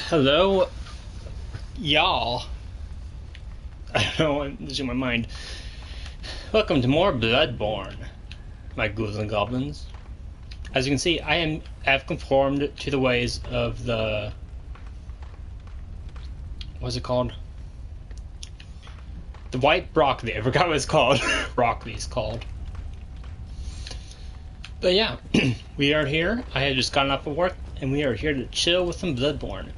Hello, y'all. I don't know, I'm losing my mind. Welcome to more Bloodborne, my ghouls and goblins. As you can see, have conformed to the ways of the... what's it called? The white broccoli. I forgot what it's called. Broccoli's called. But yeah, we are here. I had just gotten off of work, and we are here to chill with some Bloodborne.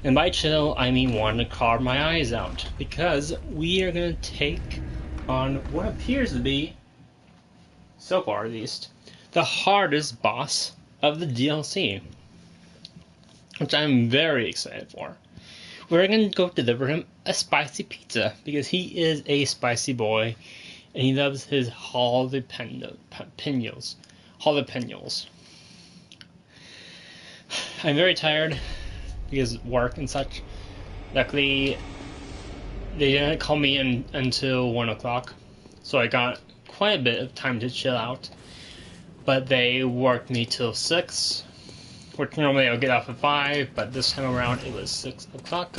And by chill, I mean want to carve my eyes out. Because we are going to take on what appears to be, so far at least, the hardest boss of the DLC. Which I'm very excited for. We're going to go deliver him a spicy pizza. Because he is a spicy boy. And he loves his jalapenos. Jalapenos. I'm very tired because work and such. Luckily, they didn't call me in until 1 o'clock, so I got quite a bit of time to chill out. But they worked me till 6, which normally I would get off at 5, but this time around it was 6 o'clock,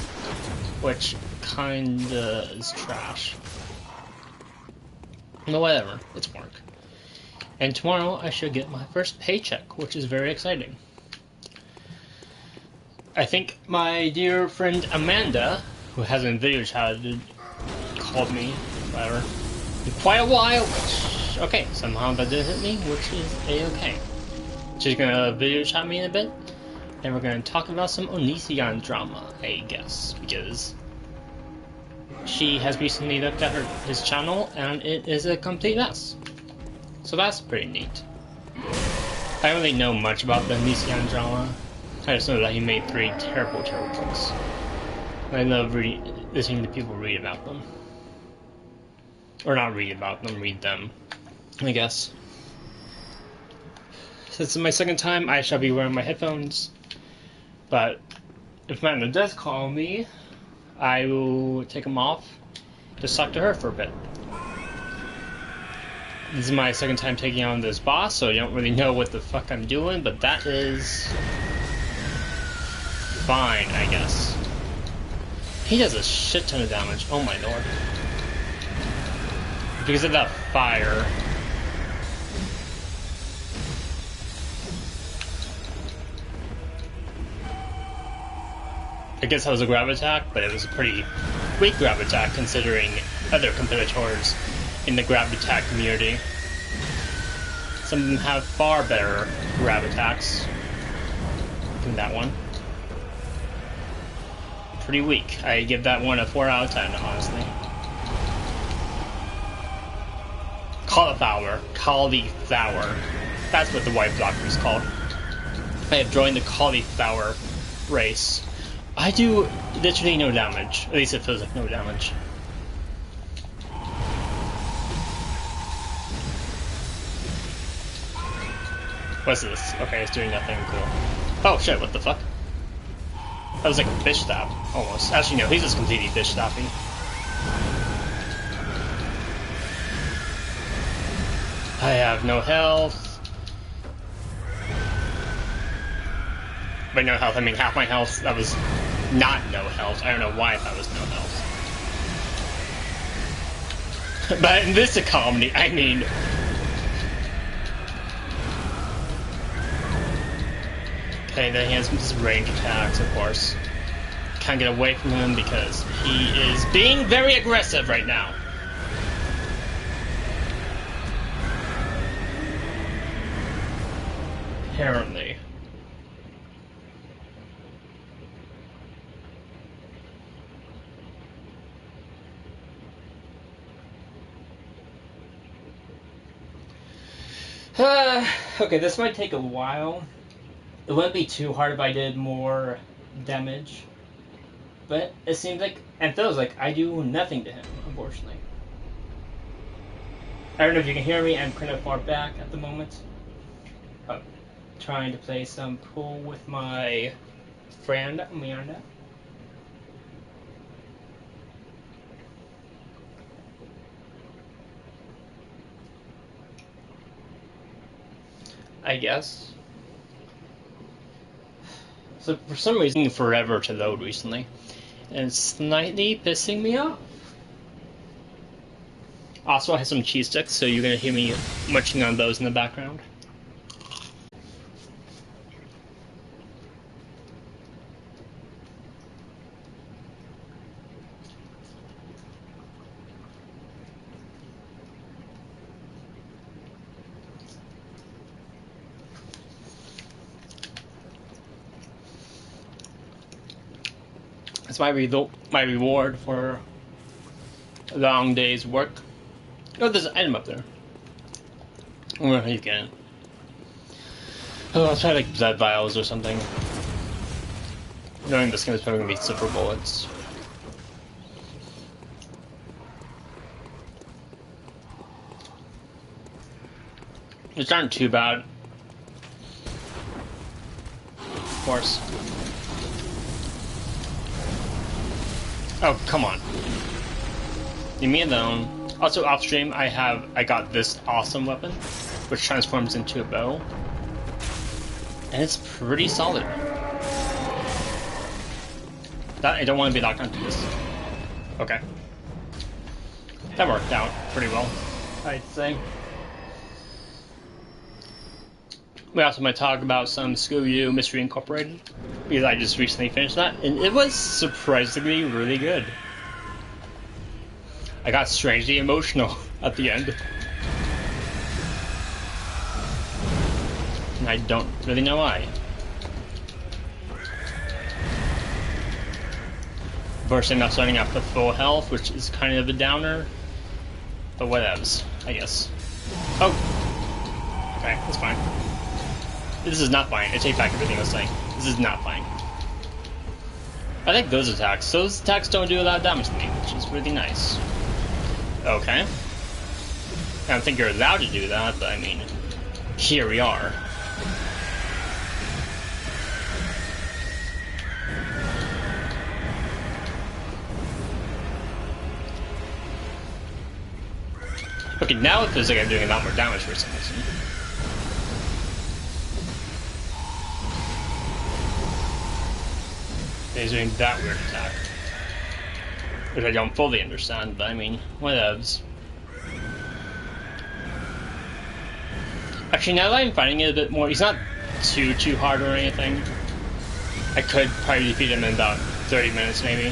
which kinda is trash. But whatever, it's work. And tomorrow I should get my first paycheck, which is very exciting. I think my dear friend Amanda, who hasn't video chatted, called me, whatever, in quite a while, which, okay, somehow that did hit me, which is a-okay. She's gonna video chat me in a bit, and we're gonna talk about some Onision drama, I guess, because she has recently looked at his channel, and it is a complete mess. So that's pretty neat. I don't really know much about the Onision drama. I just know that he made 3 terrible books. I love listening to people read about them. Or not read about them, read them, I guess. Since it's my second time, I shall be wearing my headphones. But if Amanda does call me, I will take them off. Just talk to her for a bit. This is my second time taking on this boss, so I don't really know what the fuck I'm doing, but that is fine, I guess. He does a shit ton of damage. Oh my lord. Because of that fire. I guess that was a grab attack, but it was a pretty weak grab attack considering other competitors in the grab attack community. Some of them have far better grab attacks than that one. Pretty weak. I give that one a 4 out of 10, honestly. Cauliflower. Cauliflower. That's what the white blocker is called. I have joined the cauliflower race. I do literally no damage. At least it feels like no damage. What's this? Okay, it's doing nothing cool. Oh shit, what the fuck? That was like a fish stab, almost. Actually, no, he's just completely fish stabbing. I have no health. By no health, I mean half my health. That was not no health. I don't know why that was no health. But in this economy, I mean... Okay, then he has his range attacks, of course. Can't get away from him because he is being very aggressive right now. Apparently. Okay, this might take a while. It wouldn't be too hard if I did more damage. But it seems like, and feels like, I do nothing to him, unfortunately. I don't know if you can hear me, I'm kind of far back at the moment. I'm trying to play some pool with my friend, Amanda. I guess. So for some reason, forever to load recently, and it's slightly pissing me off. Also, I have some cheese sticks, so you're gonna hear me munching on those in the background. It's my reward for a long day's work. Oh, there's an item up there. I don't know how you get it. Oh, I'll try like blood vials or something. Knowing this game is probably gonna be silver bullets. Which aren't too bad. Of course. Oh, come on. Leave me alone. Also, off stream, I got this awesome weapon, which transforms into a bow. And it's pretty solid. I don't want to be locked onto this. Okay. That worked out pretty well, I'd say. We also might talk about some Scooby-Doo Mystery Incorporated, because I just recently finished that, and it was surprisingly really good. I got strangely emotional at the end. And I don't really know why. First, I'm not starting off with full health, which is kind of a downer. But whatevs, I guess. Oh! Okay, that's fine. This is not fine. I take back everything I was saying. This is not fine. I like those attacks. Those attacks don't do a lot of damage to me, which is really nice. Okay. I don't think you're allowed to do that, but I mean, here we are. Okay, now it feels like I'm doing a lot more damage for some reason. He's doing that weird attack. Which I don't fully understand, but I mean, whatevs. Actually, now that I'm finding it a bit more, he's not too hard or anything. I could probably defeat him in about 30 minutes, maybe.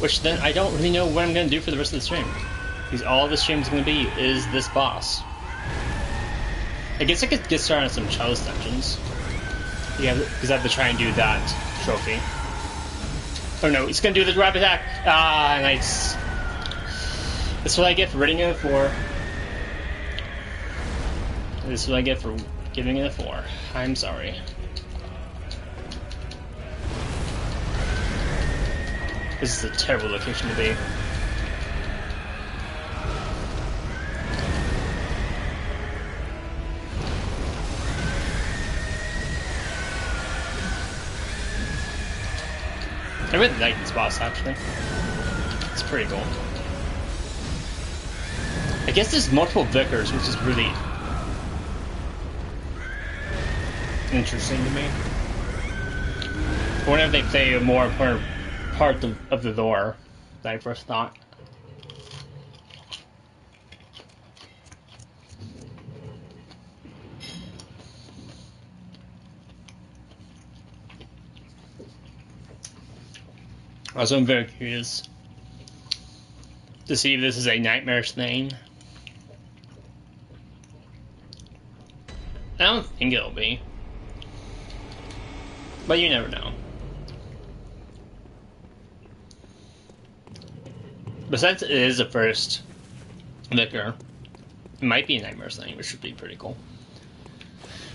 Which then, I don't really know what I'm going to do for the rest of the stream. Because all the stream's going to be is this boss. I guess I could get started on some chalice dungeons. Yeah, because I have to try and do that trophy. Oh no, he's gonna do the rapid attack! Ah, nice. That's what I get for rating it a 4. This is what I get for giving it a 4. I'm sorry. This is a terrible location to be. I really like this boss, actually. It's pretty cool. I guess there's multiple vicars, which is really interesting to me. I wonder if they play a more important part of the lore than I first thought. Also, I'm very curious to see if this is a nightmare thing. I don't think it'll be. But you never know. Besides, it is the first vicar. It might be a nightmare thing, which would be pretty cool.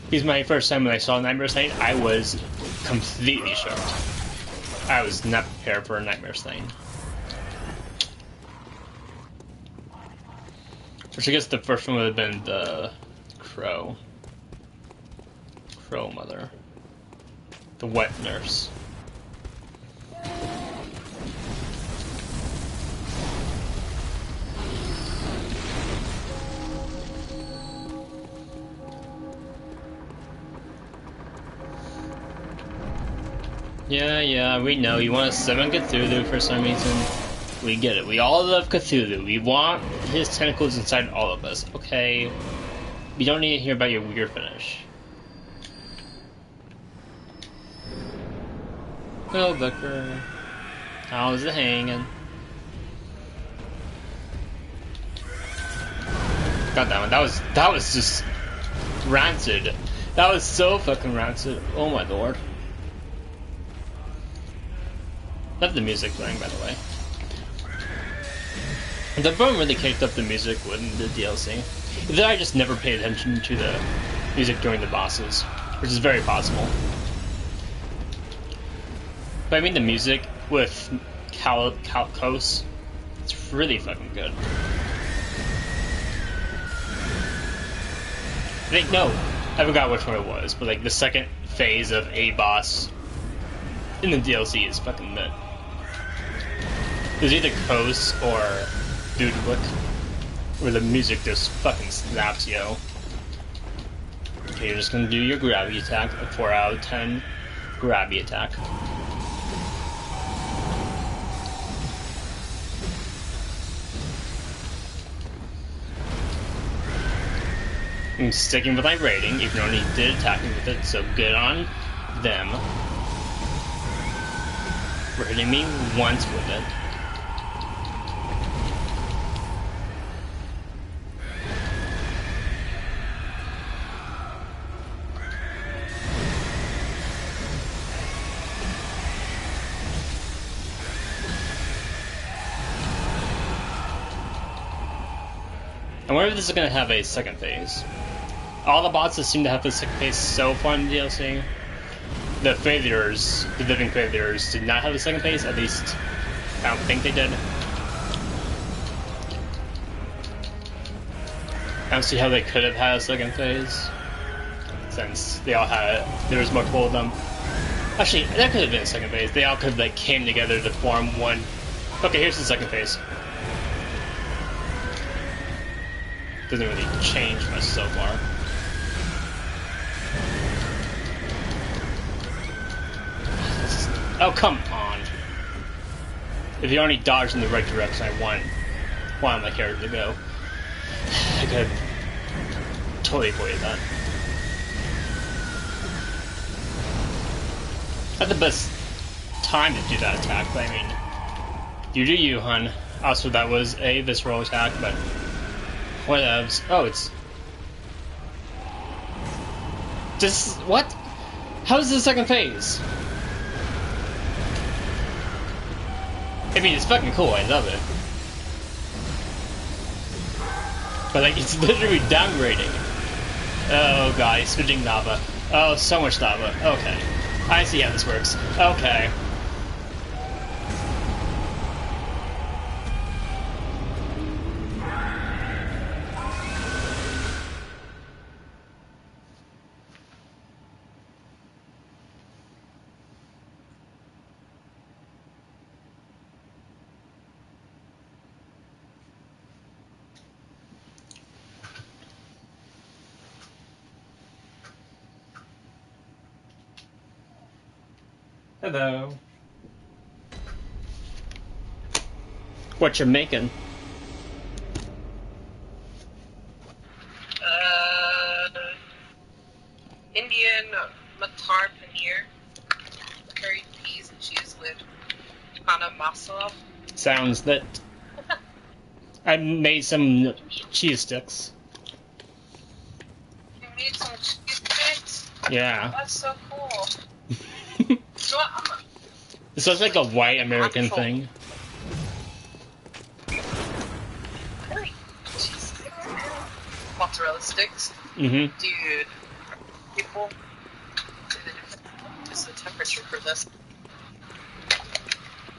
Because my first time when I saw Nightmare Thing, I was completely shocked. I was not prepared for a Nightmare Thing. Which I guess the first one would have been the Crow Mother. The Wet Nurse. Yeah, we know. You want to summon Cthulhu for some reason. We get it. We all love Cthulhu. We want his tentacles inside all of us. Okay. We don't need to hear about your weird finish. Hello, Booker. How's it hanging? God damn it, that was just rancid. That was so fucking rancid. Oh my lord. Love the music playing, by the way. The bone really kicked up the music with the DLC. Either I just never paid attention to the music during the bosses, which is very possible. But I mean the music with Calcos, it's really fucking good. I think, no, I forgot which one it was, but like the second phase of a boss in the DLC is fucking lit. There's either Kos or Dudwick, where the music just fucking slaps, yo. Okay, you're just gonna do your gravity attack, a 4 out of 10 gravity attack. I'm sticking with my rating, even though I did attack me with it, so good on them for hitting me once with it. I wonder if this is going to have a second phase. All the bosses seem to have the second phase so far in the DLC. The failures, the living failures, did not have the second phase, at least I don't think they did. I don't see how they could have had a second phase, since they all had it. There was multiple of them. Actually, that could have been a second phase. They all could have like came together to form one. Okay, here's the second phase. Doesn't really change much so far. Oh, come on. If you only dodged in the right direction, I want my character to go. I could have totally avoided that. Not the best time to do that attack, but I mean, you do you, hun. Also, that was a visceral attack, but whatevs. Oh, it's... This... What? How's the second phase? I mean, it's fucking cool, I love it. But, like, it's literally downgrading. Oh, God, he's spitting lava. Oh, so much lava. Okay. I see how this works. Okay. Hello. What you making? Indian matar paneer, curried peas and cheese with chana masala. Sounds lit. I made some cheese sticks. You made some cheese sticks? Yeah. That's so cool. So This looks like a white American thing. Really? Cheese sticks, man. Mozzarella sticks? Mm-hmm. Dude, people, what's the temperature for this?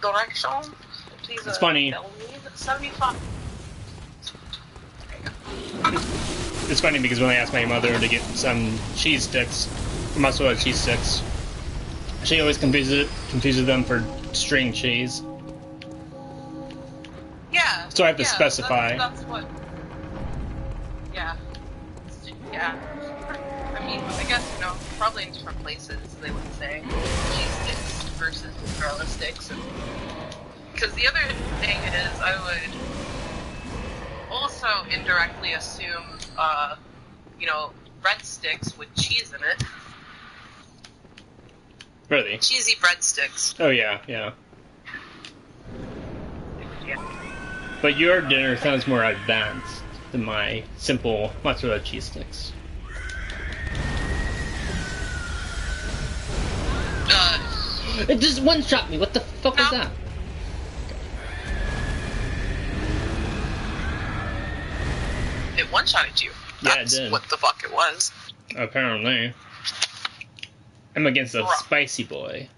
Direction? Please, It's funny. 75. It's funny because when I asked my mother to get some cheese sticks, mozzarella cheese sticks, she always confuses them for string cheese. Yeah. So I have to specify. That's what. Yeah. Yeah. I mean, I guess, probably in different places they would say cheese sticks breadsticks. Because the other thing is, I would also indirectly assume, breadsticks with cheese in it. Really? Cheesy breadsticks. Oh, yeah, yeah. Yeah. But your dinner sounds more advanced than my simple mozzarella cheese sticks. It just one-shot me. What the fuck was that? It one-shotted you. That's yeah, it did. What the fuck it was. Apparently. I'm against a spicy boy.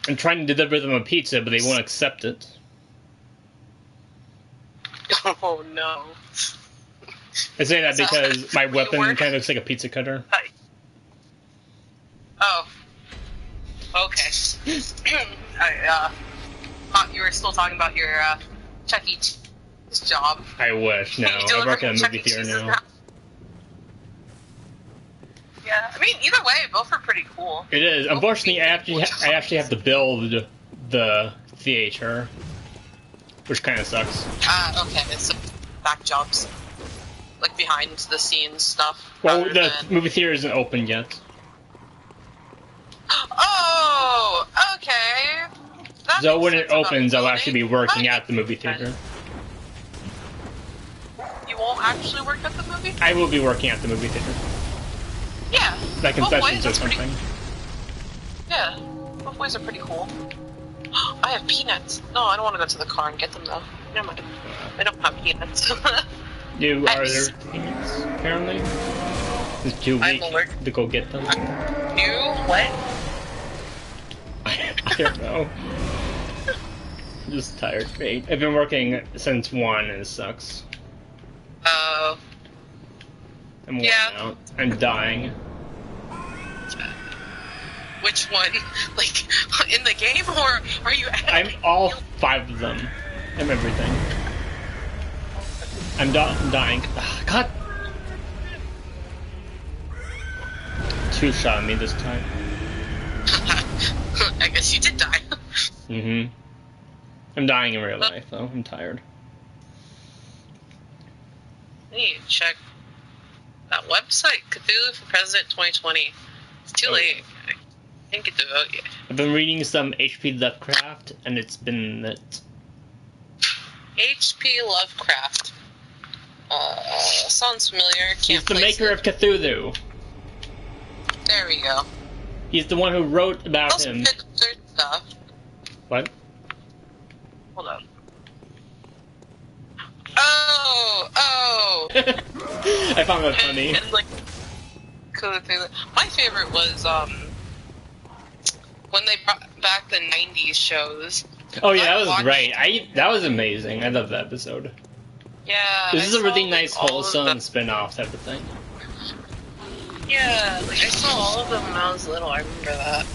I'm trying to deliver them a pizza, but they won't accept it. Oh no. I say that because my weapon kind of looks like a pizza cutter. Oh. Okay. I thought you were still talking about your Chuck E. Cheese job. I wish. No, I work in a movie theater now. Yeah, I mean, either way, both are pretty cool. It is. Unfortunately, I actually have to build the theater, which kind of sucks. Okay, it's back jobs. Like behind the scenes stuff. Well, the movie theater isn't open yet. Oh, okay. So when it opens, I'll actually be working at the movie theater. You won't actually work at the movie theater? I will be working at the movie theater. Yeah. Like concessions or something. Yeah. Both ways are pretty cool. I have peanuts. No, I don't want to go to the car and get them though. Never mind. I don't have peanuts. Are there peanuts, apparently? It's too weak to go get them. You? What? I don't know. I'm just tired. I've been working since 1 and it sucks. Oh. I'm worn out. I'm dying. Which one? Like, in the game, or are you... I'm all 5 of them. I'm everything. I'm dying. Ugh, God! 2-shot me this time. I guess you did die. Mm-hmm. I'm dying in real life, though. I'm tired. I need to check that website, Cthulhu for President 2020. It's too late. I didn't get to vote yet. I've been reading some H.P. Lovecraft, and it's been it. H.P. Lovecraft. Sounds familiar. He's the maker of Cthulhu. There we go. He's the one who wrote about him. Stuff. What? Hold on. Oh! I found that funny. And, like, my favorite was, when they brought back the 90s shows. Oh yeah, that was great. That was amazing. I love that episode. Yeah. This is a really nice, wholesome spin-off type of thing. Yeah, like, I saw all of them when I was little, I remember that.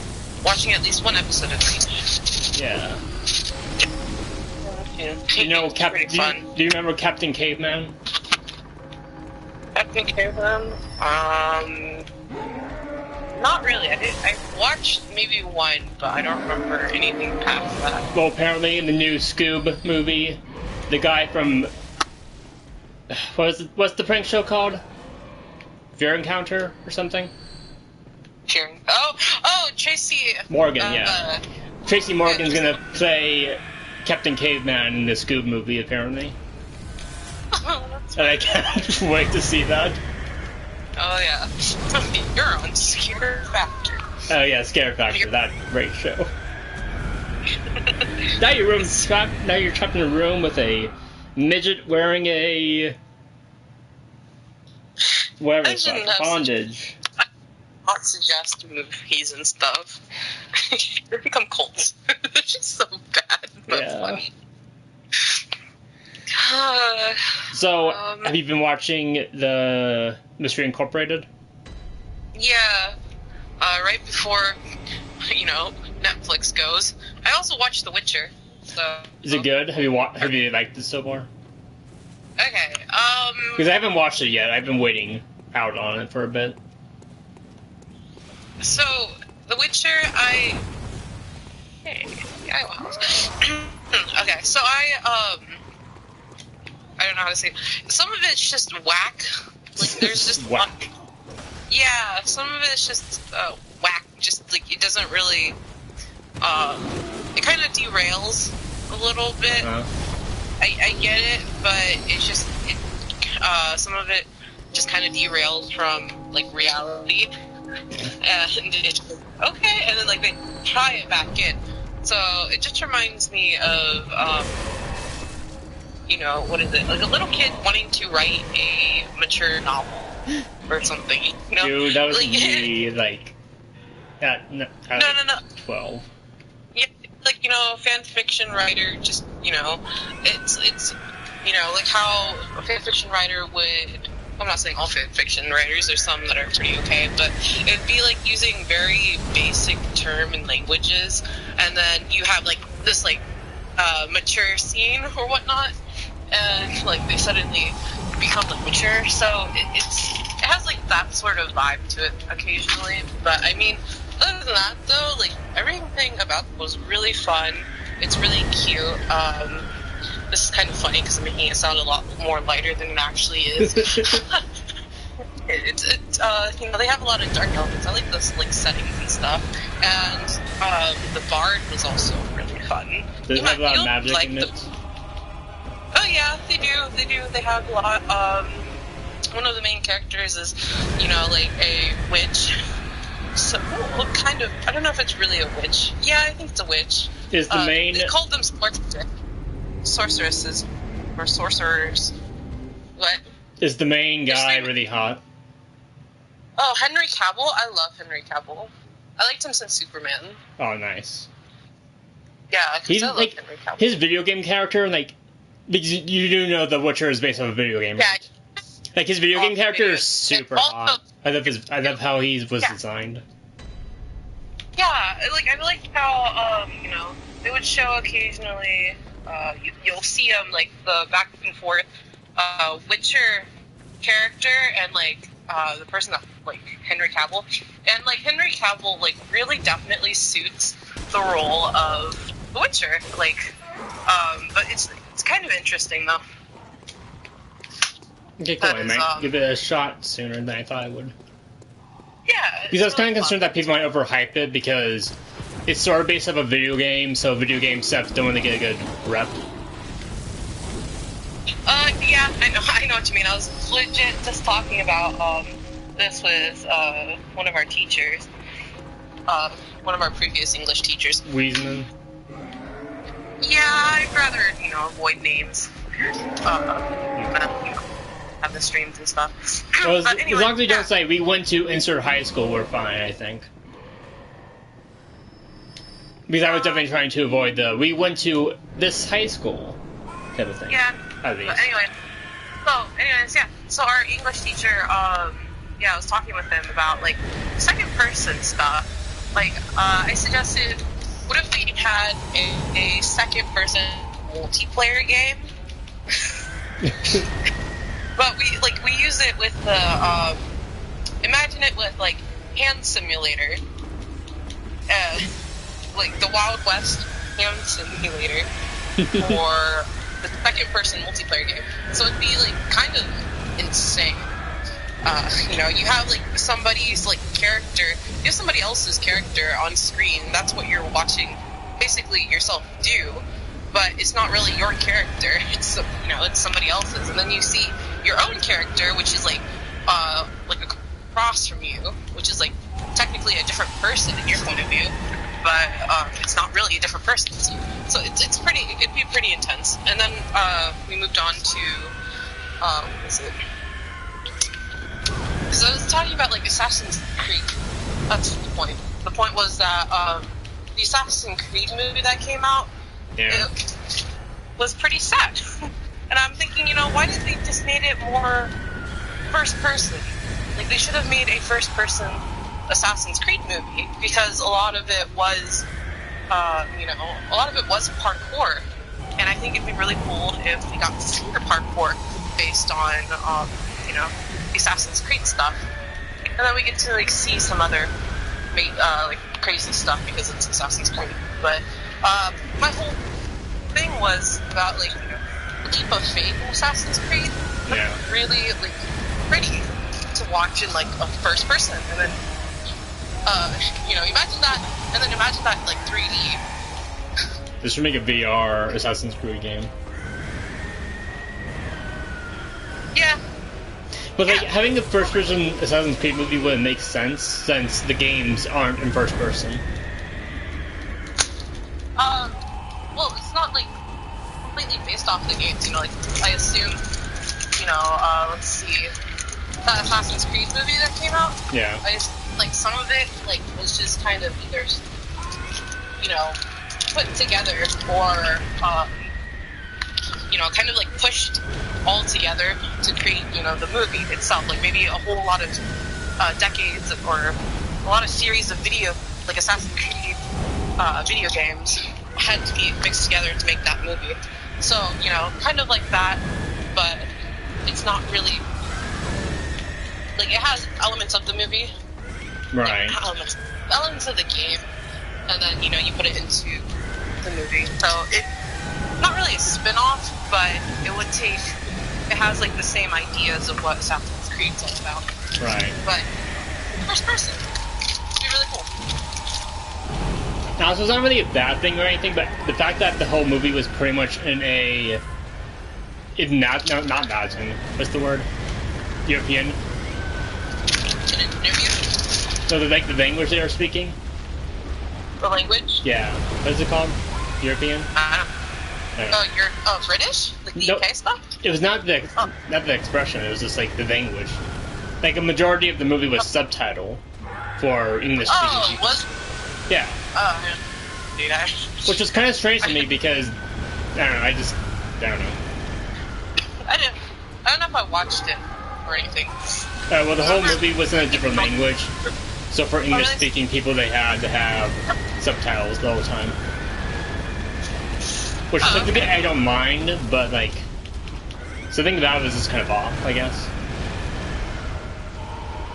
Watching at least one episode of each. Yeah. Yeah. You know, do you remember Captain Caveman? Captain Caveman? Not really. I watched maybe one, but I don't remember anything past that. Well, apparently in the new Scoob movie, the guy from... What's the prank show called? Fear Encounter or something? Oh, Tracy... Morgan, yeah. Tracy Morgan's gonna play Captain Caveman in the Scoob movie, apparently. And I can't wait to see that. Oh, yeah. You're on Scare Factor. Oh, yeah, Scare Factor, that great show. Now you're trapped in a room with a midget wearing a... whatever it's like, bondage. Not suggest movies and stuff. They become cults. They're just so bad, but funny. So, have you been watching the Mystery Incorporated? Yeah. Right before, Netflix goes. I also watched The Witcher. So. Is it good? Have you liked it so far? Okay. Because I haven't watched it yet. I've been waiting out on it for a bit. So, The Witcher, Hey, yeah, wow. Okay, so I don't know how to say it. Some of it's just whack. Like, there's just whack. Yeah, some of it's just whack. Just, like, it doesn't really, it kind of derails a little bit. I get it, but it's just, some of it just kind of derails from, like, reality. And it's just, okay, and then, like, they try it back in. So, it just reminds me of, you know, what is it? Like a little kid wanting to write a mature novel or something. You know? Dude, that was me, like, at no. 12. Yeah, like, you know, a fan fiction writer just, you know, it's, you know, like how a fan fiction writer would, I'm not saying all fan fiction writers, there's some that are pretty okay, but it'd be like using very basic term and languages, and then you have like this like mature scene or whatnot, and like they suddenly become like mature. So it has like that sort of vibe to it occasionally. But I mean, other than that though, like everything about it was really fun. It's really cute. This is kind of funny because I'm making it sound a lot more lighter than it actually is. It's you know, they have a lot of dark elements. I like those like settings and stuff, and the bard was also really fun. Does it have a lot of magic in it? Oh yeah, they do. They have a lot. One of the main characters is, you know, like a witch. So, well, kind of. I don't know if it's really a witch. Yeah, I think it's a witch. Is the main? They called them sorceresses or sorcerers. What? Is the main guy really hot? Oh, Henry Cavill. I love Henry Cavill. I liked him since Superman. Oh, nice. Yeah, because I love like Henry Cavill. his video game character, like, because you do know The Witcher is based on a video game, right? Yeah. Like his video game character is super hot. I love how he was designed. Yeah, like I like how you know, they would show occasionally. You'll see him like the back and forth Witcher character and like the person that like Henry Cavill, and like Henry Cavill like really definitely suits the role of the Witcher. Like, but it's kind of interesting though. Okay, cool. I might give it a shot sooner than I thought I would. Yeah. Because I was kind of concerned that people might overhype it because it's sort of based off a video game, so video game stuff don't really get a good rep. Yeah, I know what you mean. I was legit just talking about this with one of our teachers, one of our previous English teachers. Wiesman. Yeah, I'd rather avoid names. Have the streams and stuff. Well, anyway, as long as we don't say we went to insert high school, we're fine, I think. Because I was definitely trying to avoid the we went to this high school type of thing. Yeah. At least. But anyways, yeah. So our English teacher, I was talking with him about like second person stuff. Like, I suggested, what if we had a second person multiplayer game? But we use it with the imagine it with like Hand Simulator, like the Wild West Hand Simulator, or the second person multiplayer game. So it'd be like kind of insane. You have like somebody's like character, you have somebody else's character on screen. That's what you're watching, basically yourself do. But it's not really your character. It's it's somebody else's, and then you see your own character, which is like across from you, which is like technically a different person in your point of view, but it's not really a different person. So it'd be pretty intense. And then we moved on to what is it? Because I was talking about like Assassin's Creed. That's the point. The point was that the Assassin's Creed movie that came out. Yeah. It was pretty sad. And I'm thinking, why did they just made it more first person? Like, they should have made a first person Assassin's Creed movie, because a lot of it was, parkour. And I think it'd be really cool if we got to see the parkour based on, the Assassin's Creed stuff. And then we get to, like, see some other, crazy stuff because it's Assassin's Creed. But my whole thing was about like leap of faith in Assassin's Creed. Yeah. Really like pretty to watch in like a first person, and then imagine that, and then imagine that in like 3D. This should make a VR Assassin's Creed game. Yeah. But like having the first person Assassin's Creed movie wouldn't make sense since the games aren't in first person. Well, it's not like completely based off the games, like I assume, let's see, that Assassin's Creed movie that came out. Yeah. I just like some of it like was just kind of either put together or kind of like pushed all together to create the movie itself. Like maybe a whole lot of decades or a lot of series of video like Assassin's Creed video games had to be mixed together to make that movie. So kind of like that, but it's not really like it has elements of the movie, right? Like, elements of the game, and then you put it into the movie. So it not really a spin-off, but it has like the same ideas of what Assassin's Creed's all about. Right. But first person, it'd be really cool. Now, so it's not really a bad thing or anything, but the fact that the whole movie was pretty much in a, not Latin, what's the word? European. In an interview? So the language they are speaking? The language? Yeah. What is it called? European? I don't know. Oh, you're British? Like the UK stuff? It was not the expression, it was just like the language. Like a majority of the movie was subtitle for English speaking people. Was? Yeah. Oh, dude, which was kind of strange to me because, I don't know, I don't know. I don't know if I watched it or anything. Well, the whole movie was in a different language, so for English-speaking people, they had to have subtitles the whole time. Which typically I don't mind, but like, so the thing about it is it's kind of off, I guess.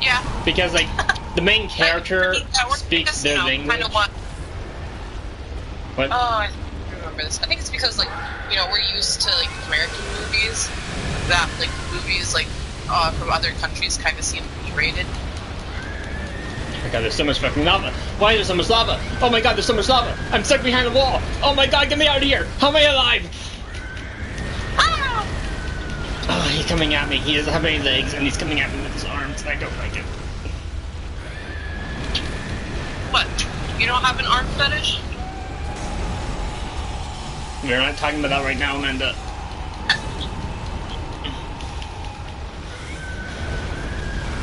Yeah. Because like, the main character speaks their language. Kind of what? What? Oh, I remember this. I think it's because like, we're used to like American movies that like movies like from other countries kind of seem B-rated. Oh my god, there's so much fucking lava. Why is there so much lava? Oh my god, there's so much lava. I'm stuck behind the wall. Oh my god, get me out of here. How am I alive? Ah! Oh, he's coming at me. He doesn't have any legs, and he's coming at me with his arms, and I don't like it. What? You don't have an arm fetish? We're not talking about that right now, Amanda.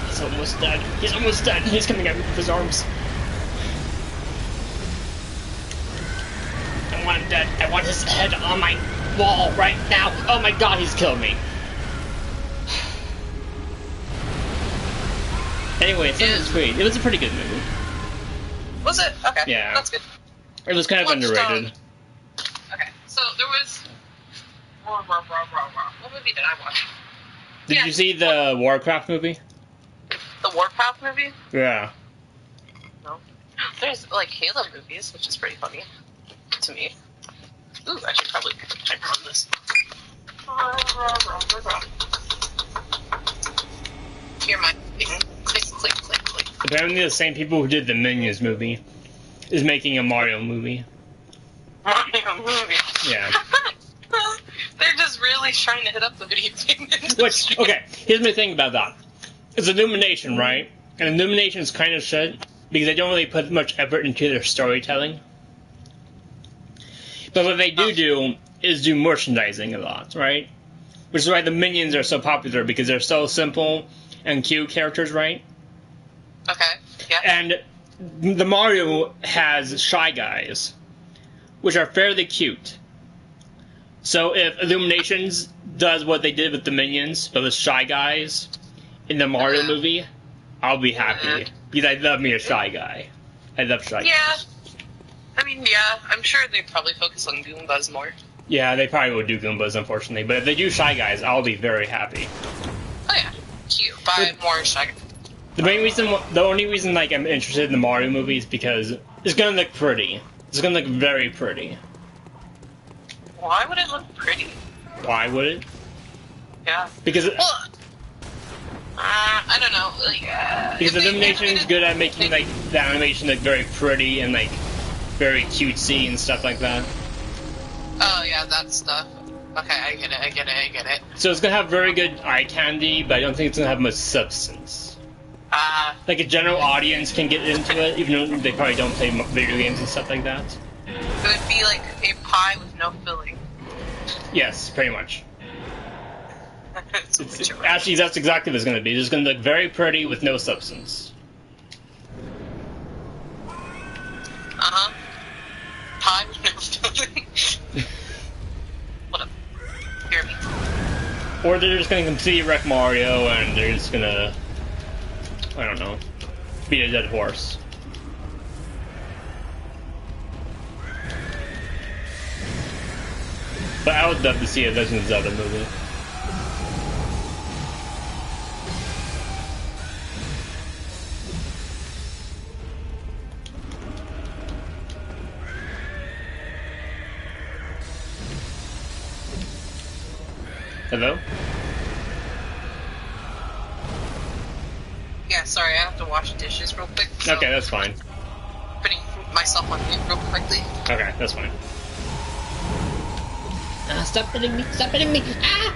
He's almost dead. He's almost dead. He's coming at me with his arms. I want him dead. I want his head on my wall right now. Oh my god, he's killed me. Anyway, Assassin's Creed. It was a pretty good movie. Was it? Okay. Yeah. That's good. It was kind of underrated. Okay, so there was... What movie did I watch? Did you see the Warcraft movie? The Warcraft movie? Yeah. No. There's, like, Halo movies, which is pretty funny. To me. Ooh, I should probably timer on this. Hear my click, click, click, click. Apparently the same people who did the Minions movie is making a Mario movie. Mario movie? Yeah. They're just really trying to hit up the video game industry. Which, okay, here's my thing about that. It's Illumination, right? And Illumination's kind of shit because they don't really put much effort into their storytelling. But what they do is do merchandising a lot, right? Which is why the Minions are so popular because they're so simple and cute characters, right? Okay, yeah. And the Mario has Shy Guys, which are fairly cute. So if Illuminations does what they did with the Minions, but with Shy Guys in the Mario movie, I'll be happy. Because I love me a Shy Guy. I love Shy Guys. I mean, yeah, I'm sure they probably focus on Goombas more. Yeah, they probably will do Goombas, unfortunately. But if they do Shy Guys, I'll be very happy. Oh yeah, cute. Buy more Shy Guys. The only reason like I'm interested in the Mario movie is because it's gonna look pretty. It's gonna look very pretty. Why would it look pretty? Why would it? Yeah. Because I don't know. because Illumination is good at making like the animation look very pretty and like very cutesy and stuff like that. Oh yeah, that stuff. Okay, I get it. So it's gonna have very good eye candy, but I don't think it's gonna have much substance. Like a general audience can get into it, even though they probably don't play video games and stuff like that. It would be like a pie with no filling. Yes, pretty much. It's Actually, that's exactly what it's gonna be. It's gonna look very pretty with no substance. Pie with no filling. What up? Hear me. Or they're just gonna completely wreck Mario and they're just gonna, I don't know, beat a dead horse. But I would love to see a Legend of Zelda movie. Hello? Yeah, sorry, I have to wash dishes real quick. So Okay, that's fine. putting myself on mute real quickly. Okay, that's fine. Stop hitting me! Stop hitting me! Ah!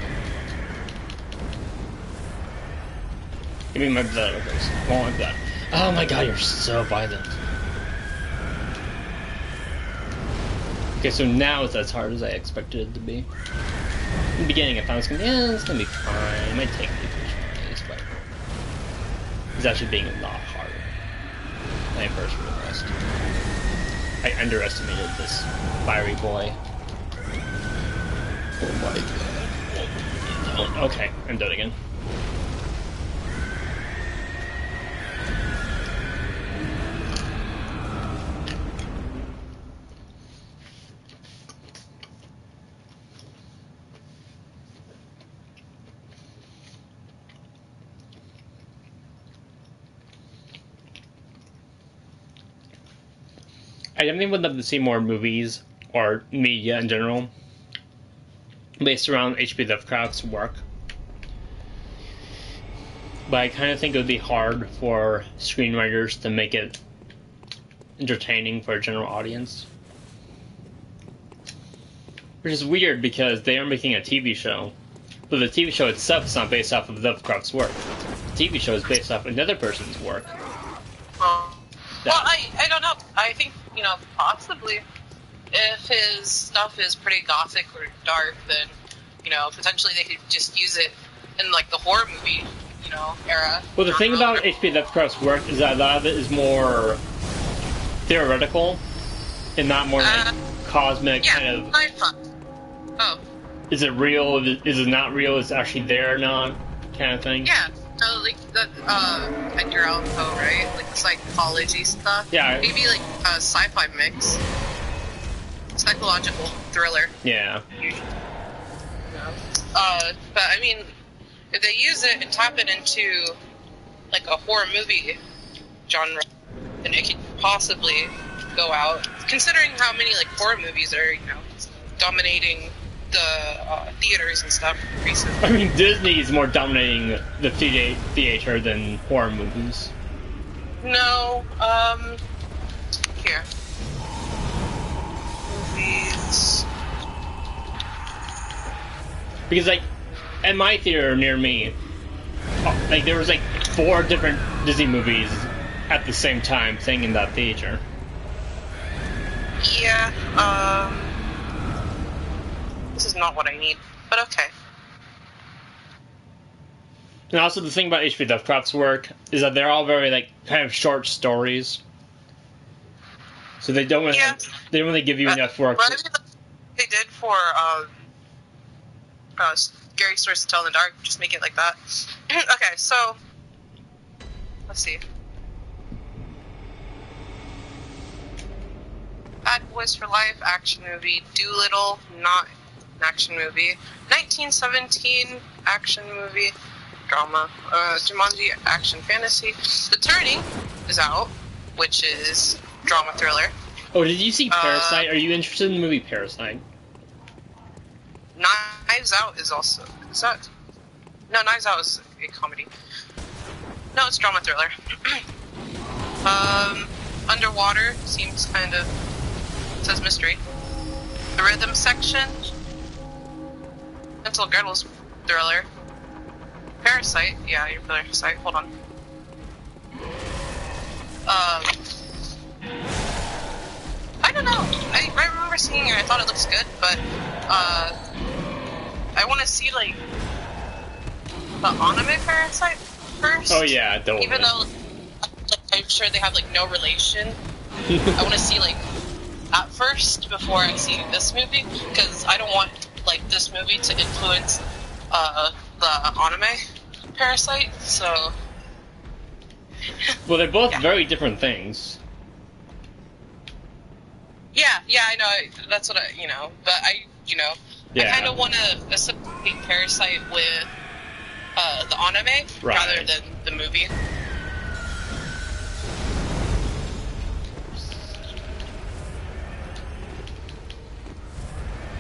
Give me my blood, please. I want my blood. Oh my god, you're so violent. Okay, so now it's as hard as I expected it to be. In the beginning, I thought it was gonna be, it's gonna be fine. It might take me a few days, but it's actually being a lot harder than I first realized. I underestimated this fiery boy. Oh my god. Oh, okay, I'm done again. I definitely would love to see more movies or media in general based around H.P. Lovecraft's work. But I kind of think it would be hard for screenwriters to make it entertaining for a general audience. Which is weird because they are making a TV show, but the TV show itself is not based off of Lovecraft's work. The TV show is based off another person's work. Well, I don't know. I think, possibly if his stuff is pretty gothic or dark, then, potentially they could just use it in, like, the horror movie, era. Well, the thing about H.P. Lovecraft's work is that a lot of it is more theoretical and not more like cosmic kind of... Oh. Is it real? Is it not real? Is it actually there or not? Kind of thing? Yeah. So, like, the, Edgar Allan Poe, right? Like, the psychology stuff. Yeah. Maybe, like, a sci-fi mix. Psychological thriller. Yeah. But, I mean, if they use it and tap it into, like, a horror movie genre, then it could possibly go out. Considering how many, like, horror movies are, dominating the theaters and stuff recently. I mean, Disney is more dominating the theater than horror movies. No, here. Movies. Because, like, at my theater near me, like, there was, like, 4 different Disney movies at the same time playing in that theater. Yeah, this is not what I need, but okay. And also the thing about H.P. Lovecraft's work is that they're all very, like, kind of short stories. So they don't really, they don't really give you enough work. But I think they did for Scary Stories to Tell in the Dark, just make it like that. Okay, so let's see. Bad Boys for Life, action movie. Doolittle, not an action movie. 1917, action movie. drama. Jumanji action fantasy. The Turning is out, which is drama thriller. Oh, did you see Parasite? Are you interested in the movie Parasite? Knives Out is also... Is that... No, Knives Out is a comedy. No, it's drama thriller. Underwater seems kind of... says mystery. The Rhythm section... Mental Girdles thriller. Parasite. Yeah, you're Parasite. Hold on. I don't know. I remember seeing it. I thought it looks good, but I want to see like the anime Parasite first. Oh yeah, don't. Even though I'm sure they have like no relation, I want to see like that first before I see this movie, because I don't want like this movie to influence the anime Parasite. So. Well, they're both very different things. Yeah, I know. That's what but I kind of want to associate Parasite with the anime rather than the movie.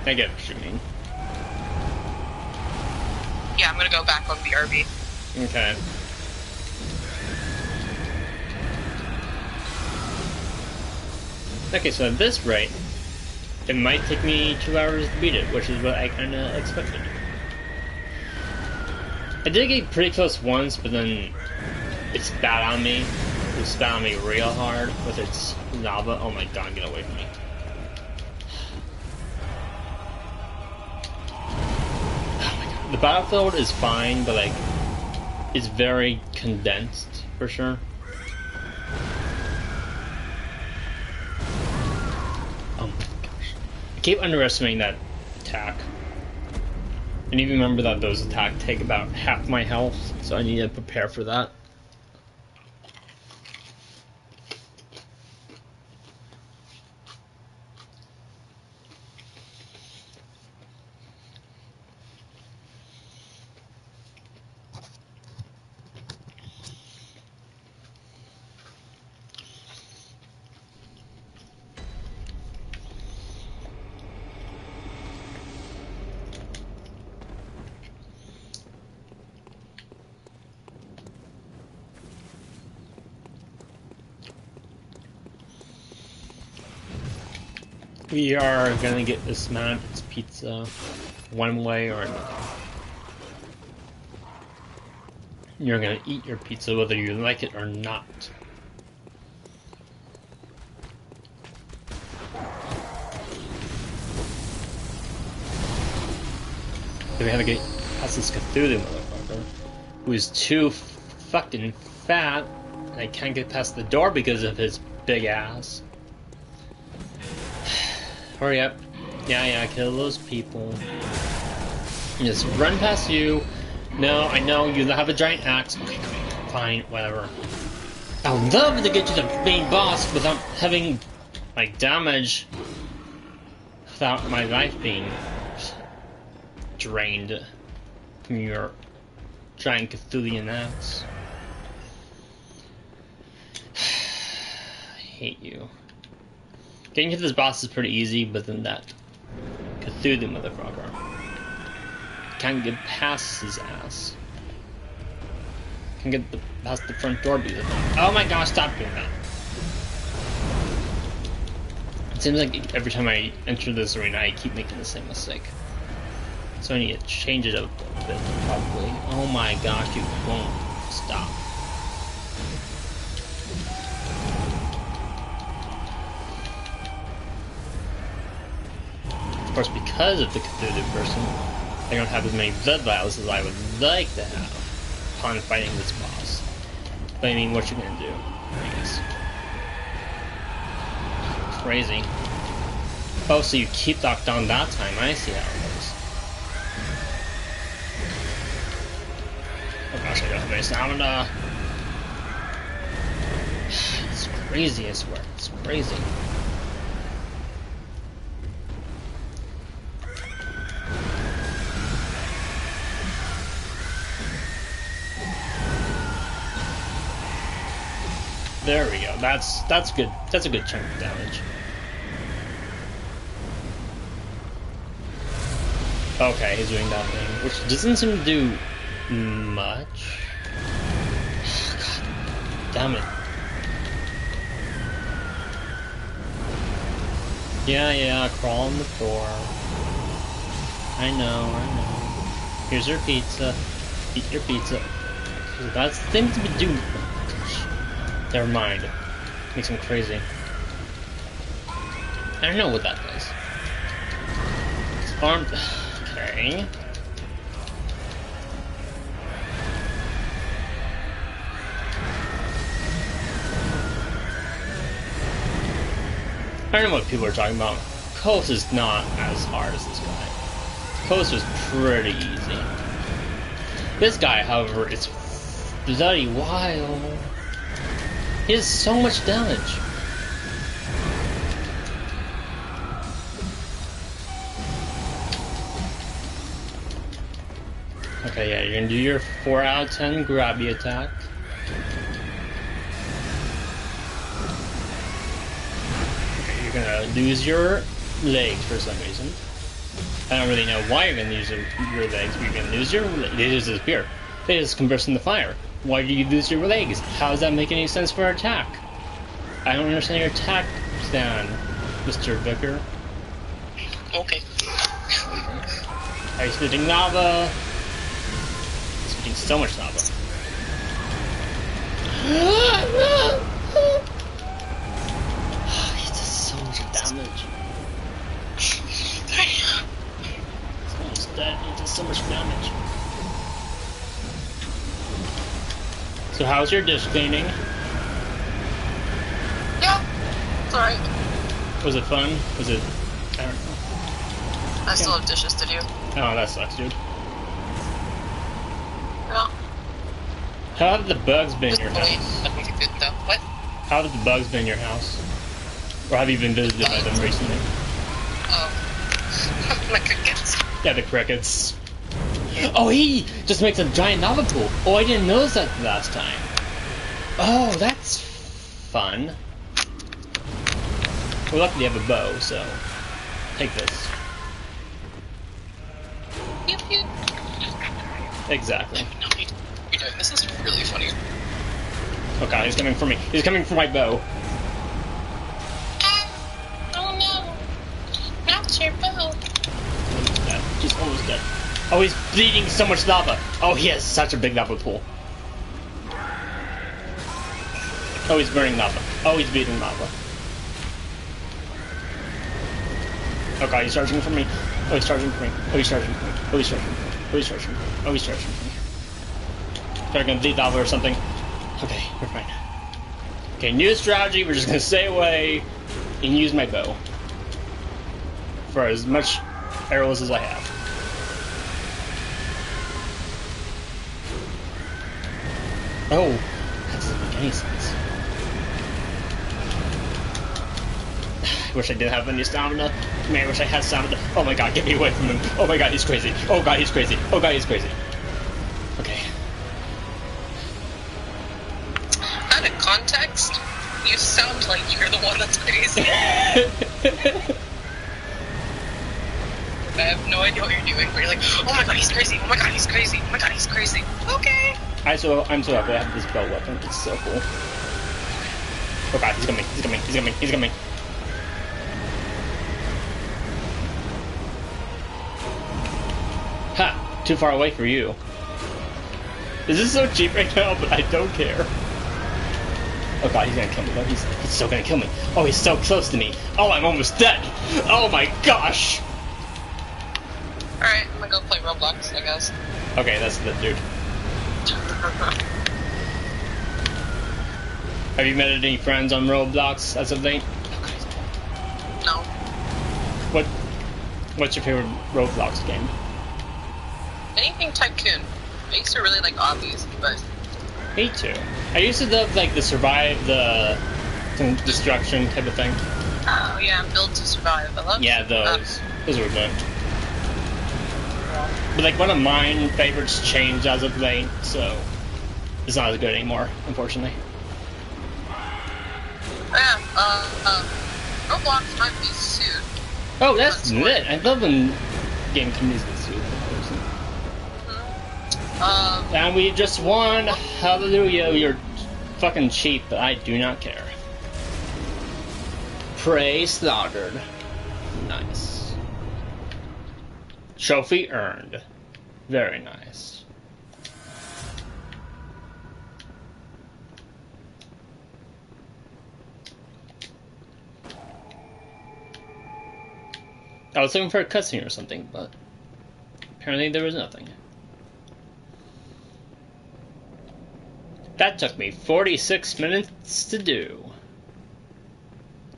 I get what you mean. Yeah, I'm gonna go back on BRB. Okay. Okay, so at this rate, it might take me 2 hours to beat it, which is what I kinda expected. I did get pretty close once, but then it spat on me. It spat on me real hard with its lava. Oh my god, get away from me. Oh my god. The battlefield is fine, but like, it's very condensed, for sure. Oh my gosh. I keep underestimating that attack. I need to remember that those attacks take about half my health, so I need to prepare for that. We are gonna get this Man's pizza one way or another. You're gonna eat your pizza whether you like it or not. We have to get past this Cthulhu motherfucker, who is too fucking fat, and I can't get past the door because of his big ass. Hurry up. Yeah, kill those people. Just run past you. No, I know, you have a giant axe. Okay, fine, whatever. I would love to get to the main boss without having, like, damage. Without my life being drained from your giant Cthulhian axe. I hate you. Getting to this boss is pretty easy, but then that Cthulhu motherfucker can't get past his ass. Can't get past the front door because of it. Oh my gosh, stop doing that. It seems like every time I enter this arena, I keep making the same mistake. So I need to change it up a bit, probably. Oh my gosh, you won't stop. Of course, because of the Cthulhu person, I don't have as many blood vials as I would like to have upon fighting this boss. But I mean, what you gonna do, I guess. Crazy. Oh, so you keep locked on that time, I see how it goes. Oh gosh, I don't have any stamina. It's crazy, I swear, it's crazy. There we go. That's good. That's a good chunk of damage. Okay, he's doing that thing, which doesn't seem to do much. God damn it. Yeah, crawl on the floor. I know. Here's your pizza. Eat your pizza. That seems to be doing. Never mind. Makes him crazy. I don't know what that does. It's armed. Okay. I don't know what people are talking about. Coast is not as hard as this guy. Coast was pretty easy. This guy, however, is bloody wild. He does so much damage. Okay, yeah, you're gonna do your 4 out of 10 grabby attack. Okay, you're gonna lose your legs for some reason. I don't really know why you're gonna lose your legs, but you're gonna lose your legs. They just disappear. They just converse into fire. Why do you lose your legs? How does that make any sense for attack? I don't understand your attack stand, Mr. Vicar. Okay. Are you spitting lava? Spitting so much lava. He does so much damage. He's almost dead. He does so much damage. So how's your dish cleaning? Yeah, it's alright. Was it fun? Was it... I don't know. I still have dishes to do. Oh, that sucks, dude. Yeah. How have the bugs been in your Wait, house? that would be good though. What? How have the bugs been in your house? Or have you been visited by them recently? Oh. My crickets. Yeah, the crickets. Oh, he just makes a giant lava pool. Oh, I didn't notice that last time. Oh, that's fun. We're lucky to have a bow, so take this. Pew, pew. Exactly. No, you're doing this is really funny. Oh god, he's coming for me. He's coming for my bow. Oh no. Not your bow. Almost dead. He's almost dead. Oh, he's bleeding so much lava. Oh, he has such a big lava pool. Oh, he's burning lava. Oh, he's bleeding lava. Oh god, he's charging for me. Oh, he's charging for me. Oh, he's charging for me. Oh, he's charging for me. Oh, he's charging for me. Oh, he's charging for me. They're gonna bleed lava or something. Okay, we're fine. Okay, new strategy. We're just gonna stay away and use my bow for as much arrows as I have. Oh, that doesn't make any sense. I wish I did have any stamina. Man, I wish I had stamina. Oh my god, get me away from him. Oh my god, he's crazy. Oh god, he's crazy. Oh god, he's crazy. Okay. Out of context, you sound like you're the one that's crazy. I have no idea what you're doing, but you're like, oh my god, he's crazy. Oh my god, he's crazy. Oh my god, he's crazy. Okay. I'm so happy I have this bell weapon. It's so cool. Oh god, he's coming. He's coming. He's coming. He's coming. Ha! Too far away for you. This is so cheap right now, but I don't care. Oh god, he's gonna kill me though. He's still gonna kill me. Oh, he's so close to me. Oh, I'm almost dead. Oh my gosh. Alright, I'm gonna go play Roblox, I guess. Okay, that's the dude. Have you met any friends on Roblox as of late? No. What's your favorite Roblox game? Anything Tycoon. I used to really like Obbies, but... Me too. I used to love like the survive, the destruction type of thing. Oh yeah, Build to Survive. I love. Yeah, those were good. But like one of mine favorites changed as of late, so it's not as good anymore, unfortunately. Yeah, Roblox might be sued. Oh, that's lit. I love when game communities get sued. And we just won. Hallelujah. You're fucking cheap, but I do not care. Prey slaughtered. Nice. Trophy earned. Very nice. I was looking for a cutscene or something, but apparently there was nothing. That took me 46 minutes to do.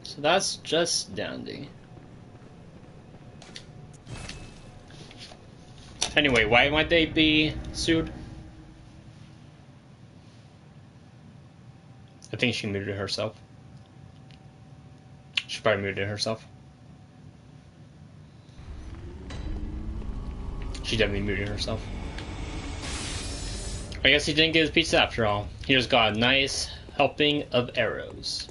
So that's just dandy. Anyway, why might they be sued? I think she muted herself. She probably muted herself. She definitely muted herself. I guess he didn't get his pizza after all. He just got a nice helping of arrows.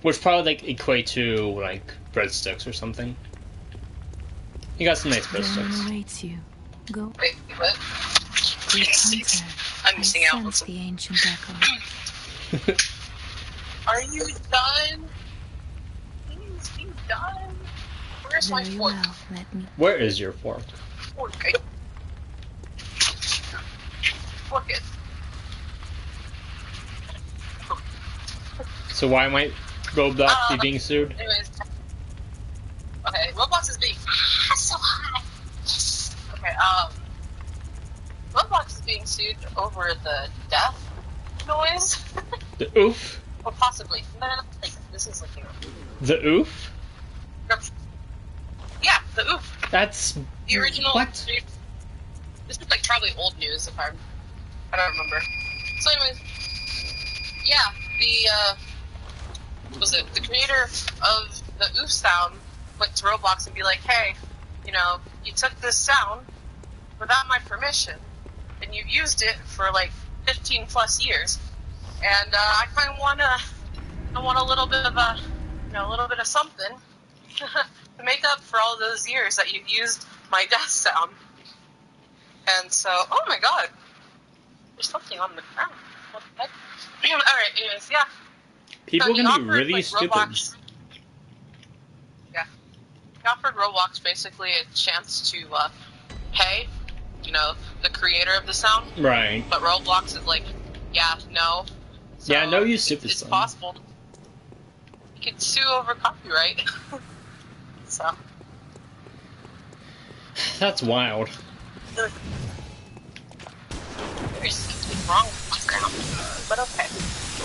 Which probably like equate to like breadsticks or something. He got some nice breadsticks. Awaits you. Go. Wait, what? I'm missing out on the ancient echo. Are you done? Please be done. Where's my Very fork? well, let me. Where is your fork? Fork it. So why might Roblox be being sued? Anyways. Okay, Roblox is being so hot. Okay, Roblox is being sued over the death noise. The oof? Or possibly. No, like, this is like The oof? Yeah, the oof. That's The original. what? This is like probably old news if I don't remember. So anyways, yeah, the creator of the oof sound went to Roblox and be like, hey, you know, you took this sound without my permission, and you've used it for like 15 plus years, and I kind of want a little bit of a little bit of something to make up for all those years that you've used my death sound. And so, oh my god, there's something on the ground. What the heck? Alright, anyways, yeah. People So can offered, be really like, stupid. Roblox, yeah. He offered Roblox basically a chance to pay, you know, the creator of the sound. Right. But Roblox is like, yeah, no. So yeah, no, you stupid it's son. possible you could sue over copyright. So. That's wild. There's something wrong with my ground, but okay.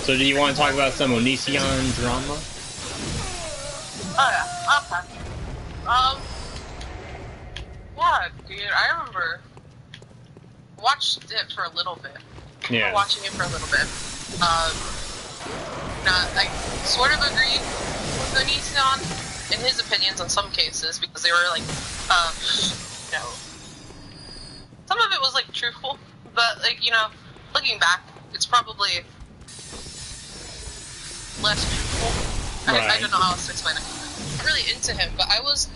So do you want to talk about some Onision drama? Oh yeah, okay. Yeah, dude, I remember watched it for a little bit. Yeah. Watching it for a little bit. I sort of agreed with Onision in his opinions on some cases because they were like, you know, some of it was like truthful, but like, you know, looking back, it's probably less truthful. Right. I don't know how else to explain it. I'm really into him, but I was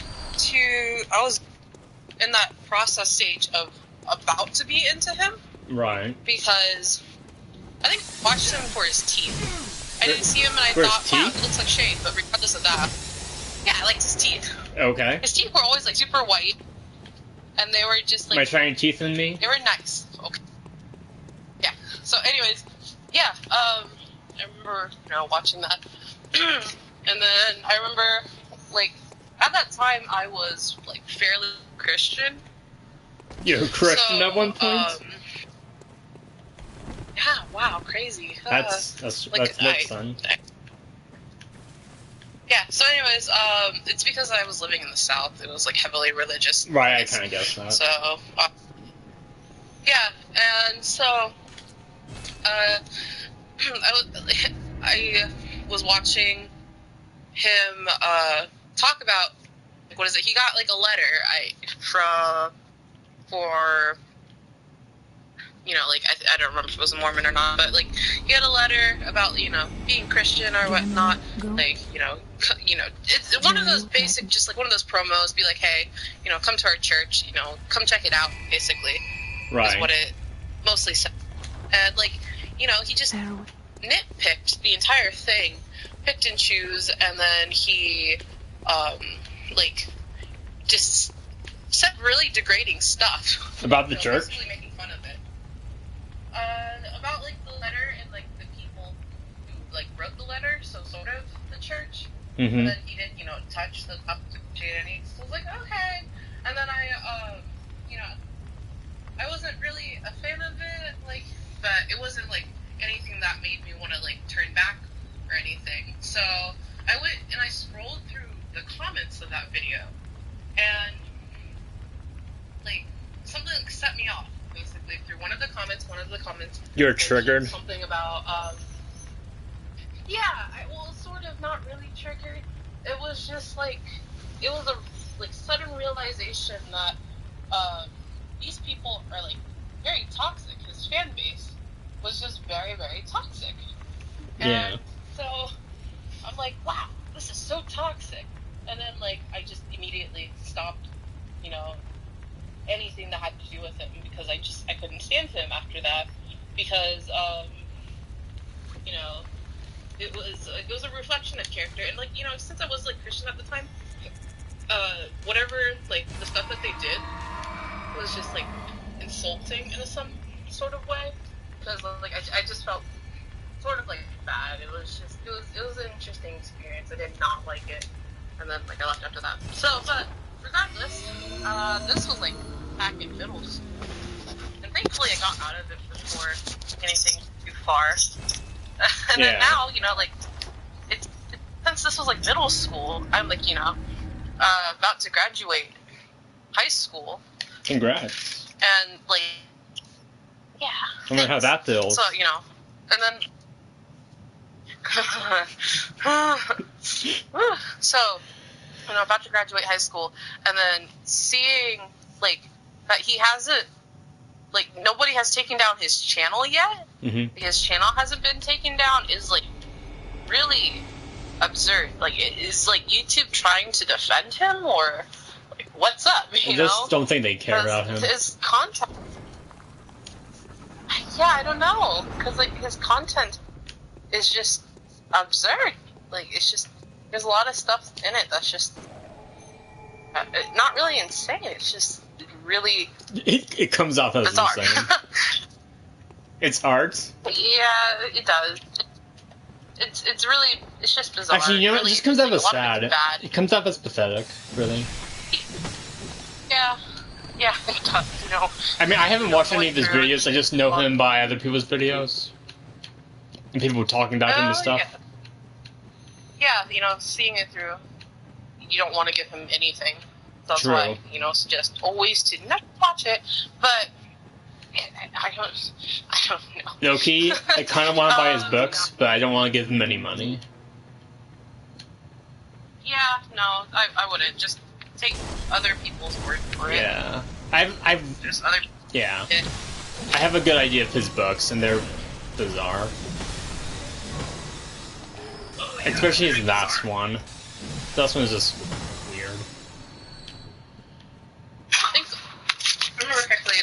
in that process stage of about to be into him. Right. Because I think I watched him for his teeth. I didn't see him and I For thought, his wow, teeth? he looks like Shane, but regardless of that, yeah, I liked his teeth. Okay. His teeth were always like super white, and they were just like... Am I trying teeth in me? They were nice. Okay. Yeah. So anyways, yeah, I remember, you know, watching that. And then I remember, like, at that time I was, like, fairly Christian. You were Christian at one point? Yeah, wow, crazy. That's lit, son. Yeah, so anyways, it's because I was living in the South. It was, like, heavily religious. Right, I kind of guessed that. So, yeah, and so, I was watching him, talk about, what is it, he got, like, a letter, you know, like, I don't remember if it was a Mormon or not, but, like, he had a letter about, you know, being Christian or whatnot. Like, you know, it's one of those basic, just like one of those promos, be like, hey, you know, come to our church, you know, come check it out, basically. Right. Is what it mostly said. And, like, you know, he just nitpicked the entire thing, picked and choose, and then he, like, just said really degrading stuff. About the church? Basically making fun of it. About, like, the letter and, like, the people who, like, wrote the letter, so sort of the church. Mm-hmm. And then he didn't, you know, touch the topic of Christianity. So I was like, okay. And then you know, I wasn't really a fan of it, like, but it wasn't, like, anything that made me want to, like, turn back or anything. So I went and I scrolled through the comments of that video, and, like, something set me off, basically, through one of the comments. You're triggered? Something about, well, sort of, not really triggered. It was just, like, it was a, like, sudden realization that, these people are, like, very toxic. His fan base was just very, very toxic. Yeah. And so I'm like, wow, this is so toxic. And then, like, I just immediately stopped, you know, anything that had to do with him, because I couldn't stand him after that, because, you know, it was a reflection of character. And, like, you know, since I was, like, Christian at the time, whatever, like, the stuff that they did was just, like, insulting in some sort of way, because, like, I just felt sort of, like, bad. It was an interesting experience. I did not like it, and then, like, I left after that. So, but regardless, this was, like, back in middle school, and thankfully I got out of it before anything too far. And then now, you know, like, it's since this was, like, middle school, I'm, like, you know, about to graduate high school. Congrats. And, like, yeah. I wonder how that feels. So, you know, and then, so, you know, about to graduate high school, and then seeing, like, that he hasn't, like, nobody has taken down his channel yet. Mm-hmm. His channel hasn't been taken down is, like, really absurd. Like, is, like, YouTube trying to defend him, or, like, what's up, you know? I just don't think they care about him. His content... Yeah, I don't know, because, like, his content is just absurd. Like, it's just, there's a lot of stuff in it that's just not really insane. It's just really... It comes off as bizarre. insane. It's art? Yeah, it does. It's really, it's just bizarre. Actually, you know what? Really, It just comes off as a lot of it's sad. bad. It comes off as pathetic, really. Yeah, it does, you know. I mean, I haven't watched any of his Going through videos. I just know him by other people's videos. And people talking about him and stuff. Yeah, you know, seeing it through, you don't want to give him anything. So that's True. why, you know, suggest always to never watch it. But I don't know. Low-key, I kind of want to buy his books, but I don't want to give him any money. Yeah, no, I wouldn't. Just take other people's word for it. Yeah. There's other... Yeah. I have a good idea of his books, and they're bizarre. Especially his last one. The last one is just weird. I think, if I remember correctly,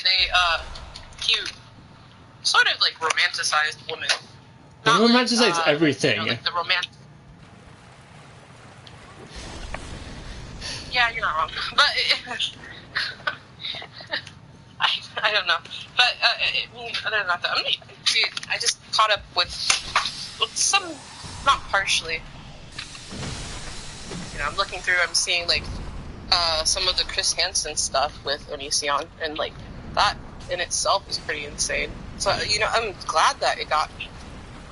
he sort of, like, romanticized women. He Not romanticized everything. You know, like the Yeah, you're not wrong. But I don't know. But other than that, though, I just caught up with some, not partially. You know, I'm looking through. I'm seeing, like, some of the Chris Hansen stuff with Onision, and, like, that in itself is pretty insane. So, you know, I'm glad that it got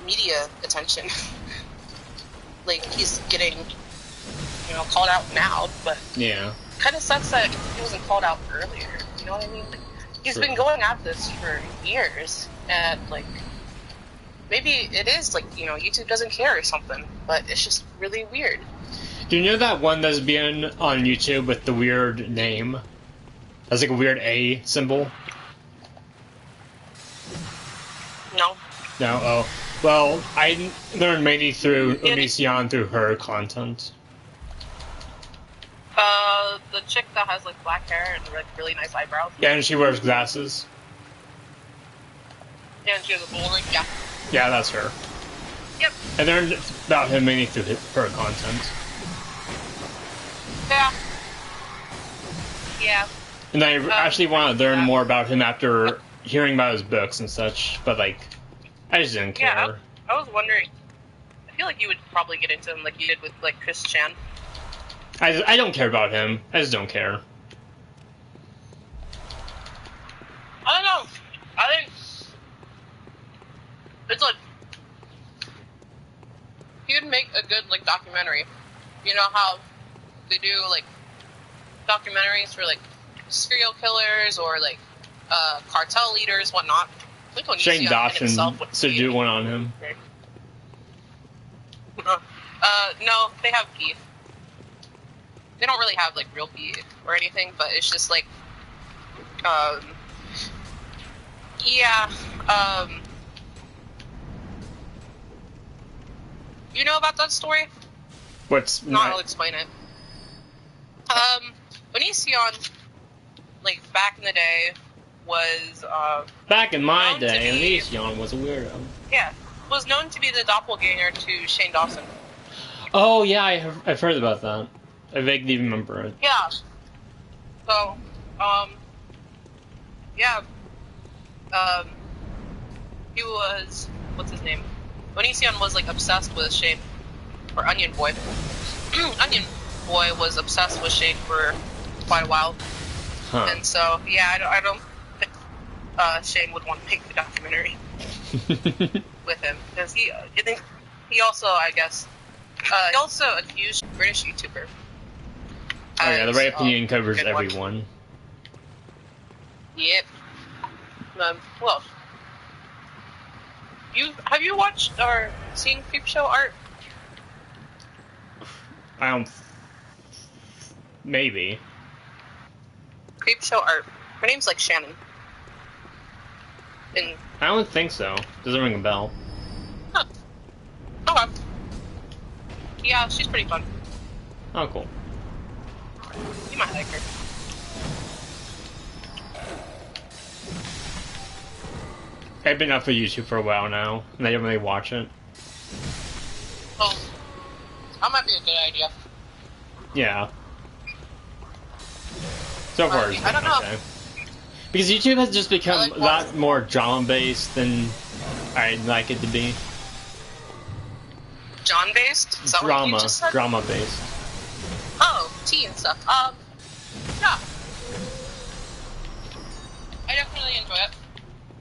media attention. Like, he's getting, you know, called out now, but Yeah. kind of sucks that he wasn't called out earlier. You know what I mean? Like, he's been going at this for years, and, like, maybe it is, like, you know, YouTube doesn't care or something, but it's just really weird. Do you know that one lesbian on YouTube with the weird name? That's like a weird A symbol. No, oh. Well, I learned mainly through Yeah. Onision through her content. The chick that has like black hair and like really nice eyebrows. Yeah, and she wears glasses. Yeah, and she has a bull ring. Yeah. Yeah, that's her. Yep. I learned about him mainly through her content. Yeah. Yeah. And I actually want to learn more about him after hearing about his books and such, but like, I just didn't care. Yeah, I was wondering. I feel like you would probably get into him like you did with like Chris Chan. I don't care about him. I just don't care. I don't know. I think it's like he would make a good like documentary. You know how they do like documentaries for like serial killers or like cartel leaders, whatnot. I think Onision Shane Dawson should do one on him. No, they have beef. They don't really have like real beef or anything, but it's just like, yeah, you know about that story? What's No, I'll explain it. Onision, like back in the day, was back in my known to day, be- Onision was a weirdo. yeah, was known to be the doppelganger to Shane Dawson. Oh yeah, I've heard about that. I vaguely remember it. Yeah. So, yeah. He was, what's his name? Onision was like obsessed with Shane, or Onion Boy. Onion Boy was obsessed with Shane for quite a while, Huh. and so yeah, I don't think Shane would want to make the documentary with him because I think he also, I guess, he also accused a British YouTuber. Oh yeah, the right opinion covers good one. everyone. Yep. Well, have you watched or seen Creepshow art? I don't. Maybe. Creepshow art. Her name's like Shannon. And I don't think so. Doesn't ring a bell. okay. Yeah, she's pretty fun. Oh, cool. You might like her. I've been off of YouTube for a while now, and I don't really watch it. Oh, that might be a good idea. Yeah. So far, it's I don't been know. okay. Because YouTube has just become I like a lot more drama-based than I'd like it to be. John based? Is that what you just said? Drama-based. Oh, tea and stuff. Yeah. I definitely enjoy it.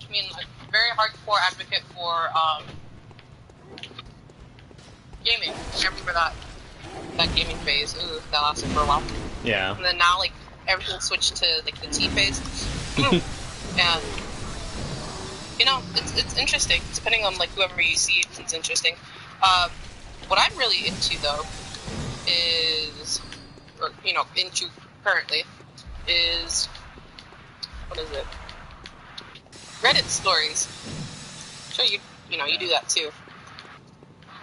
I mean, like, very hardcore advocate for, gaming. I remember that gaming phase. Ooh, that lasted for a while. Yeah. And then now, like, everything switched to, like, the tea phase. And, you know, it's interesting. Depending on, like, whoever you see, it's interesting. What I'm really into, though, is, or, you know, into currently, is, what is it? Reddit stories. Sure, you know, you do that too.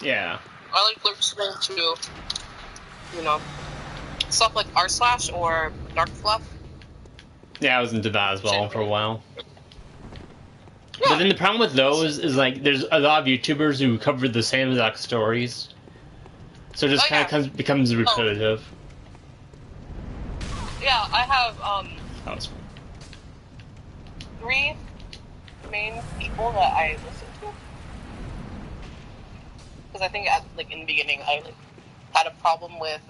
Yeah. I like listening to, you know, stuff like r slash or Dark Fluff. Yeah, I was into that as well for a while. Yeah. But then the problem with those is, like, there's a lot of YouTubers who cover the same exact stories. So it just kind of becomes repetitive. Yeah, I have, That was fun. 3 main people that I listen to. Because I think, in the beginning, I, had a problem with,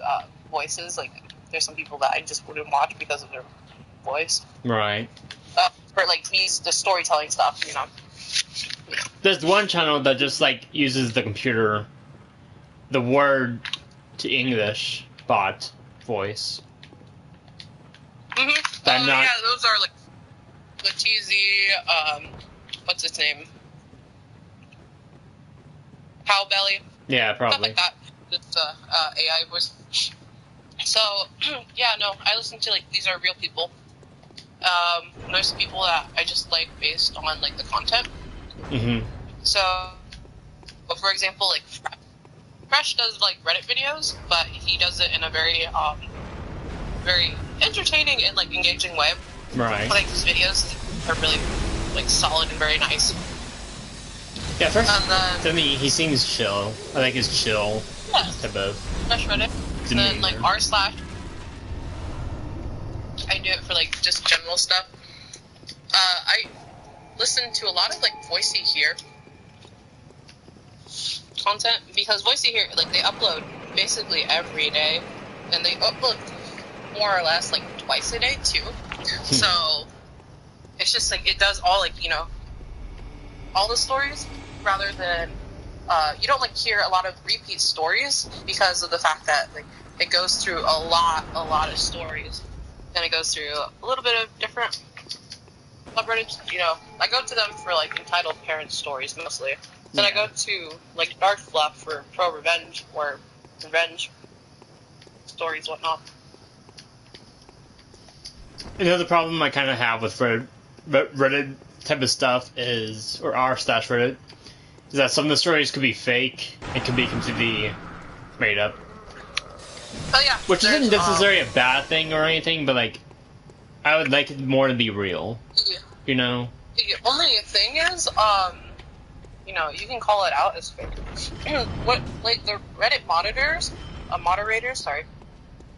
voices. Like, there's some people that I just wouldn't watch because of their voice. Right. For, like, the storytelling stuff, you know. There's one channel that just, like, uses the computer, the word to English bot voice. Mm-hmm. I'm not- Yeah, those are, like, the TZ, what's its name? Cowbelly. Yeah, Stuff probably. like that. It's, AI voice. So, yeah, no, I listen to, like, these are real people. There's people that I just like based on, like, the content. Mm-hmm. So, for example, like Fresh does like Reddit videos, but he does it in a very very entertaining and like engaging way. Right. Like his videos are really like solid and very nice. Yeah, Fresh. And then, to me, he seems chill. I like his chill type of Fresh Reddit. And then like demeanor. r slash. I do it for like just general stuff. I listen to a lot of like Voicey here content because Voicey here, like they upload basically every day, and they upload more or less like twice a day too. So it's just like it does all like, you know, all the stories rather than you don't like hear a lot of repeat stories because of the fact that like it goes through a lot of stories, and it goes through a little bit of different subreddits. You know, I go to them for like entitled parent stories mostly. Then I go to like Dark Fluff for pro revenge or revenge stories, whatnot. Another problem I kind of have with Reddit type of stuff is, or r/Reddit, is that some of the stories could be fake and could be completely made up. Oh yeah, Which isn't necessarily a bad thing or anything, but like, I would like it more to be real. Yeah. You know? The only thing is, you know, you can call it out as fake. What, like, the Reddit moderators, sorry.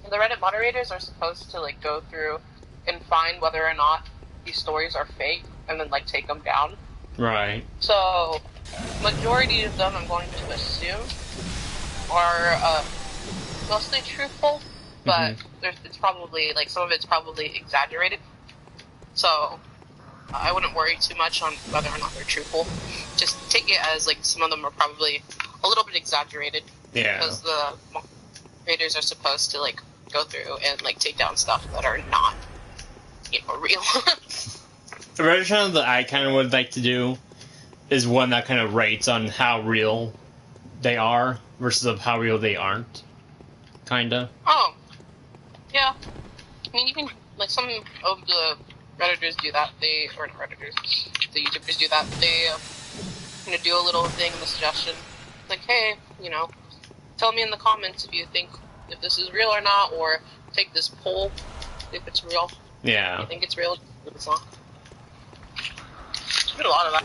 The Reddit moderators are supposed to, like, go through and find whether or not these stories are fake and then, like, take them down. Right. So, majority of them, I'm going to assume, are, mostly truthful, but it's probably, like, some of it's probably exaggerated. So, I wouldn't worry too much on whether or not they're truthful. Just take it as, like, some of them are probably a little bit exaggerated. Yeah. Because the moderators are supposed to, like, go through and, like, take down stuff that are not, you know, real. The Reddit channel that I kind of would like to do is one that kind of rates on how real they are versus of how real they aren't. Kinda. Oh. Yeah. I mean, you can, like, some of the Redditors do that. Or not Redditors, the YouTubers do that. They, you know, do a little thing in the suggestion. Like, hey, you know, tell me in the comments if you think if this is real or not, or take this poll if it's real. Yeah. If you think it's real, if it's not. There's been a lot of that.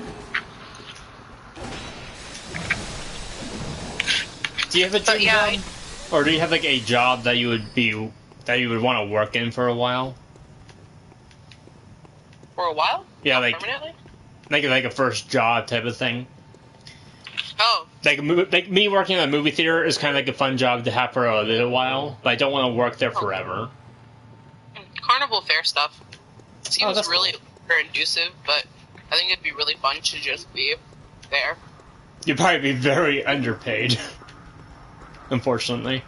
Do you have a dream job? Or do you have like a job that you would want to work in for a while? For a while? Yeah, Not like permanently? like a first job type of thing. Oh. Like me working in a movie theater is kind of like a fun job to have for a little while, but I don't want to work there forever. Carnival fair stuff seems really cool. inducive, but I think it'd be really fun to just be there. You'd probably be very underpaid. Unfortunately.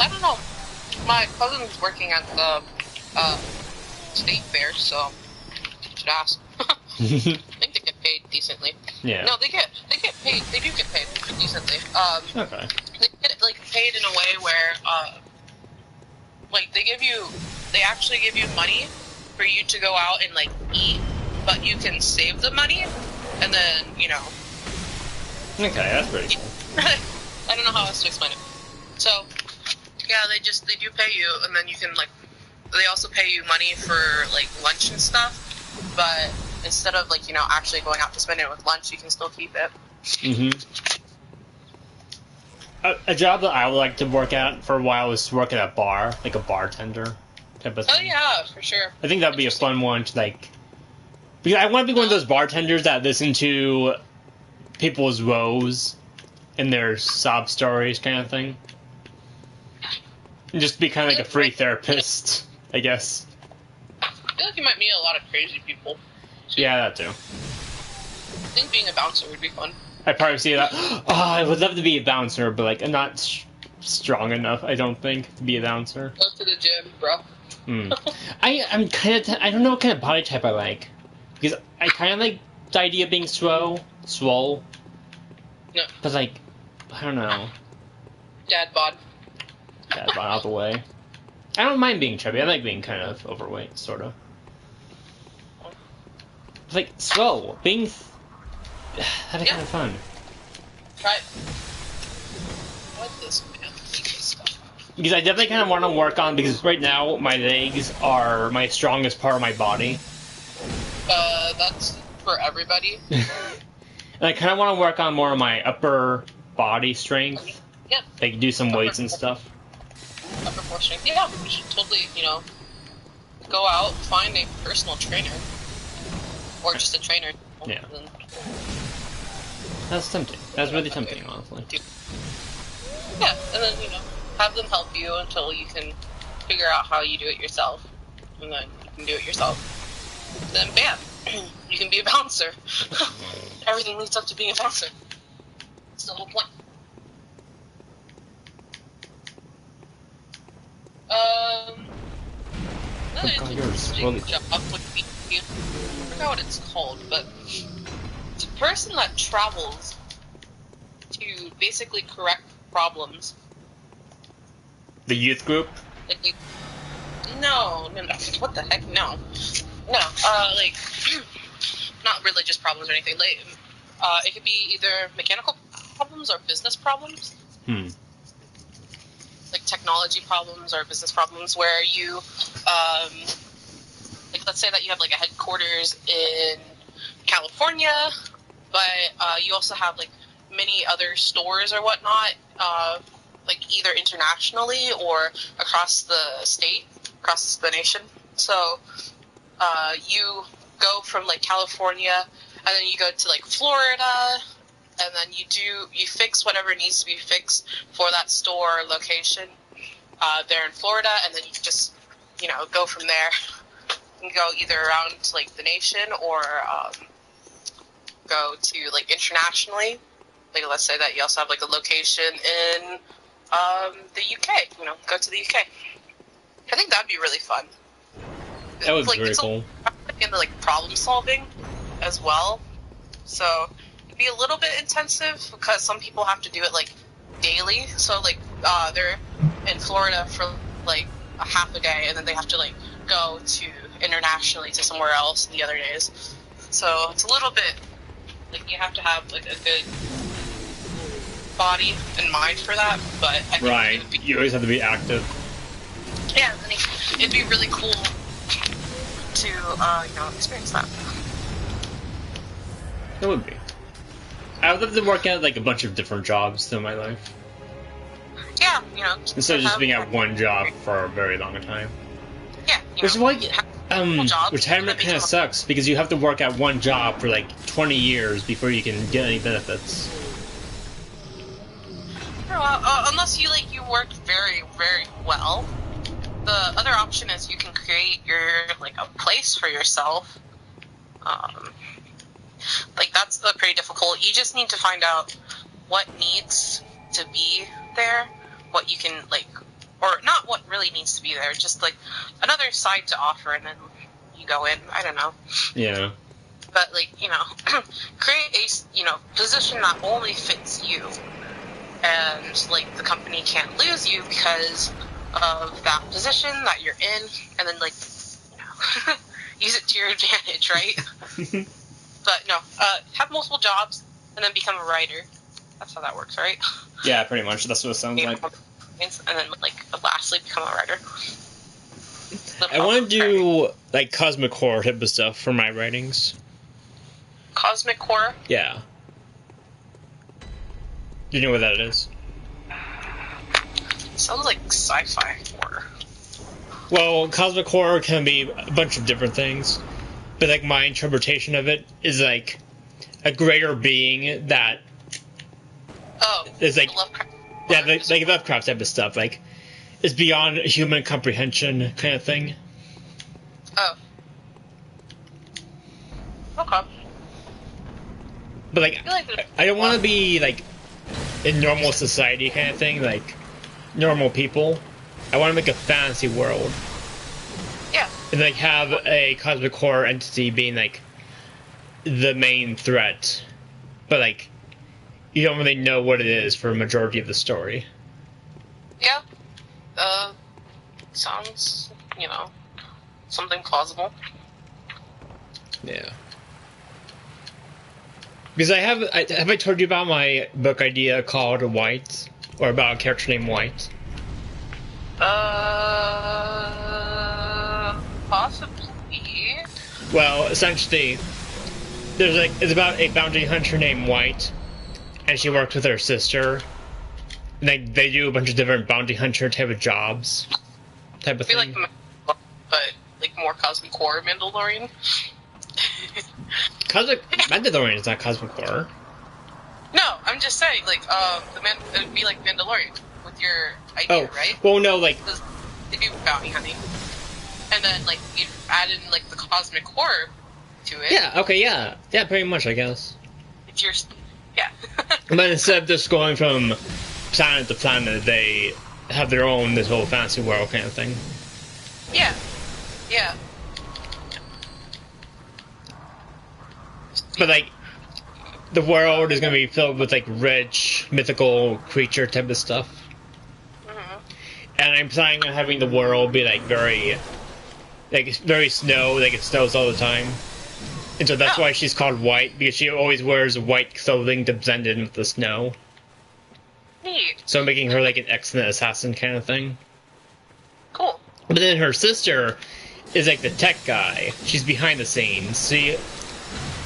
I don't know. My cousin's working at the state fair, so I should ask. I think they get paid decently. Yeah. No, they get paid. They do get paid decently. Okay. They get like paid in a way where like they actually give you money for you to go out and like eat, but you can save the money, and then you know. Okay, that's pretty cool. I don't know how else to explain it. So, yeah, they do pay you, and then you can, like, they also pay you money for, like, lunch and stuff, but instead of, like, you know, actually going out to spend it with lunch, you can still keep it. A job that I would like to work at for a while is to work at a bar, like a bartender type of thing. Oh, yeah, for sure. I think that would be a fun one to, like, because I want to be one of those bartenders that listen to people's woes and their sob stories kind of thing. And just be kind of like a free therapist, I guess. I feel like you might meet a lot of crazy people. Yeah, that too. I think being a bouncer would be fun. I'd probably see that. Oh, I would love to be a bouncer, but like I'm not strong enough, I don't think, to be a bouncer. Go to the gym, bro. I'm kind of... I don't know what kind of body type I like. Because I kind of like the idea of being swole. No. But like, I don't know. Dad bod. Dad bod out the way. I don't mind being chubby. I like being kind of overweight, sort of. Like, swole. Being... That'd be kind of fun. Try it. What this man? Stuff. Because I definitely kind of want to work on, because right now my legs are my strongest part of my body. That's for everybody. And I kind of want to work on more of my upper body strength. Yep. Like do some weights and stuff. Upper core strength. Yeah, you should totally, go out, find a personal trainer. Or just a trainer. Yeah. And That's tempting. That's really tempting, honestly. yeah, and then, have them help you until you can figure out how you do it yourself. And then you can do it yourself. Then bam, you can be a bouncer. Everything leads up to being a bouncer. That's the whole point. Another God, interesting really- job would be, I forgot what it's called, but it's a person that travels to basically correct problems. The youth group? Like, no, what the heck, no, like, not religious problems or anything. Like, it could be either mechanical problems or business problems. Like technology problems or business problems, where you, like, let's say that you have like a headquarters in California, but you also have like many other stores or whatnot, like either internationally or across the state, across the nation. So you go from like California, and then you go to like Florida, and then you fix whatever needs to be fixed for that store location there in Florida, and then you just go from there. You can go either around like the nation or go to like internationally. Like, let's say that you also have like a location in the UK. Go to the UK. I think that'd be really fun. That was like, very it's cool. into like problem solving as well. So it'd be a little bit intensive because some people have to do it like daily. So like they're in Florida for like a half a day, and then they have to like go to internationally to somewhere else the other days. So it's a little bit like you have to have like a good body and mind for that. But I think Right. it would be, You always have to be active. yeah, I think it'd be really cool to experience that. It would be. I would love to work at like a bunch of different jobs in my life. Yeah, Instead of just being have- at one job for a very long time. Yeah, Which is why have multiple jobs, retirement kind of sucks, because you have to work at one job for like 20 years before you can get any benefits. Unless you work very, very well. The other option is you can create a place for yourself. That's pretty difficult. You just need to find out what needs to be there, what you can or not what really needs to be there, just like another side to offer, and then you go in. I don't know. Yeah. But create a position that only fits you, and the company can't lose you because of that position that you're in, and then use it to your advantage, right? But no, have multiple jobs and then become a writer. That's how that works, right? Yeah, pretty much. That's what it sounds like. And then lastly become a writer. I want to do cosmic horror type of stuff for my writings. Cosmic horror? Yeah. Do you know what that is? Sounds like sci-fi horror. Well, cosmic horror can be a bunch of different things, but my interpretation of it is a greater being that is Lovecraft. yeah, like Lovecraft type of stuff, is beyond human comprehension kind of thing. Oh. Okay. But I feel I don't want to be in normal society kind of thing, normal people. I want to make a fantasy world. Yeah. And have a cosmic horror entity being the main threat. But you don't really know what it is for a majority of the story. Yeah. Sounds, something plausible. Yeah. Because have I told you about my book idea called White, or about a character named White? Possibly. Well, essentially, it's about a bounty hunter named White, and she works with her sister. And they do a bunch of different bounty hunter type of jobs, type of I feel thing. like, but like more cosmic horror Mandalorian. Cosmic Mandalorian is not cosmic horror. No, I'm just saying, like, it would be like Mandalorian with your idea, right? Well, no, like, Because they do bounty hunting, and then like you add in like the cosmic horror to it. yeah, okay, yeah, pretty much, I guess. If you're, yeah. But instead of just going from planet to planet, they have their own this whole fantasy world kind of thing. Yeah. Yeah. But like, the world is gonna be filled with like rich mythical creature type of stuff. And I'm planning on having the world be like very snow, like it snows all the time. And so that's why she's called White, because she always wears white clothing to blend in with the snow. Neat. So making her like an excellent assassin kind of thing. Cool. But then her sister is like the tech guy. She's behind the scenes. See,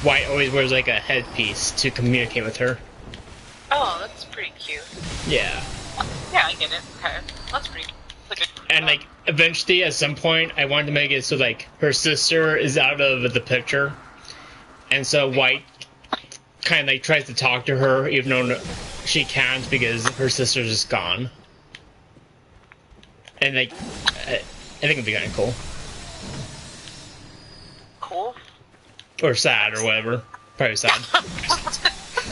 White always wears like a headpiece to communicate with her. Oh, that's pretty cute. Yeah. Yeah, I get it. Okay. That's pretty good. And like eventually at some point I wanted to make it so like her sister is out of the picture. And so White kind of like tries to talk to her even though she can't because her sister's just gone. And like I think it'd be kind of cool. Cool. Or sad or whatever. Probably sad.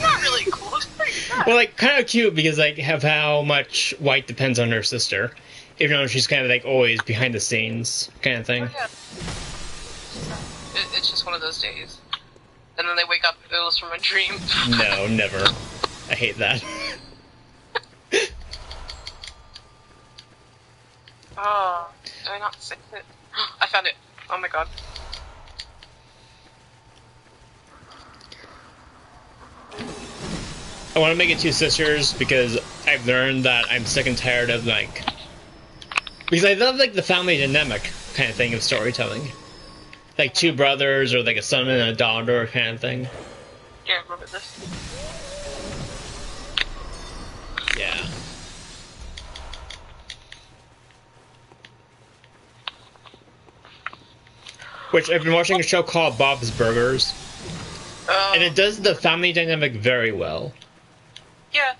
Not really cool. It's pretty sad. Well, like, kind of cute because, like, of how much White depends on her sister. Even though she's kind of, like, always behind the scenes kind of thing. Oh, yeah. It's just one of those days. And then they wake up, it was from a dream. No, never. I hate that. Oh, did I not save it? I found it. Oh my god. I want to make it two sisters because I've learned that I'm sick and tired of, like... Because I love, like, the family dynamic kind of thing of storytelling. Like, two brothers or, like, a son and a daughter kind of thing. Yeah, I remember this. Yeah. Which, I've been watching a show called Bob's Burgers. And it does the family dynamic very well. Yeah,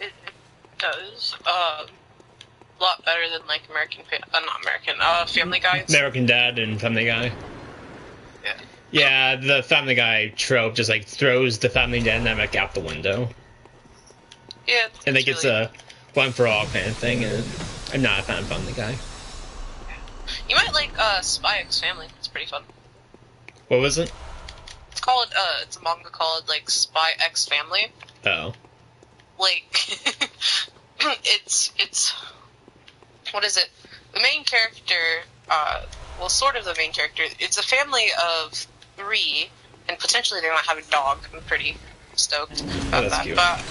it does. A lot better than like Family Guy. American Dad and Family Guy. Yeah. Yeah, the Family Guy trope just like throws the family dynamic out the window. Yeah. And like it's a one for all kind of thing, and I'm not a fan of Family Guy. You might like Spy X Family. It's pretty fun. What was it? It's called it's a manga called like Spy X Family. Oh. Like it's what is it? The main character, well, sort of the main character. It's a family of 3, and potentially they might have a dog. I'm pretty stoked about that. Cute. But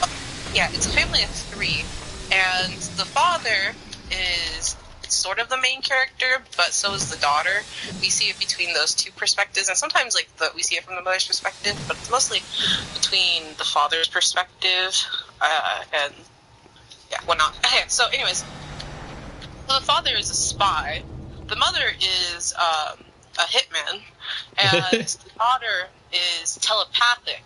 yeah, it's a family of 3, and the father is sort of the main character, but so is the daughter. We see it between those two perspectives, and sometimes like we see it from the mother's perspective, but it's mostly between the father's perspective, and yeah, whatnot. Okay, so anyways, so the father is a spy, the mother is a hitman, and the daughter is telepathic.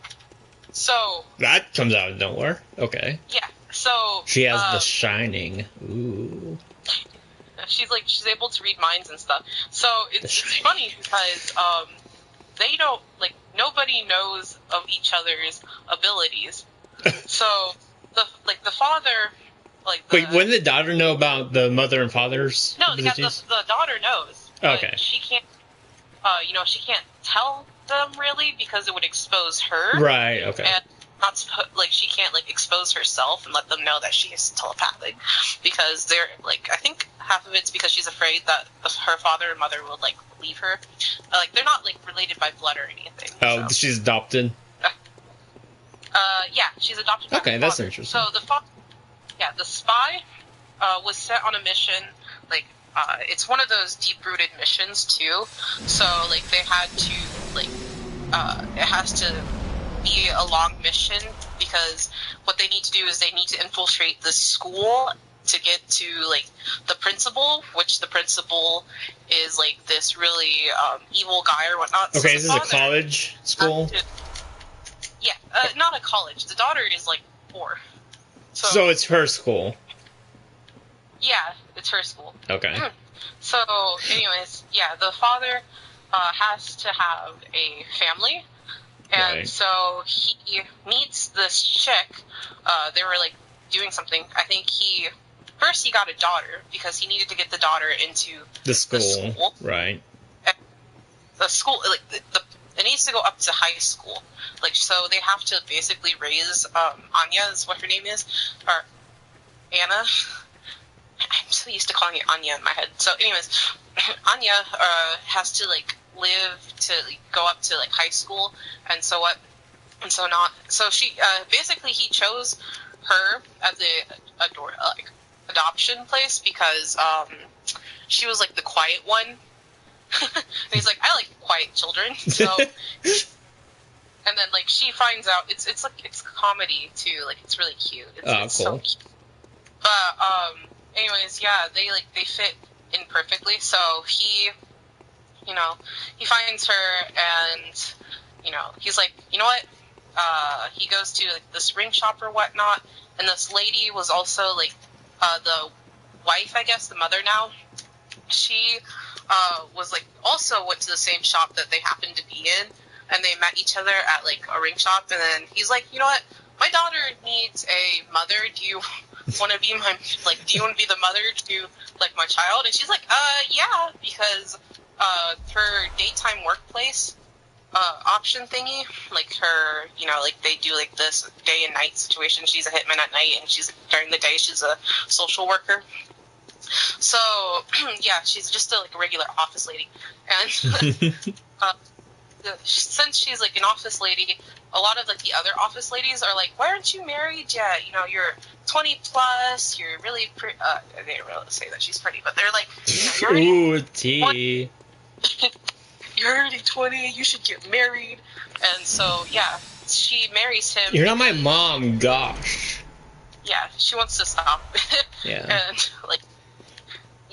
So That comes out of nowhere. Okay. yeah, so She has the shining. Ooh. she's able to read minds and stuff. So it's funny because they don't like nobody knows of each other's abilities. So the father Wait, when did the daughter know about the mother and father's no, yeah, abilities? the daughter knows. But Okay. she can't. She can't tell them really because it would expose her. Right. Okay. And not she can't like expose herself and let them know that she is telepathic because they're like I think half of it's because she's afraid that her father and mother will like leave her. Like they're not like related by blood or anything. Oh, so. she's adopted. Yeah, she's adopted by Okay, her that's father. interesting. So the spy was set on a mission. Like, it's one of those deep-rooted missions too. So like they had to it has to be a long mission because what they need to do is they need to infiltrate the school to get to like the principal, which the principal is like this really evil guy or whatnot. Okay, So this is a college school? Yeah, not a college. The daughter is like 4. So it's her school. Yeah, it's her school. Okay. So, anyways, yeah, the father has to have a family, and Right. so he meets this chick. They were like doing something. I think first he got a daughter because he needed to get the daughter into The school. the school. Right. The school, like it needs to go up to high school. Like, so they have to basically raise Anya is what her name is, or Anna. I'm so used to calling it Anya in my head. So, anyways, Anya has to like live to like, go up to like high school, and so what? And so not. So she basically he chose her as a adoption place because she was like the quiet one. And he's like, I like quiet children. So, and then like she finds out it's like it's comedy too. Like it's really cute. It's cool. so cute. But anyways, yeah, they fit in perfectly. So he finds her and he's like, you know what? He goes to like this ring shop or whatnot, and this lady was also like the wife, I guess, the mother now. She was like also went to the same shop that they happened to be in, and they met each other at like a ring shop. And then he's like, you know what? My daughter needs a mother. Do you want to be do you want to be the mother to like my child? And she's like, yeah, because her daytime workplace option thingy, like her, like they do like this day and night situation. She's a hitman at night, and during the day she's a social worker. So yeah, she's just a regular office lady, and since she's like an office lady, a lot of like the other office ladies are like, why aren't you married yet? You're 20 plus, you're really pretty. They didn't really say that she's pretty, but they're like, you're already Ooh, tea. you're already 20, you should get married. And so yeah, she marries him. You're not my mom, gosh. Yeah, she wants to stop. Yeah. And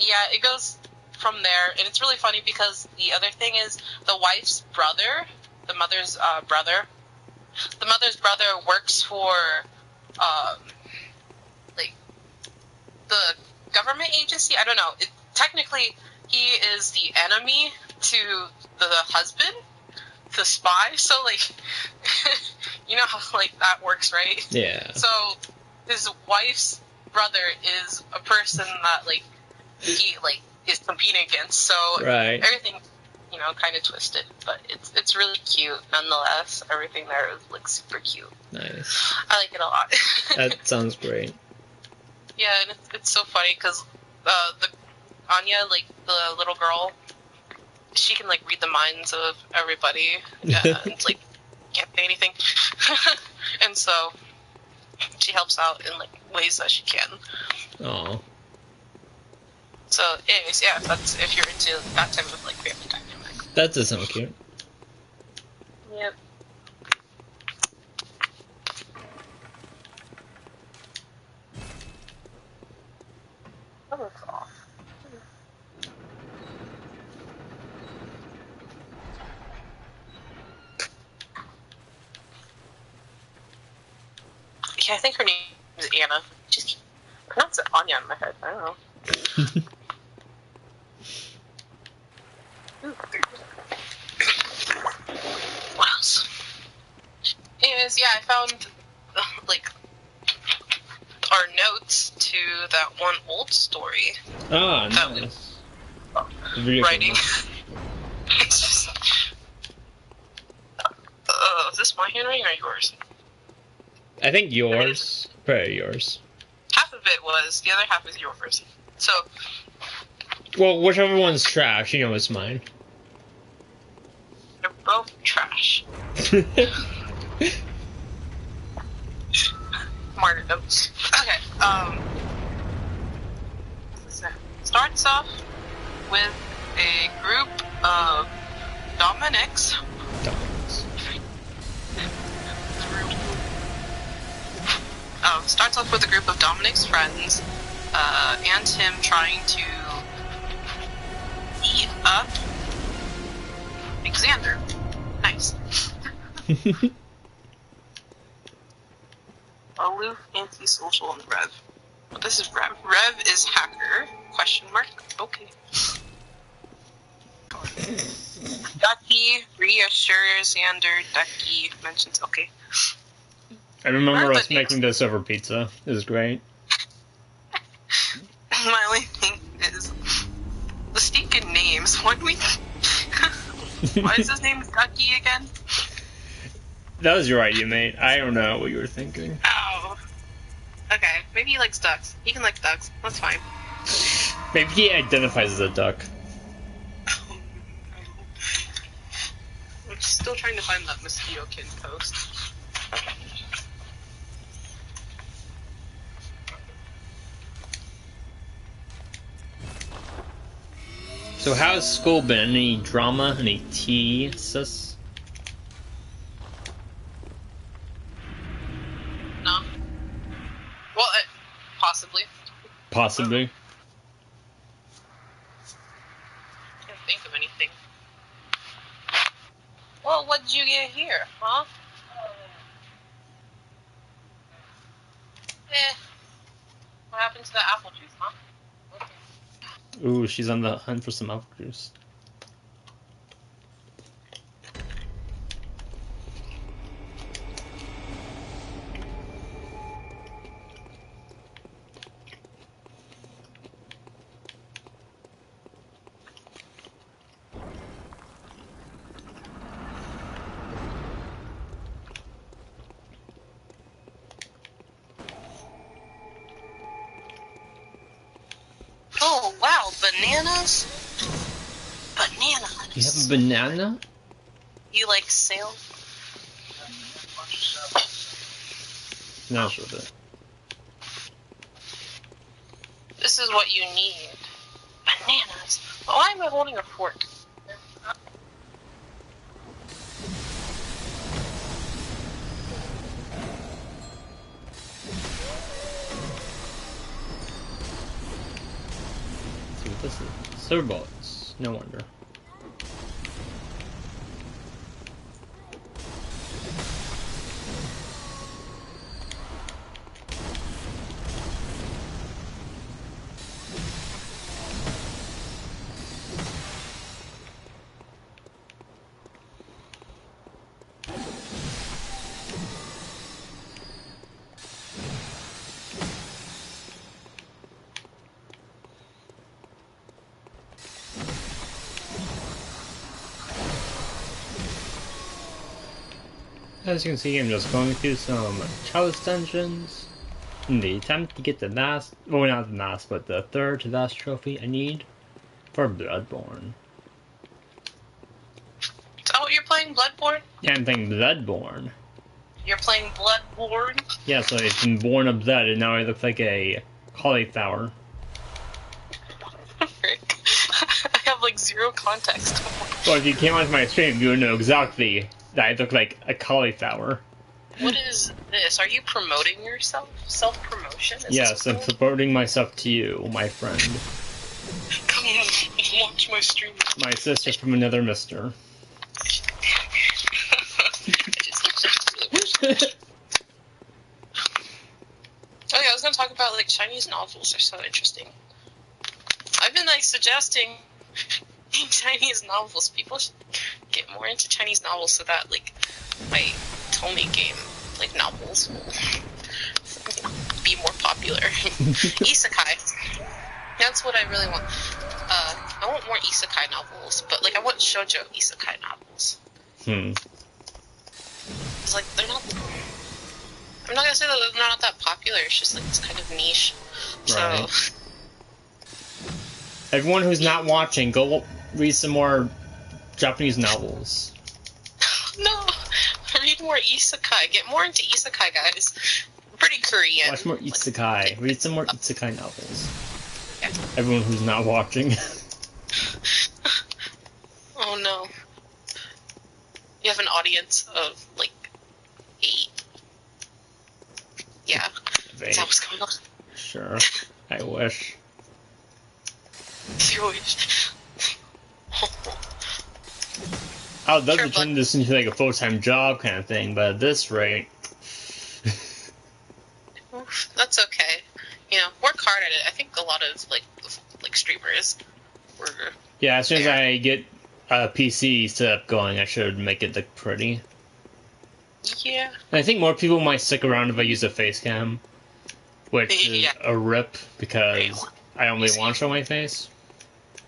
yeah, it goes from there, and it's really funny because the other thing is the wife's brother, the mother's brother works for the government agency. I don't know. Technically, he is the enemy to the husband, the spy. So you know how that works, right? Yeah. So his wife's brother is a person that he is competing against, so right. everything kind of twisted, but it's really cute nonetheless. Everything there is super cute. Nice. I like it a lot. That sounds great. Yeah, and it's so funny because the Anya, the little girl, she can read the minds of everybody and can't say anything. And so she helps out in ways that she can. Oh. So, anyways, yeah, that's if you're into that type of family dynamic. That does sound cute. Yep. That looks off. Yeah, I think her name is Anna. Just pronounce it Anya in my head. I don't know. What else? Anyways, yeah, I found our notes to that one old story. Ah, that nice. we writing. It's just, is this my handwriting or yours? I think yours. Probably yours. Half of it was. The other half is yours. So. Well, whichever one's trash, it's mine. They're both trash. martyrdom. Okay, what's this? Starts off with a group of Dominics. Starts off with a group of Dominic's friends, and him trying to eat up Xander. Nice. Aloof, antisocial, and Rev. Well, this is Rev. Rev is hacker. Question mark. Okay. Ducky reassures Xander. Ducky mentions okay. I remember us making this over pizza. It was great. My only thing is the stinking names. Why is his name Ducky again? That was your idea, mate. I don't know what you were thinking. Oh. Okay, maybe he likes ducks. He can like ducks. That's fine. Maybe he identifies as a duck. I'm still trying to find that Mosquito Kid post. So how's school been? Any drama? Any tea, sis? No. Well, possibly. Possibly. Can't think of anything. Well, what did you get here, huh? What happened to the apple juice, huh? Ooh, she's on the hunt for some apple juice. Oh, wow, bananas? Bananas. You have a banana? You like sail? Not sure of it. This is what you need. Bananas. Why am I holding a fork? Let's see what this is. Silver bullets. No wonder. As you can see, I'm just going through some chalice dungeons in the attempt to get the last, well, not the last, but the third to last trophy I need for Bloodborne. Is that what you're playing, Bloodborne? Yeah, I'm playing Bloodborne. You're playing Bloodborne? Yeah, so it's been born of blood, and now I look like a cauliflower. Frick. I have like zero context. Well, if you came onto my stream, you would know exactly that I look like a cauliflower. What is this? Are you promoting yourself? Self-promotion? Yes, I'm supporting myself to you, my friend. Come on, watch my stream. My sister from another mister. Oh yeah, I was gonna talk about like Chinese novels are so interesting. I've been like suggesting Chinese novels. People should get more into Chinese novels so that like my Tomy game, like novels, will be more popular. Isekai. That's what I really want. I want more isekai novels, but like I want shoujo isekai novels. It's like they're not. I'm not gonna say that they're not that popular. It's just like it's kind of niche. Right. So. Everyone who's not watching, go read some more Japanese novels. No, read more isekai. Get more into isekai, guys. pretty Korean. Watch more isekai. Read some more isekai novels. Yeah. Everyone who's not watching. Oh no. You have an audience of like 8. Yeah. Is that what's going on? Sure. I wish. You wish. I would love Sure, to turn this into like a full-time job kind of thing, but at this rate... That's okay. You know, work hard at it. I think a lot of like streamers were. Yeah, as soon as there. I get a PC setup going, I should make it look pretty. Yeah. And I think more people might stick around if I use a face cam, which is Yeah. a rip because I only want to show my face.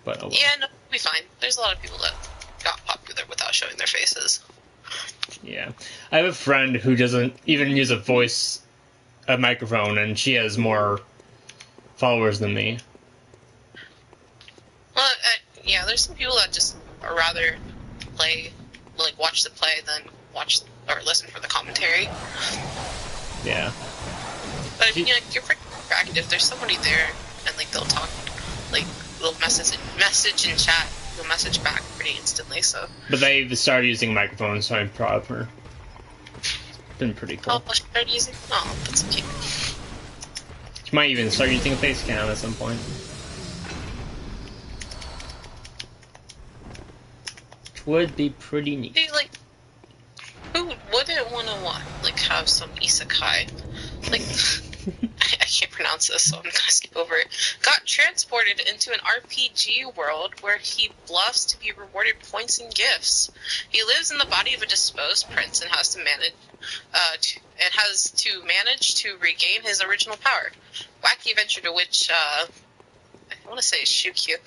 But oh well. Yeah, no, it'll be fine. There's a lot of people that got popular without showing their faces. Yeah, I have a friend who doesn't even use a microphone, and she has more followers than me. Well, yeah, there's some people that just rather watch the play than watch or listen for the commentary. Yeah. But if, you know, you're pretty proactive. There's somebody there, and like they'll talk, like they'll message in chat. You'll message back pretty instantly. So. But they've started using microphones, so I'm proud of her. It's been pretty cool. Oh, started using. Oh, that's cute. She might even start using a face cam at some point. Which would be pretty neat. Hey, like, who wouldn't want to have some isekai? Like, I can't pronounce this, so I'm gonna skip over it. Got transported into an RPG world where he bluffs to be rewarded points and gifts. He lives in the body of a disposed prince and has to manage to regain his original power. Wacky adventure to which I want to say Shukyu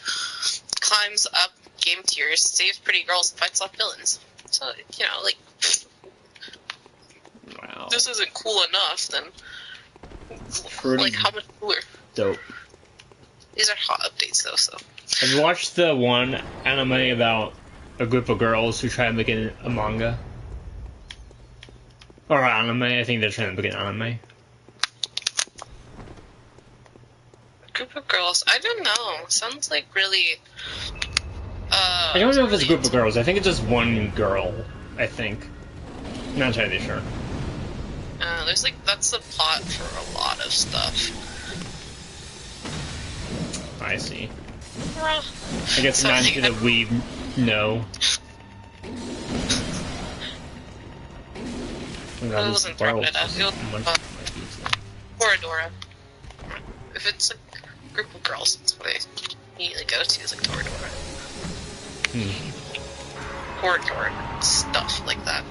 climbs up game tiers, saves pretty girls, and fights off villains. So, you know, like, Wow. if this isn't cool enough, then Pretty like how much cooler? dope. These are hot updates though, so. I've watched the one anime about a group of girls who try to make it a manga. Or anime, I think they're trying to make an anime. Group of girls, I don't know. Sounds like really. I don't know if it's a group of girls, I think it's just one girl, I think. Not entirely sure. There's that's the plot for a lot of stuff. I see. Well, I guess so not that we know. It wasn't Threatened Us. It was Toradora. If it's a group of girls, that's what I immediately go to, is like Toradora. Toradora. Stuff like that.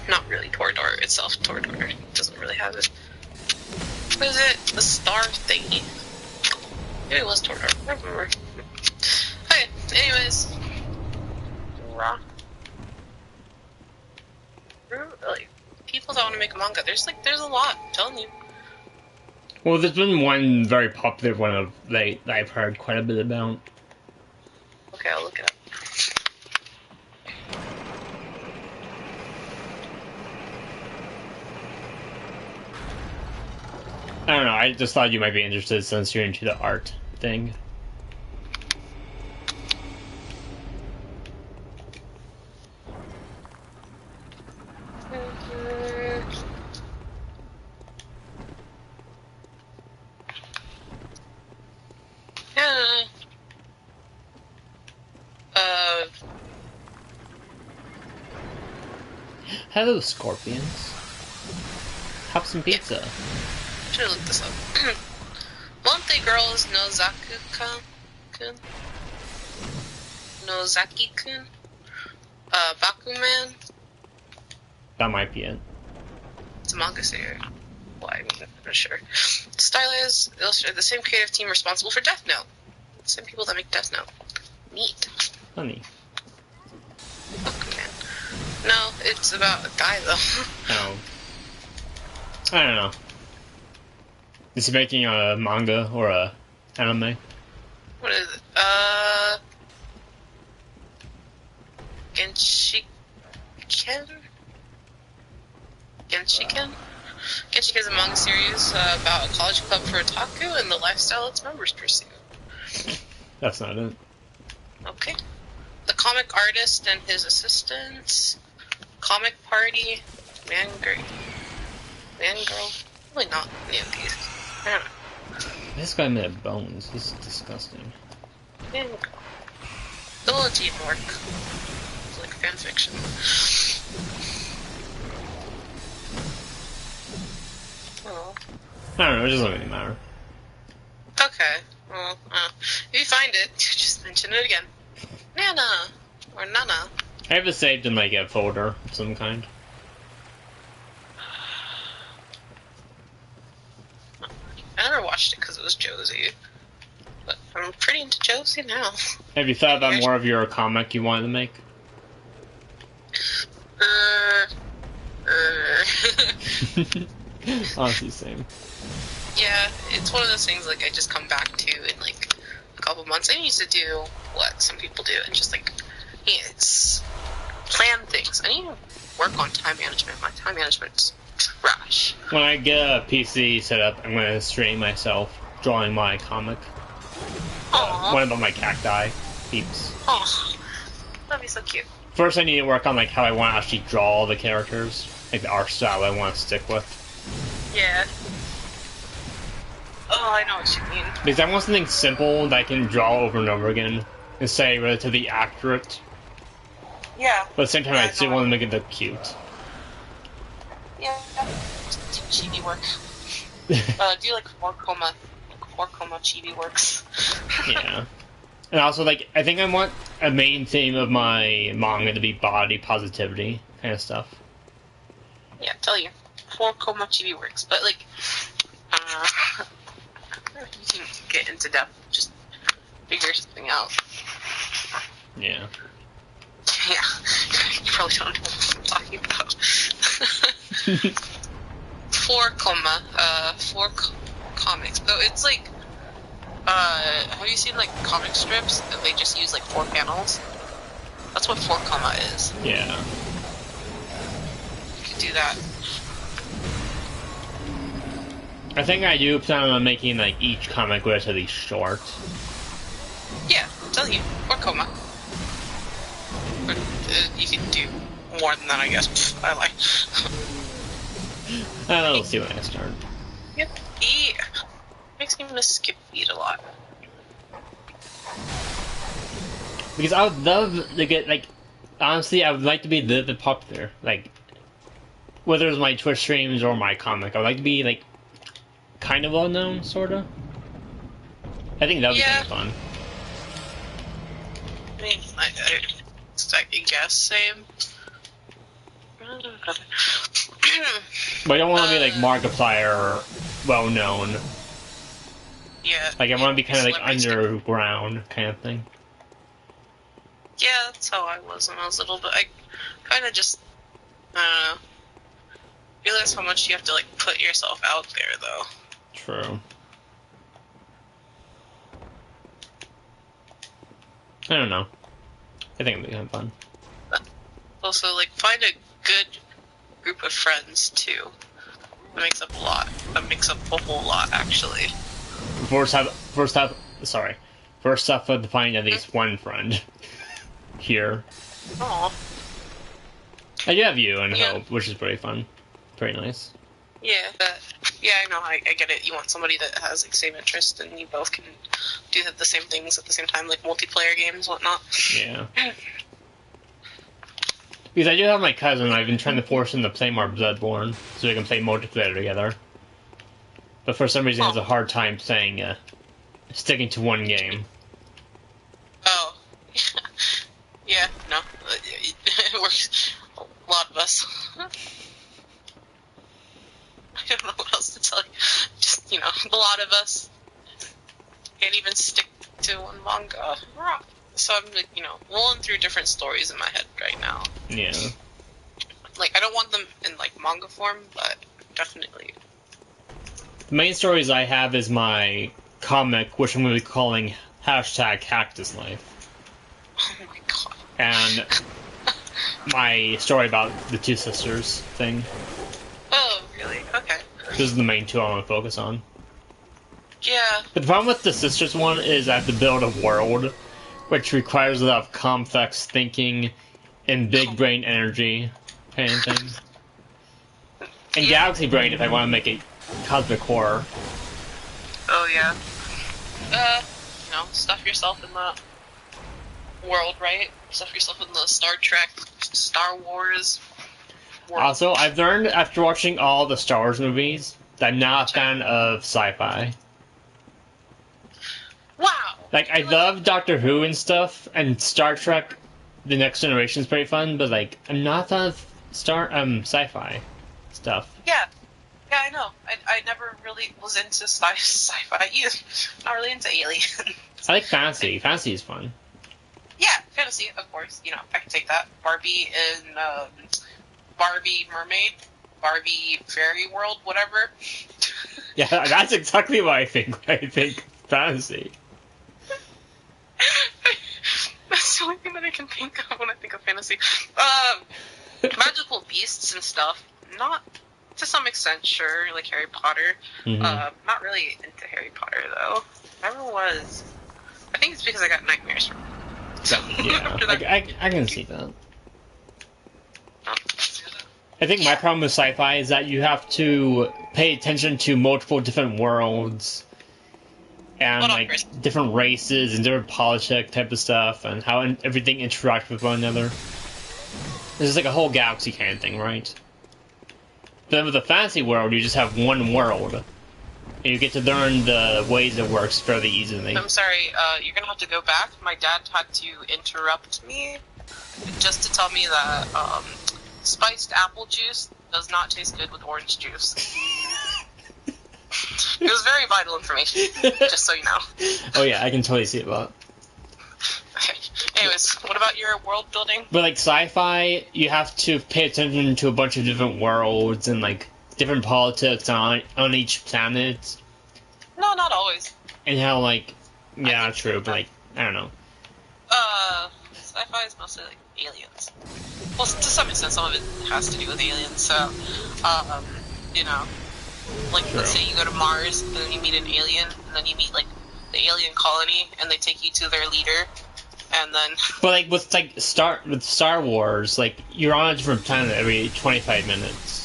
Not really Toradora itself. Toradora doesn't really have it. What is it? The star thingy. Maybe it was Toradora. I don't remember. Okay, anyways. Like, people that want to make a manga, there's a lot, I'm telling you. Well, there's been one very popular one that I've heard quite a bit about. Okay, I'll look it up. I don't know, I just thought you might be interested since you're into the art thing. Hello, scorpions. Have some pizza. I should look this up. Monthly Girls Nozaku-kun. Nozaki-kun. Bakuman. That might be it. It's a manga series. Well, I mean, I'm not sure. Stylized, illustrated, the same creative team responsible for Death Note. The same people that make Death Note. Neat. Funny. Bakuman. No, it's about a guy, though. Oh. I don't know. Is he making a manga or a anime? What is it? Genshiken? Genshiken? Get You Guys Among a series about a college club for otaku and the lifestyle its members pursue. That's not it. Okay. The Comic Artist and His Assistants. Comic Party. Man Girl. Really not any of these. I don't know. This guy made bones. This is disgusting. Man Girl. Still a teamwork. It's like fanfiction. Oh. I don't know, it doesn't really matter. Okay. Well, if you find it, just mention it again. Nana. Or Nana. I have it saved in like a folder of some kind. I never watched it because it was Josie. But I'm pretty into Josie now. Have you thought about more of your comic you wanted to make? Honestly, same. Yeah, it's one of those things like I just come back to in like a couple months. I used to do what some people do and just like it's plan things. I need to work on time management. My time management's trash. When I get a PC set up, I'm going to stream myself drawing my comic. Aww. One about my cacti. Peeps. Aww. That'd be so cute. First, I need to work on like how I want to actually draw all the characters, like the art style I want to stick with. Yeah. Oh, I know what you mean. Because I want something simple that I can draw over and over again and say relatively accurate. Yeah. But at the same time, Yeah, I still no, want to make it look cute. Yeah. Chibi work. Do like 4 chibi works. Yeah. And also, like, I think I want a main theme of my manga to be body positivity kind of stuff. Yeah, tell you. 4 chibi works. But like, you can get into depth, just figure something out. Yeah. Yeah, you probably don't know what I'm talking about. 4 comics. So it's like, have you seen like comic strips that they just use like 4 panels? That's what 4 is. Yeah. You could do that. I think I do plan on making like each comic relatively short. Yeah, I'm telling you, 4 But you can do more than that, I guess. Pfft, I like. I'll see when I start. Yep. Yeah. Makes me miss skip beat a lot. Because I would love to get, like, honestly, I would like to be the popular. Like, whether it's my Twitch streams or my comic, I would like to be, like, kind of well known, sort of. I think that would be kind of fun. I mean, I guess same. But I don't want to be, like, Markiplier or well known. Yeah. Like, I want to be kind of, like, Celebrities underground kind of thing. Yeah, that's how I was when I was little, but I kind of just, realize how much you have to, like, put yourself out there, though. True. I don't know. I think it'll be kind of fun. Also, like, find a good group of friends, too. That makes up a lot. That makes up a whole lot, actually. First off, to find at least one friend here. Aw. I do have you and Yeah. Hope, which is pretty fun. Pretty nice. Yeah, I know, I get it. You want somebody that has, like, same interest, and you both can do the same things at the same time, like multiplayer games, whatnot. Yeah. Because I do have my cousin, I've been trying to force him to play more Bloodborne, so we can play multiplayer together. But for some reason he has a hard time playing, sticking to one game. Oh. Yeah, no. It works. A lot of us. I don't know what else to tell you. Just, a lot of us can't even stick to one manga. So I'm, like, rolling through different stories in my head right now. Yeah. Like, I don't want them in, like, manga form, but definitely. The main stories I have is my comic, which I'm going to be calling #Cactus Life. Oh my god. And my story about the two sisters thing. Oh, really? Okay. Those are the main two I want to focus on. Yeah. But the problem with the Sisters one is I have to build a world, which requires a lot of complex thinking and big brain energy kind of thing. And Galaxy Brain if I want to make a cosmic horror. Oh yeah. Stuff yourself in that world, right? Stuff yourself in the Star Trek, Star Wars world. Also, I've learned after watching all the Star Wars movies that I'm not a fan of sci-fi. Wow! Like, I love Doctor Who and stuff, and Star Trek The Next Generation is pretty fun, but, like, I'm not a fan of sci-fi stuff. Yeah. Yeah, I know. I never really was into sci-fi either. Not really into aliens. I like fantasy. Fantasy is fun. Yeah, fantasy, of course. I can take that. Barbie and Barbie Mermaid, Barbie Fairy World, whatever. Yeah, that's exactly what I think. I think fantasy. That's the only thing that I can think of when I think of fantasy. Magical beasts and stuff. Not to some extent, sure, like Harry Potter. Mm-hmm. Not really into Harry Potter though. Never was. I think it's because I got nightmares from it. So, Yeah, I can see that. I think my problem with sci-fi is that you have to pay attention to multiple different worlds and like different races and different politics type of stuff and how everything interacts with one another. This is like a whole galaxy kind of thing, right? But then with the fantasy world, you just have one world. And you get to learn the ways it works fairly easily. I'm sorry, you're gonna have to go back. My dad had to interrupt me just to tell me that spiced apple juice does not taste good with orange juice. It was very vital information, just so you know. Oh yeah, I can totally see it, but... Okay. Anyways, what about your world building? But like sci-fi, you have to pay attention to a bunch of different worlds and like different politics on each planet. No, not always. And how like, yeah, true, but like, I don't know. Sci-fi is mostly like aliens. Well, to some extent, some of it has to do with aliens. So, like True. let's say you go to Mars and then you meet an alien, and then you meet like the alien colony, and they take you to their leader. And then, but like with Star Wars, like you're on a different planet every 25 minutes.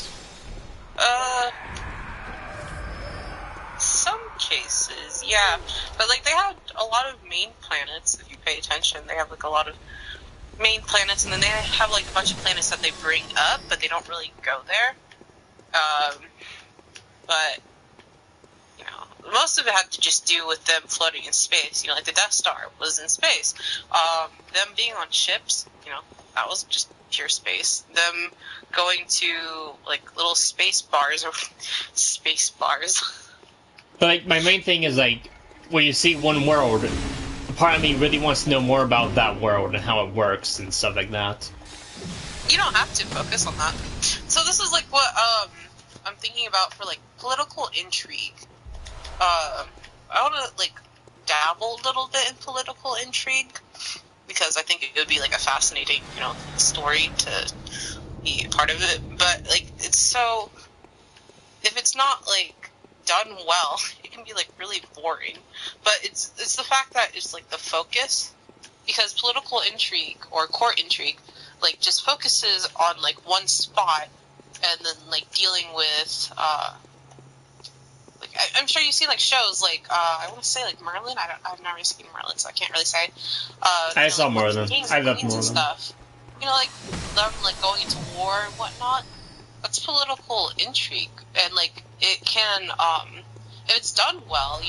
Some cases, yeah, but like they have a lot of main planets. If you pay attention, they have like a lot of main planets, and then they have like a bunch of planets that they bring up, but they don't really go there. But most of it had to just do with them floating in space. Like the Death Star was in space. Them being on ships, that was just pure space. Them going to like little space bars. But like my main thing is like when you see one world, a part of me really wants to know more about that world and how it works and stuff like that. You don't have to focus on that. So this is like what I'm thinking about for like political intrigue. I want to like dabble a little bit in political intrigue because I think it would be like a fascinating, story to be a part of it. But like, if it's not like done well, it can be like really boring. But it's the fact that it's like the focus, because political intrigue or court intrigue like just focuses on like one spot and then like dealing with I'm sure you see like shows like I want to say like Merlin. I've never seen Merlin, so I can't really say. I saw more of them. I love more of them. Stuff. Like them like going into war and whatnot. That's political intrigue, and like it can if it's done well,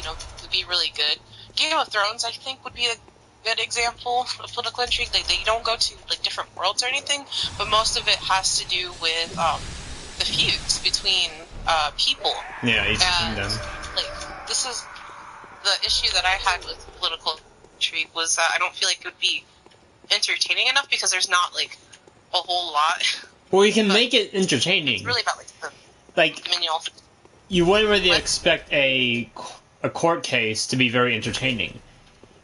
would be really good. Game of Thrones, I think, would be a good example of political intrigue. They don't go to like different worlds or anything, but most of it has to do with the feuds between people. Yeah, each kingdom. Like, this is the issue that I had with political intrigue, was that I don't feel like it would be entertaining enough because there's not like a whole lot. Well, you can make it entertaining. It's really about like menial. You wouldn't really expect a court case to be very entertaining,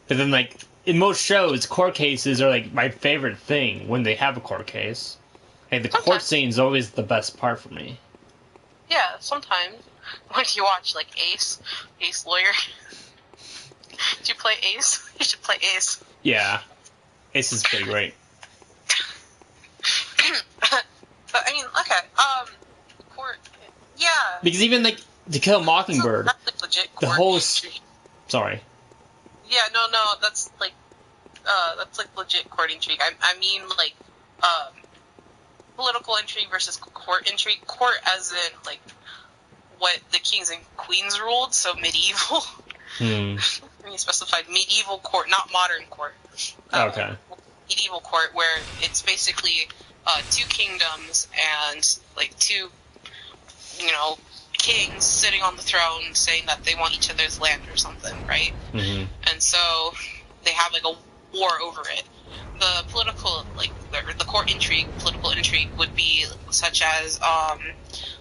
but then like in most shows, court cases are like my favorite thing when they have a court case. And the court scene is always the best part for me. Yeah, sometimes. What do you watch? Like Ace? Ace Lawyer? Did you play Ace? You should play Ace. Yeah. Ace is pretty great. But I mean, okay. Court. Yeah. Because even like To Kill a Mockingbird, That's like legit the court whole intrigue. sorry. Yeah, no, that's like legit court intrigue. I mean, like, political intrigue versus court intrigue. Court as in, like, what the kings and queens ruled, so medieval. Hmm. You specified medieval court, not modern court. Okay. Medieval court, where it's basically two kingdoms and, like, two, kings sitting on the throne saying that they want each other's land or something, right? Mm-hmm. And so they have, like, a war over it. The political, like, the court intrigue, political intrigue would be such as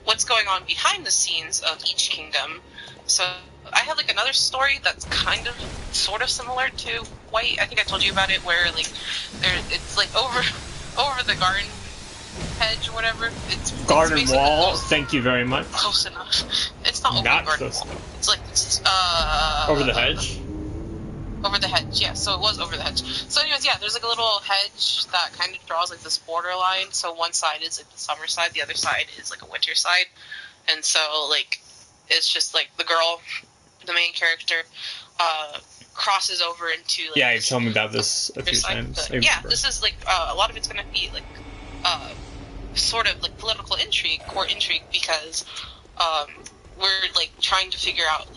what's going on behind the scenes of each kingdom. So I have, like, another story that's kind of, sort of similar to White. I think I told you about it, where, like, it's, like, over the garden hedge or whatever. It's Garden basically wall, close, thank you very much. close enough. It's not over Not the garden close wall. enough. It's, like, Over the hedge? over the hedge, yeah, so it was over the hedge. So anyways, yeah, there's like a little hedge that kind of draws like this borderline, so one side is like the summer side, the other side is like a winter side, and so like, it's just like the girl, the main character, crosses over into like... Yeah, you've told me about this a few side, times. but, yeah, this is like, a lot of it's gonna be like, sort of like political intrigue, court intrigue, because, we're like trying to figure out,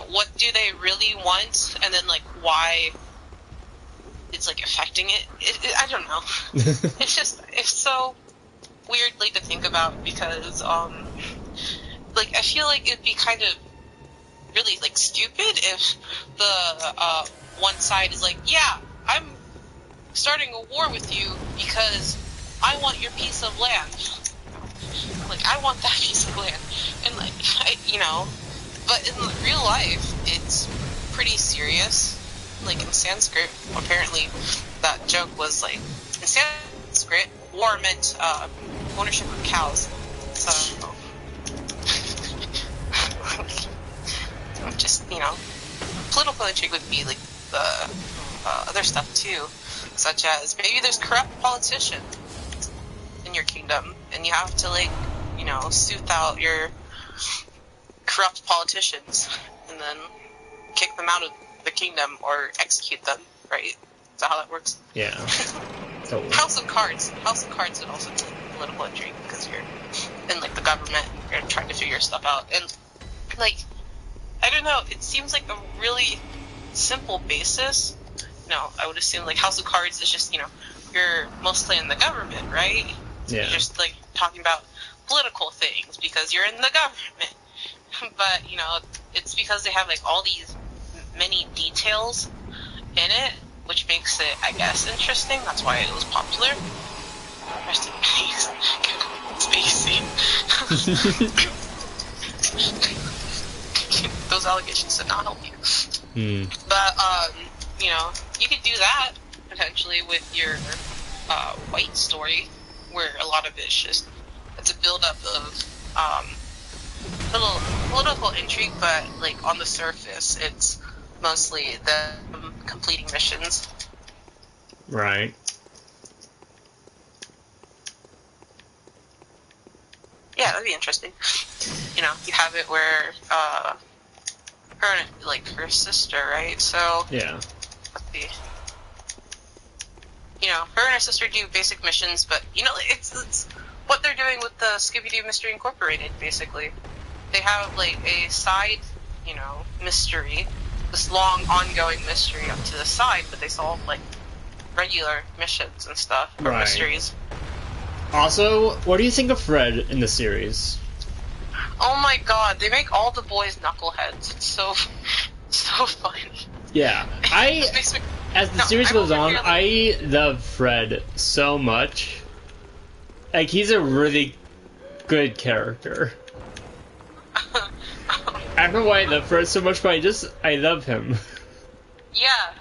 what do they really want, and then, like, why it's, like, affecting it. I don't know. It's so weirdly to think about, because, like, I feel like it'd be kind of really, like, stupid if the, one side is like, yeah, I'm starting a war with you because I want your piece of land. Like, I want that piece of land. And, like, but in real life, it's pretty serious. Like, in Sanskrit, apparently, that joke was, like, in Sanskrit, war meant, ownership of cows. So, just, political intrigue would be, like, the, other stuff, too. Such as, maybe there's corrupt politicians in your kingdom, and you have to, like, sooth out your corrupt politicians, and then kick them out of the kingdom or execute them, right? Is that how that works? Yeah. Totally. House of Cards would also be political intrigue, because you're in, like, the government, and you're trying to figure stuff out, and, like, I don't know, it seems like a really simple basis. I would assume, like, House of Cards is just, you're mostly in the government, right? Yeah. You're just, like, talking about political things, because you're in the government. But, it's because they have, like, all these many details in it, which makes it, I guess, interesting. That's why it was popular. Rest in peace. Spacey. Those allegations did not help you. But, you could do that, potentially, with your, White story, where a lot of it's a build-up of, little political intrigue, but, like, on the surface, it's mostly them completing missions. Right. Yeah, that'd be interesting. You have it where, her and, like, her sister, right? So, Yeah. let's see. Her and her sister do basic missions, but, it's what they're doing with the Scooby-Doo Mystery Incorporated, basically. They have, like, a side, mystery, this long, ongoing mystery up to the side, but they solve, like, regular missions and stuff, or Right. mysteries. Also, what do you think of Fred in the series? Oh my god, they make all the boys knuckleheads. It's so funny. Yeah. It makes me... As the series I'm goes over on, here, like... I love Fred so much. Like, he's a really good character. I don't know why I love Fred so much, but I love him. Yeah,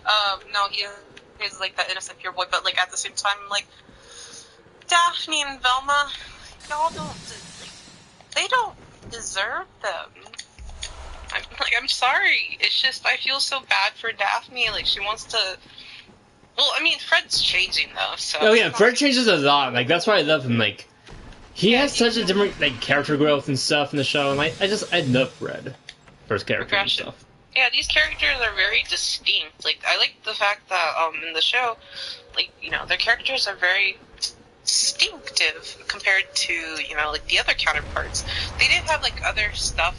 no, he's like that innocent pure boy, but, like, at the same time, like, Daphne and Velma, y'all don't, like, they don't deserve them. I'm sorry. It's just I feel so bad for Daphne. Like she wants to. Well, I mean, Fred's changing though. So. Oh yeah, Fred changes a lot. Like that's why I love him. Like he has such a different like character growth and stuff in the show, and I love Fred for his character and stuff. Yeah, these characters are very distinct. Like I like the fact that in the show, like their characters are very distinctive compared to like the other counterparts. They did have like other stuff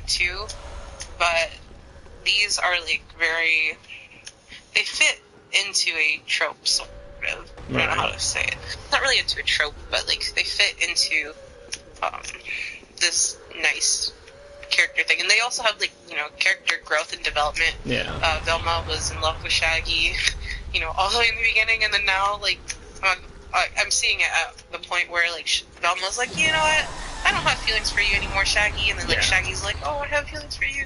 too, but these are like very. They fit into a trope sort of. I don't know how to say it. Not really into a trope, but like they fit into this nice character thing, and they also have like character growth and development. Yeah. Velma was in love with Shaggy, all the way in the beginning, and then now like I'm seeing it at the point where like Velma's like, you know what, I don't have feelings for you anymore, Shaggy, and then like Shaggy's like, oh, I have feelings for you.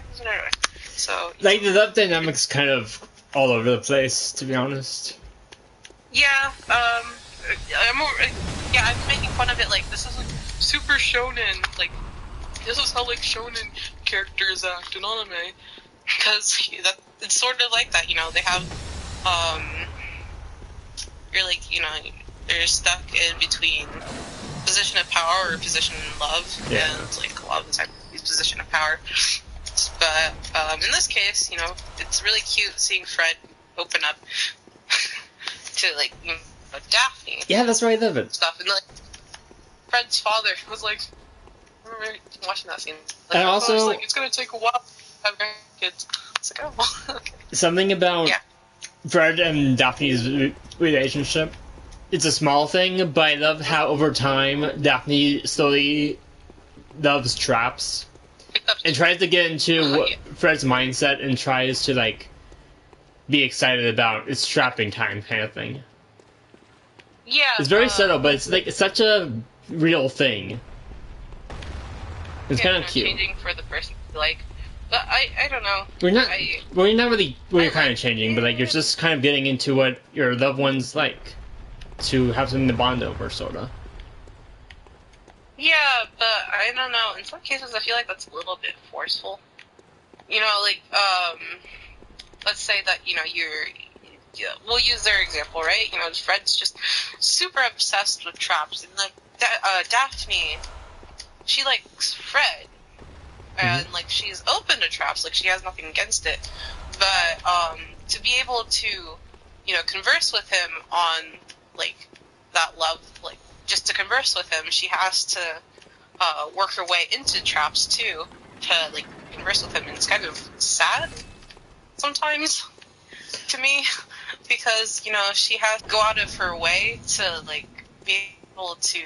So like the love dynamics kind of all over the place, to be honest. Yeah. I'm making fun of it. Like this is like super shonen. Like this is how like shonen characters act in anime, because it's sort of like that. They have you're like they're stuck in between position of power or position of love, and like a lot of the time it's position of power. But in this case, it's really cute seeing Fred open up to like Daphne. Yeah, that's why I love it. Stuff, and like Fred's father was like, I remember watching that scene. Like, and also, was like, it's gonna take a while to have kids. It's like, oh, okay. Something about Fred and Daphne's relationship. It's a small thing, but I love how over time Daphne slowly loves traps. And tries to get into Fred's mindset and tries to, like, be excited about it's trapping time kind of thing. Yeah. It's very subtle, but it's such a real thing. It's kind of cute. Changing for the person you like. But I don't know. We're not really kind of changing, but, like, you're just kind of getting into what your loved ones like. To have something to bond over, sort of. Yeah, but I don't know. In some cases, I feel like that's a little bit forceful. Like, let's say that, we'll use their example, right? Fred's just super obsessed with traps. And, like, Daphne, she likes Fred. And, like, she's open to traps. Like, she has nothing against it. But, to be able to, converse with him on, like, that love, like, just to converse with him, she has to work her way into traps too to like converse with him, and it's kind of sad sometimes to me because she has to go out of her way to like be able to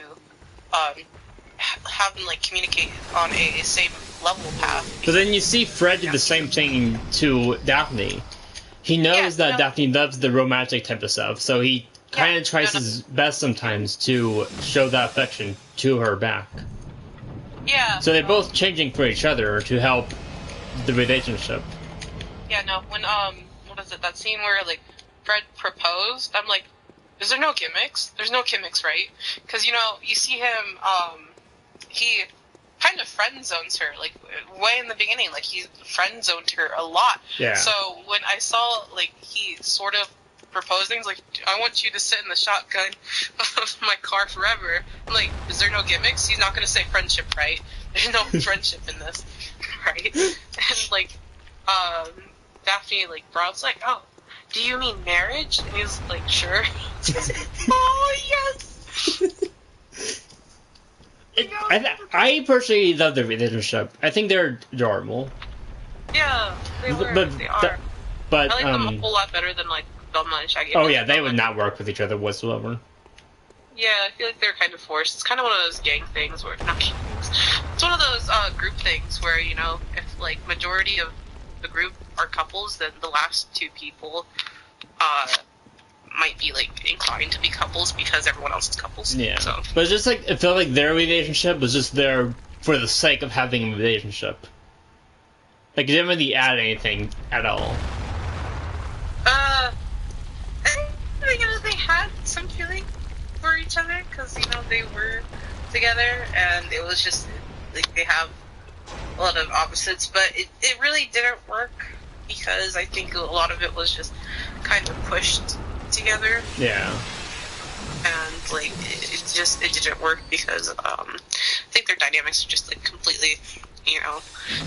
have them like communicate on a same level path. But then you see Fred do the same thing to Daphne. He knows that Daphne loves the romantic type of stuff, so he kind of tries his best sometimes to show that affection to her back. Yeah. So they're both changing for each other to help the relationship. Yeah, no, when, what is it, that scene where, like, Fred proposed, I'm like, is there no gimmicks? There's no gimmicks, right? Because, you see him, he kind of friend zones her, like, way in the beginning, like, he friend zoned her a lot. Yeah. So when I saw, like, he sort of proposed things, like, I want you to sit in the shotgun of my car forever. I'm like, is there no gimmicks? He's not going to say friendship, right? There's no friendship in this, right? And, like, Daphne, like, Brod's like, oh, do you mean marriage? And he's like, sure. Oh, yes! I personally love their relationship. I think they're adorable. Yeah, they were. They are. But I like them a whole lot better than, like, Velma and Shaggy. Oh, yeah, they would not work with each other whatsoever. Yeah, I feel like they're kind of forced. It's kind of one of those gang things where, not gangs. It's one of those group things where, if, like, majority of the group are couples, then the last two people might be, like, inclined to be couples because everyone else is couples. Yeah. So. But it's just, like, it felt like their relationship was just there for the sake of having a relationship. Like, it didn't really add anything at all. They had some feeling for each other because, they were together, and it was just like they have a lot of opposites, but it really didn't work because I think a lot of it was just kind of pushed together. Yeah. And like it didn't work because I think their dynamics are just like completely, you know,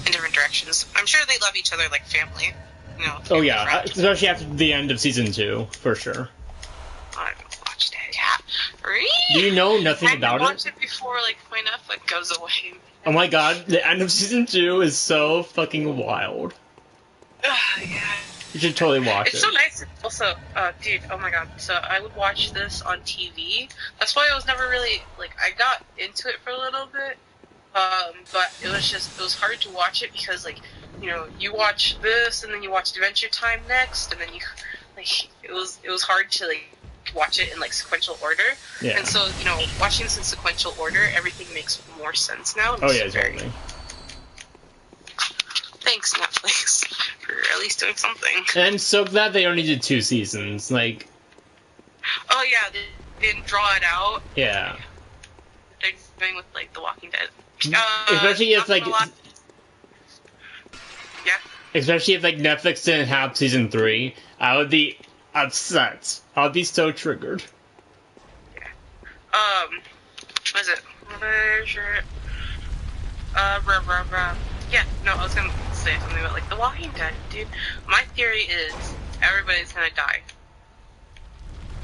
in different directions. I'm sure they love each other like family. You know, Oh yeah, especially after the end of season 2, for sure. I haven't watched it. Yeah. Really? Do you know nothing about I watched it? it before like my Netflix goes away. Oh my god, the end of season 2 is so fucking wild. Yeah. You should totally watch it. It's so nice. Also, dude, oh my god. So I would watch this on TV. That's why I was never really, like, I got into it for a little bit. But it was hard to watch it because, like, you know, you watch this and then you watch Adventure Time next, and then you, like, it was hard to, like, watch it in, like, sequential order. Yeah. And so, you know, watching this in sequential order, everything makes more sense now. Oh yeah, totally. Thanks, Netflix, for at least doing something. And I'm so glad they only did 2 seasons. Like, oh yeah, they didn't draw it out. yeah. They're doing with like The Walking Dead. Especially if like, yeah. especially if like Netflix didn't have season 3, I would be upset. I would be so triggered. Yeah. What is it? Where's your yeah, no, I was gonna say something about like The Walking Dead, dude. My theory is everybody's gonna die.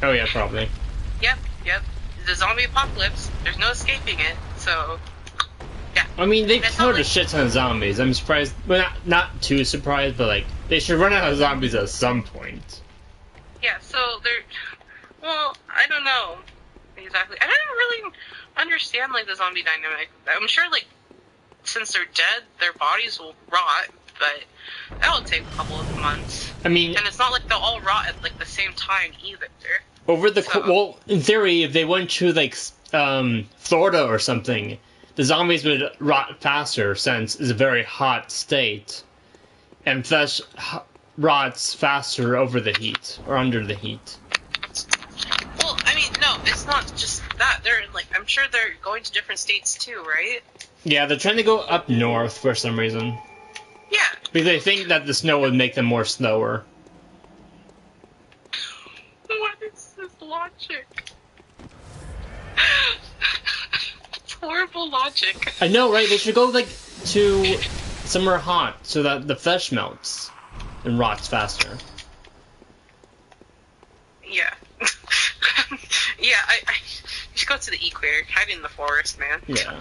Oh yeah, probably. Yep. The zombie apocalypse. There's no escaping it. So, yeah. I mean, they killed like a shit ton of zombies. I'm surprised. Well, not too surprised, but like they should run out of zombies at some point. Yeah. So they're. Well, I don't know exactly. I don't really understand like the zombie dynamic. I'm sure like since they're dead, their bodies will rot, but that'll take a couple of months. I mean, And it's not like they'll all rot at like the same time either. over the well, in theory, if they went to like Florida or something, the zombies would rot faster since it's a very hot state, and flesh rots faster over the heat or under the heat. Well, I mean, no, it's not just that. They're like, I'm sure they're going to different states too, right? Yeah, they're trying to go up north for some reason. Yeah. Because they think that the snow would make them more slower. What is this logic? It's horrible logic. I know, right? They should go like to somewhere hot so that the flesh melts and rots faster. Yeah. Yeah, I you should go to the equator. Hide in the forest, man. Yeah.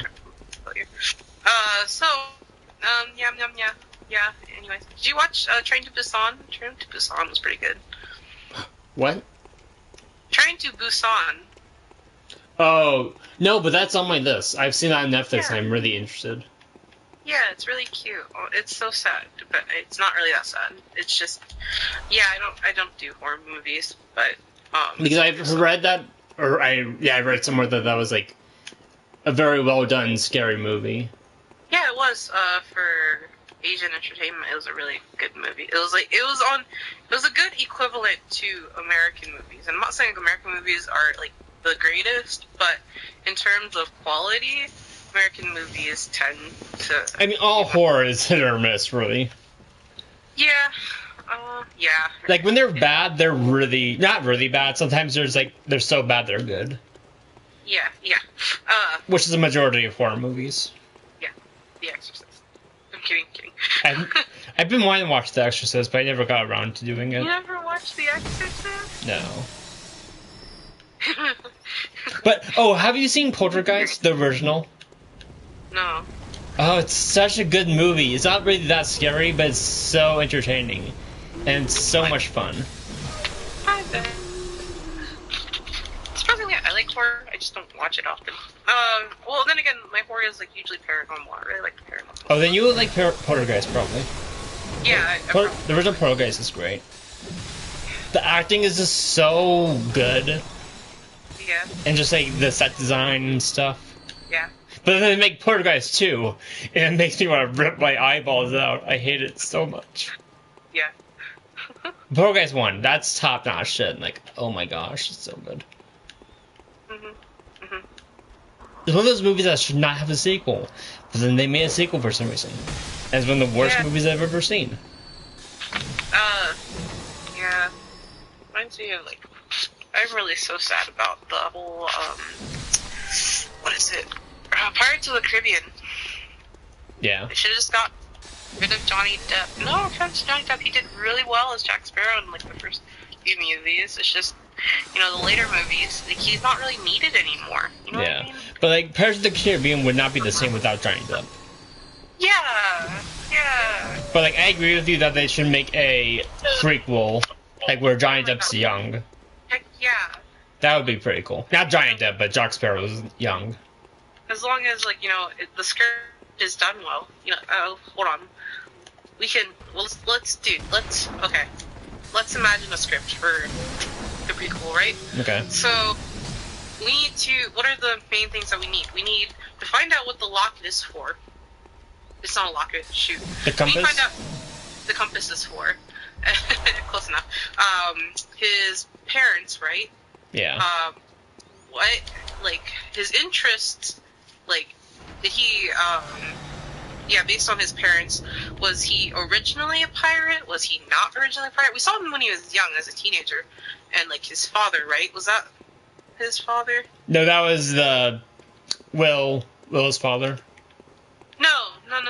Yeah. Anyways, did you watch Train to Busan? Train to Busan was pretty good. What? Train to Busan. Oh, no, but that's on my list. I've seen that on Netflix Yeah. and I'm really interested. Yeah, it's really cute. Oh, it's so sad, but it's not really that sad. It's just, yeah, I don't do horror movies, but Because I've read that, or I read somewhere that was like a very well done scary movie. yeah, it was for Asian entertainment. It was a really good movie. It was a good equivalent to American movies. And I'm not saying American movies are like the greatest, but in terms of quality, American movies tend to. I mean, all horror is hit or miss, really. Yeah. Yeah. Like when they're bad, they're really not really bad. Sometimes they're so bad they're good, Yeah. which is the majority of horror movies. Yeah. The Exorcist. I'm kidding. I've been wanting to watch The Exorcist, but I never got around to doing it. You never watched The Exorcist? No. But have you seen Poltergeist, the original? No. Oh, it's such a good movie. It's not really that scary, but it's so entertaining. And it's so much fun. I bet. Surprisingly, I like horror. I just don't watch it often. Well, then again, my horror is like usually paranormal. I really like paranormal. Oh, then you would like Poltergeist, probably. Yeah, The original Poltergeist is great. The acting is just so good. yeah, And just like the set design and stuff. yeah. But then they make Poltergeist 2, and it makes me want to rip my eyeballs out. I hate it so much. Yeah. Poltergeist 1, that's top-notch shit. Like, oh my gosh, it's so good. It's one of those movies that should not have a sequel, but then they made a sequel for some reason. And it's one of the worst movies I've ever seen. Yeah. Reminds me of, like, I'm really so sad about the whole, what is it? Pirates of the Caribbean. Yeah. They should have just got rid of Johnny Depp. No offense to Johnny Depp, he did really well as Jack Sparrow in, like, the first few movies. It's just, you know, the later movies, like, he's not really needed anymore. You know what I mean? But, like, Pirates of the Caribbean would not be the same without Johnny Depp. Yeah. But, like, I agree with you that they should make a prequel, like, where Johnny Depp's young. Heck yeah. That would be pretty cool. Not Johnny Depp, but Jack Sparrow is young. As long as, like, you know, the script is done well. You know, hold on. We can, well, let's imagine a script for the prequel, right? Okay. So, we need to, what are the main things that we need? We need to find out what the locket is for. It's not a locket, shoot. The compass? We need to find out the compass is for. Close enough. His parents, right? Yeah. What, like, his interests, like, did he, based on his parents, was he originally a pirate? Was he not originally a pirate? We saw him when he was young, as a teenager, and, like, his father, right? Was that his father? No, that was Will's father. No, not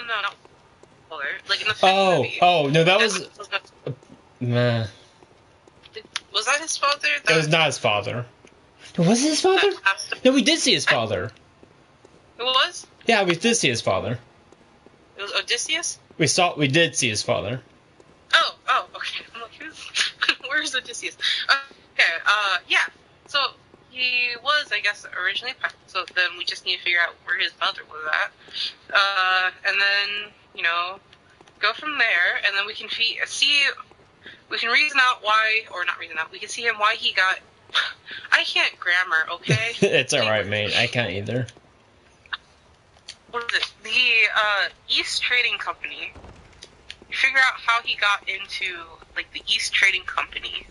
father. Like, in the fifth movie. No, that was... Nah. Was that his father? It was not his father. Was it his father? No, we did see his father. It was? Yeah, we did see his father. It was Odysseus? We did see his father. Oh, okay. I'm like, where's Odysseus? Okay, yeah. So, he was, I guess, originally pirate, so then we just need to figure out where his mother was at. And then, you know, go from there, and then we can we can reason out why, or not reason out, we can see him why he got, I can't grammar, okay? It's alright, mate. I can't either. What is it? The East Trading Company. You figure out how he got into, like, the East Trading Company.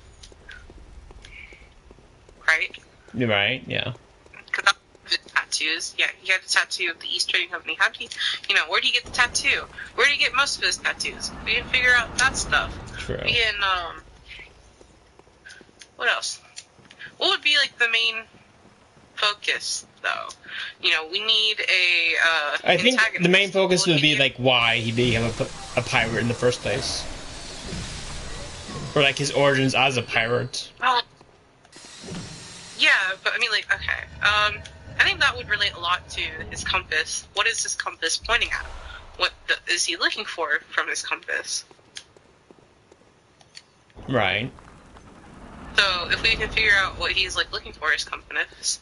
Right? Right, yeah. Because that's the tattoos. Yeah, he had a tattoo of the East Trading Company. How did he, you know, where did he get the tattoo? Where did he get most of his tattoos? We can figure out that stuff. True. We can, what else? What would be, like, the main focus, though? You know, we need I think the main focus would be, like, why he became a pirate in the first place. Or, like, his origins as a pirate. Well, yeah, but, I mean, like, okay. I think that would relate a lot to his compass. What is his compass pointing at? What is he looking for from his compass? Right. So, if we can figure out what he's, like, looking for his compass,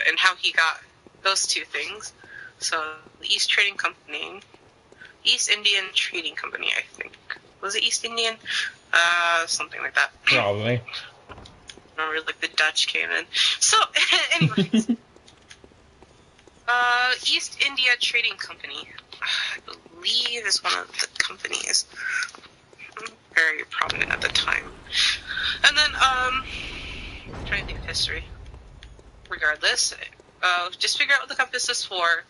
and how he got those two things. So, the East Trading Company, East Indian Trading Company, I think. Was it East Indian? Something like that. Probably. I remember, like, the Dutch came in. So, anyways. East India Trading Company, I believe, is one of the companies. Very prominent at the time. And then, I'm trying to think of history. Regardless, just figure out what the compass is for.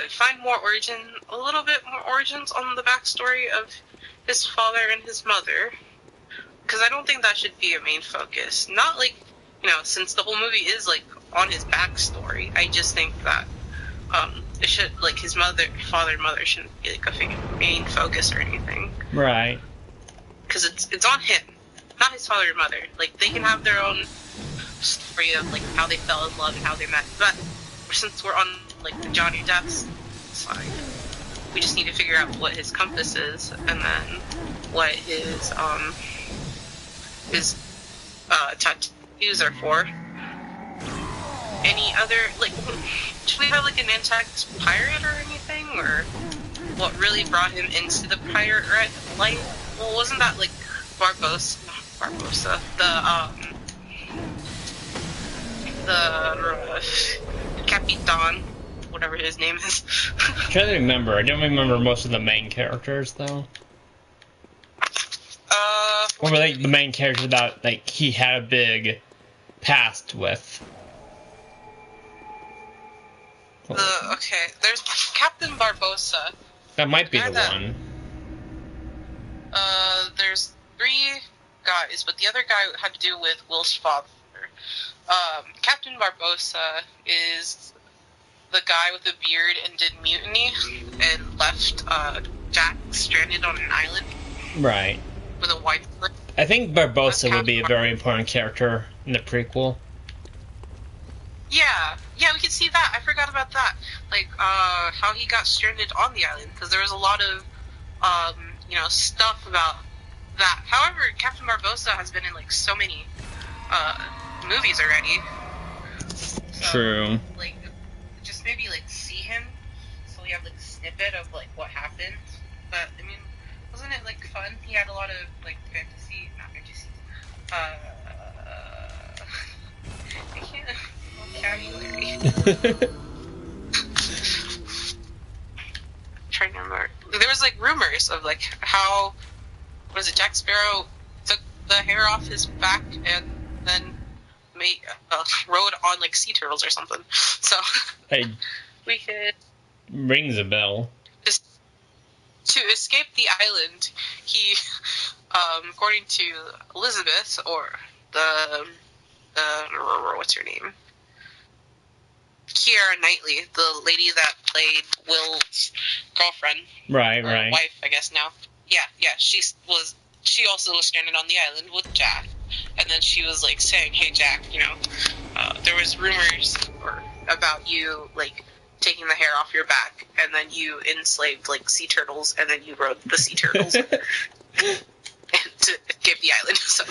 Find a little bit more origins on the backstory of his father and his mother. Because I don't think that should be a main focus. Not like, you know, since the whole movie is, like, on his backstory. I just think that, it should, like, his father and mother shouldn't be, like, a main focus or anything. Right. Because it's on him, not his father and mother. Like, they can have their own story of, like, how they fell in love and how they met. But since we're on, like, the Johnny Depp's side, we just need to figure out what his compass is, and then what his tattoos are for. Any other, like, should we have, like, an antagonist pirate or anything? Or what really brought him into the pirate life? Well, wasn't that, like, Barbossa, the Capitan, whatever his name is. I'm trying to remember. I don't remember most of the main characters, though. Or like the main character that, like, he had a big past with. Okay, there's Captain Barbossa. That might be Yeah, the that- one. There's 3 guys, but the other guy had to do with Will's father. Captain Barbossa is the guy with the beard and did mutiny and left Jack stranded on an island Right. with a wife. I think Barbossa would be a Captain very important character in the prequel. Yeah, we can see that. I forgot about that. Like, how he got stranded on the island, because there was a lot of, stuff about that. However, Captain Barbossa has been in, like, so many, movies already. So, True. Like, just maybe, like, see him, so we have, like, a snippet of, like, what happened. But, I mean, wasn't it, like, fun? He had a lot of, like, not fantasy, I can't... vocabulary. Trying to remember. There was like rumors of like how Jack Sparrow took the hair off his back and then rode on like sea turtles or something. So It we could rings a bell. just to escape the island. He, according to Elizabeth or the what's her name? Keira Knightley, the lady that played Will's girlfriend. Right. Wife, I guess now. Yeah, she also was stranded on the island with Jack. And then she was like saying, hey Jack, there was rumors about you like taking the hair off your back and then you enslaved like sea turtles and then you rode the sea turtles to escape the island. So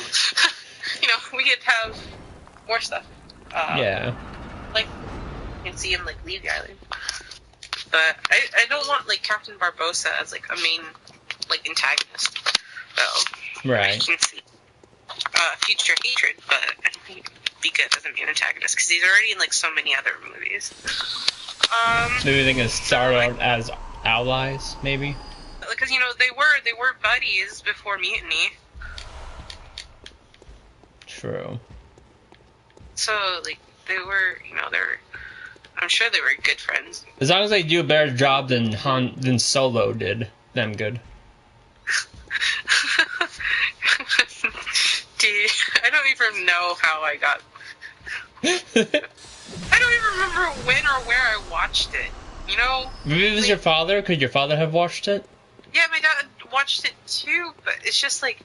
we could have more stuff. Yeah. Like, you can see him, like, leave the island. But I don't want, like, Captain Barbossa as, like, a main, like, antagonist. So, Right. I can see future hatred, but I don't think he'd be good as a main antagonist, because he's already in, like, so many other movies. Maybe they can start out as allies, maybe? Because, they were buddies before Mutiny. True. So, like, they were, I'm sure they were good friends. As long as they do a better job than Solo did, then good. Dude, I don't even know how I got... I don't even remember when or where I watched it, Maybe it was your father? Could your father have watched it? Yeah, my dad watched it too, but it's just like,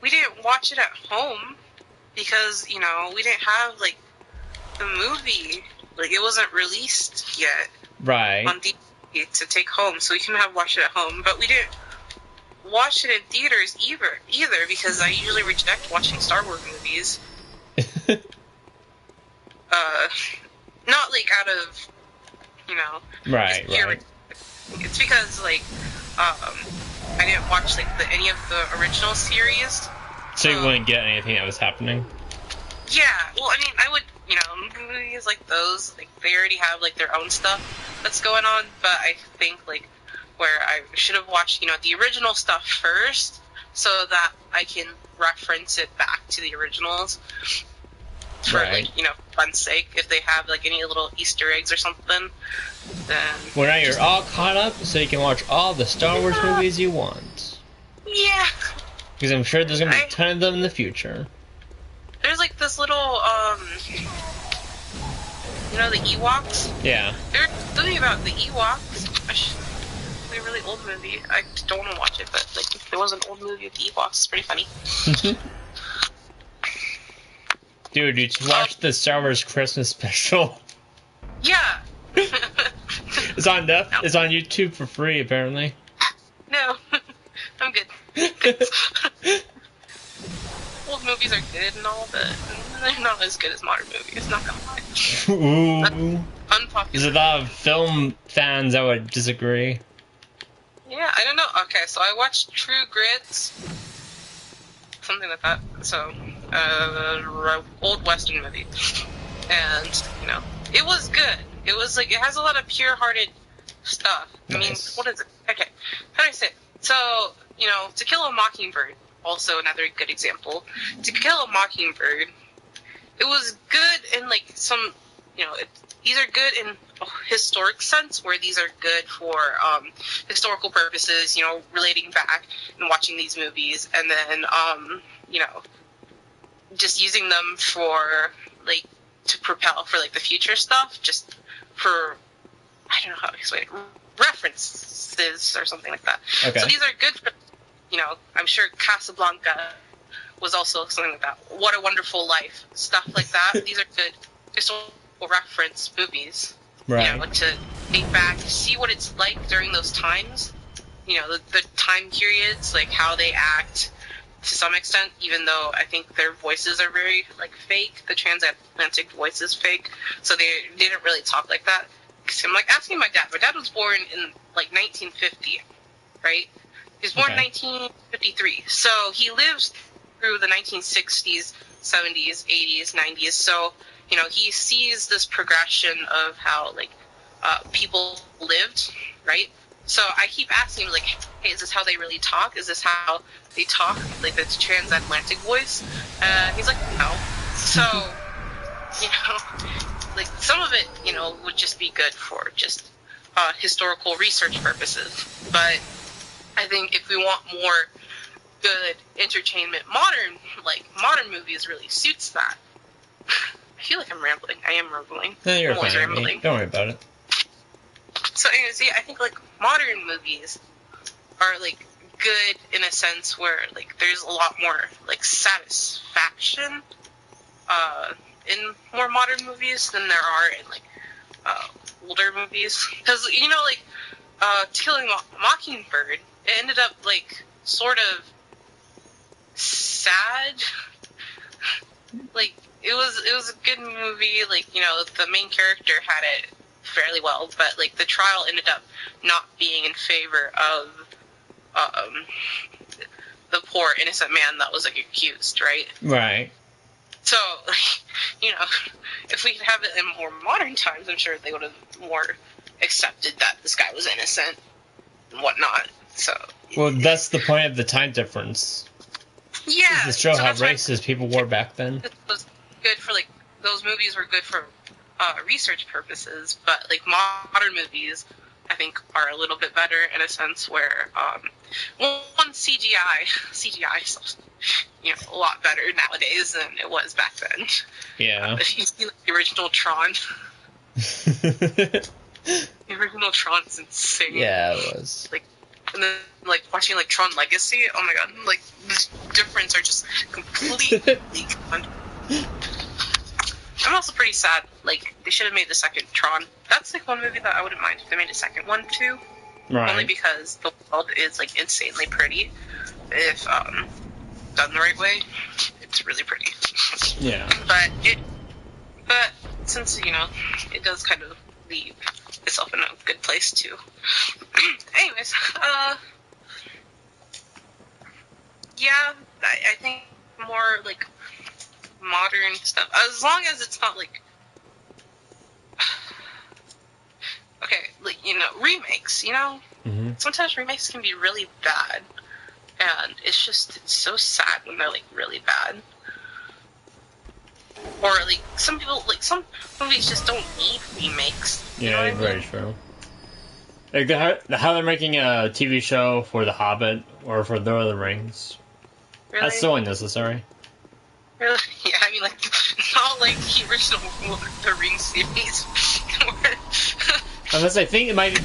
we didn't watch it at home, because, we didn't have, like, the movie, like, it wasn't released yet. Right. On DVD to take home, so we couldn't have watched it at home, but we didn't watch it in theaters either, because I usually reject watching Star Wars movies. Not, like, out of, Right. It's because, like, I didn't watch, like, any of the original series. So you wouldn't get anything that was happening? Yeah, well, I mean, I would, movies like those, like, they already have, like, their own stuff that's going on, but I think, like, where I should have watched, the original stuff first, so that I can reference it back to the originals for, Right. like, fun's sake, if they have, like, any little Easter eggs or something, then... Well, now you're all caught up, so you can watch all the Star Wars movies you want. Yeah. Because I'm sure there's going to be a ton of them in the future. There's, like, this little, the Ewoks? Yeah. There's something about the Ewoks. It's a really old movie. I don't want to watch it, but, like, there was an old movie with the Ewoks. It's pretty funny. Dude, you should watch the Star Wars Christmas special. Yeah. It's on YouTube for free, apparently. No. I'm good. Old movies are good and all, but they're not as good as modern movies, not gonna lie. Ooh. Unpopular. There's a lot of film fans that would disagree. Yeah, I don't know. Okay, so I watched True Grit. Something like that. So, old Western movie. And, it was good. It was, like, it has a lot of pure-hearted stuff. Nice. I mean, what is it? Okay, how do I say it? So, To Kill a Mockingbird, also another good example. To Kill a Mockingbird, it was good in, like, some, these are good in a historic sense, where these are good for historical purposes, relating back and watching these movies, and then, just using them for, like, to propel for, like, the future stuff, just for, I don't know how to explain it, references or something like that. Okay. So these are good for, I'm sure Casablanca was also something like that. What a Wonderful Life, stuff like that. These are good historical reference movies, right. To think back, see what it's like during those times, the time periods, like how they act to some extent, even though I think their voices are very, like, fake. The transatlantic voice is fake, so they didn't really talk like that. Because I'm, like, asking my dad. My dad was born in, like, 1950, right? He was born in 1953, so he lives through the 1960s, 70s, 80s, 90s, so, he sees this progression of how, like, people lived, right? So I keep asking him, like, hey, is this how they really talk? Is this how they talk? Like, this transatlantic voice? He's like, no. So, like, some of it, would just be good for just historical research purposes. But I think if we want more good entertainment, modern movies really suits that. I feel like I'm rambling. I am rambling. No, you're I'm always fine. rambling. Don't worry about it. So anyways, yeah, I think, like, modern movies are, like, good in a sense where, like, there's a lot more, like, satisfaction in more modern movies than there are in, like, older movies. Because, like, To Kill a Mockingbird, it ended up, like, sort of sad. Like, it was a good movie, like, the main character had it fairly well, but, like, the trial ended up not being in favor of the poor innocent man that was, like, accused, right? Right. So, like, if we could have it in more modern times, I'm sure they would have more accepted that this guy was innocent and whatnot. So, well, that's the point of the time difference. Yeah. To show so how racist people were back then. It was good for, like, those movies were good for research purposes, but, like, modern movies, I think, are a little bit better in a sense where, one, CGI is, a lot better nowadays than it was back then. Yeah. If you see, like, the original Tron, the original Tron is insane. Yeah, it was. Like, and then, like, watching, like, Tron Legacy, oh my god, like, the difference are just completely gone. I'm also pretty sad. Like, they should have made the second Tron. That's, like, one movie that I wouldn't mind if they made a second one, too. Right. Only because the world is, like, insanely pretty. If, done the right way, it's really pretty. Yeah. But since, it does kind of leave itself in a good place, too. Anyways, yeah, I think more, like, modern stuff, as long as it's not, like, okay, like, remakes, Mm-hmm. sometimes remakes can be really bad, and it's so sad when they're, like, really bad. Or, like, some movies just don't need remakes. Yeah, very true. Like, how they're making a TV show for The Hobbit or for The Lord of the Rings. Really? That's so unnecessary. Really? Yeah, I mean, like, not like the original Lord of the Rings series. Unless I think it might be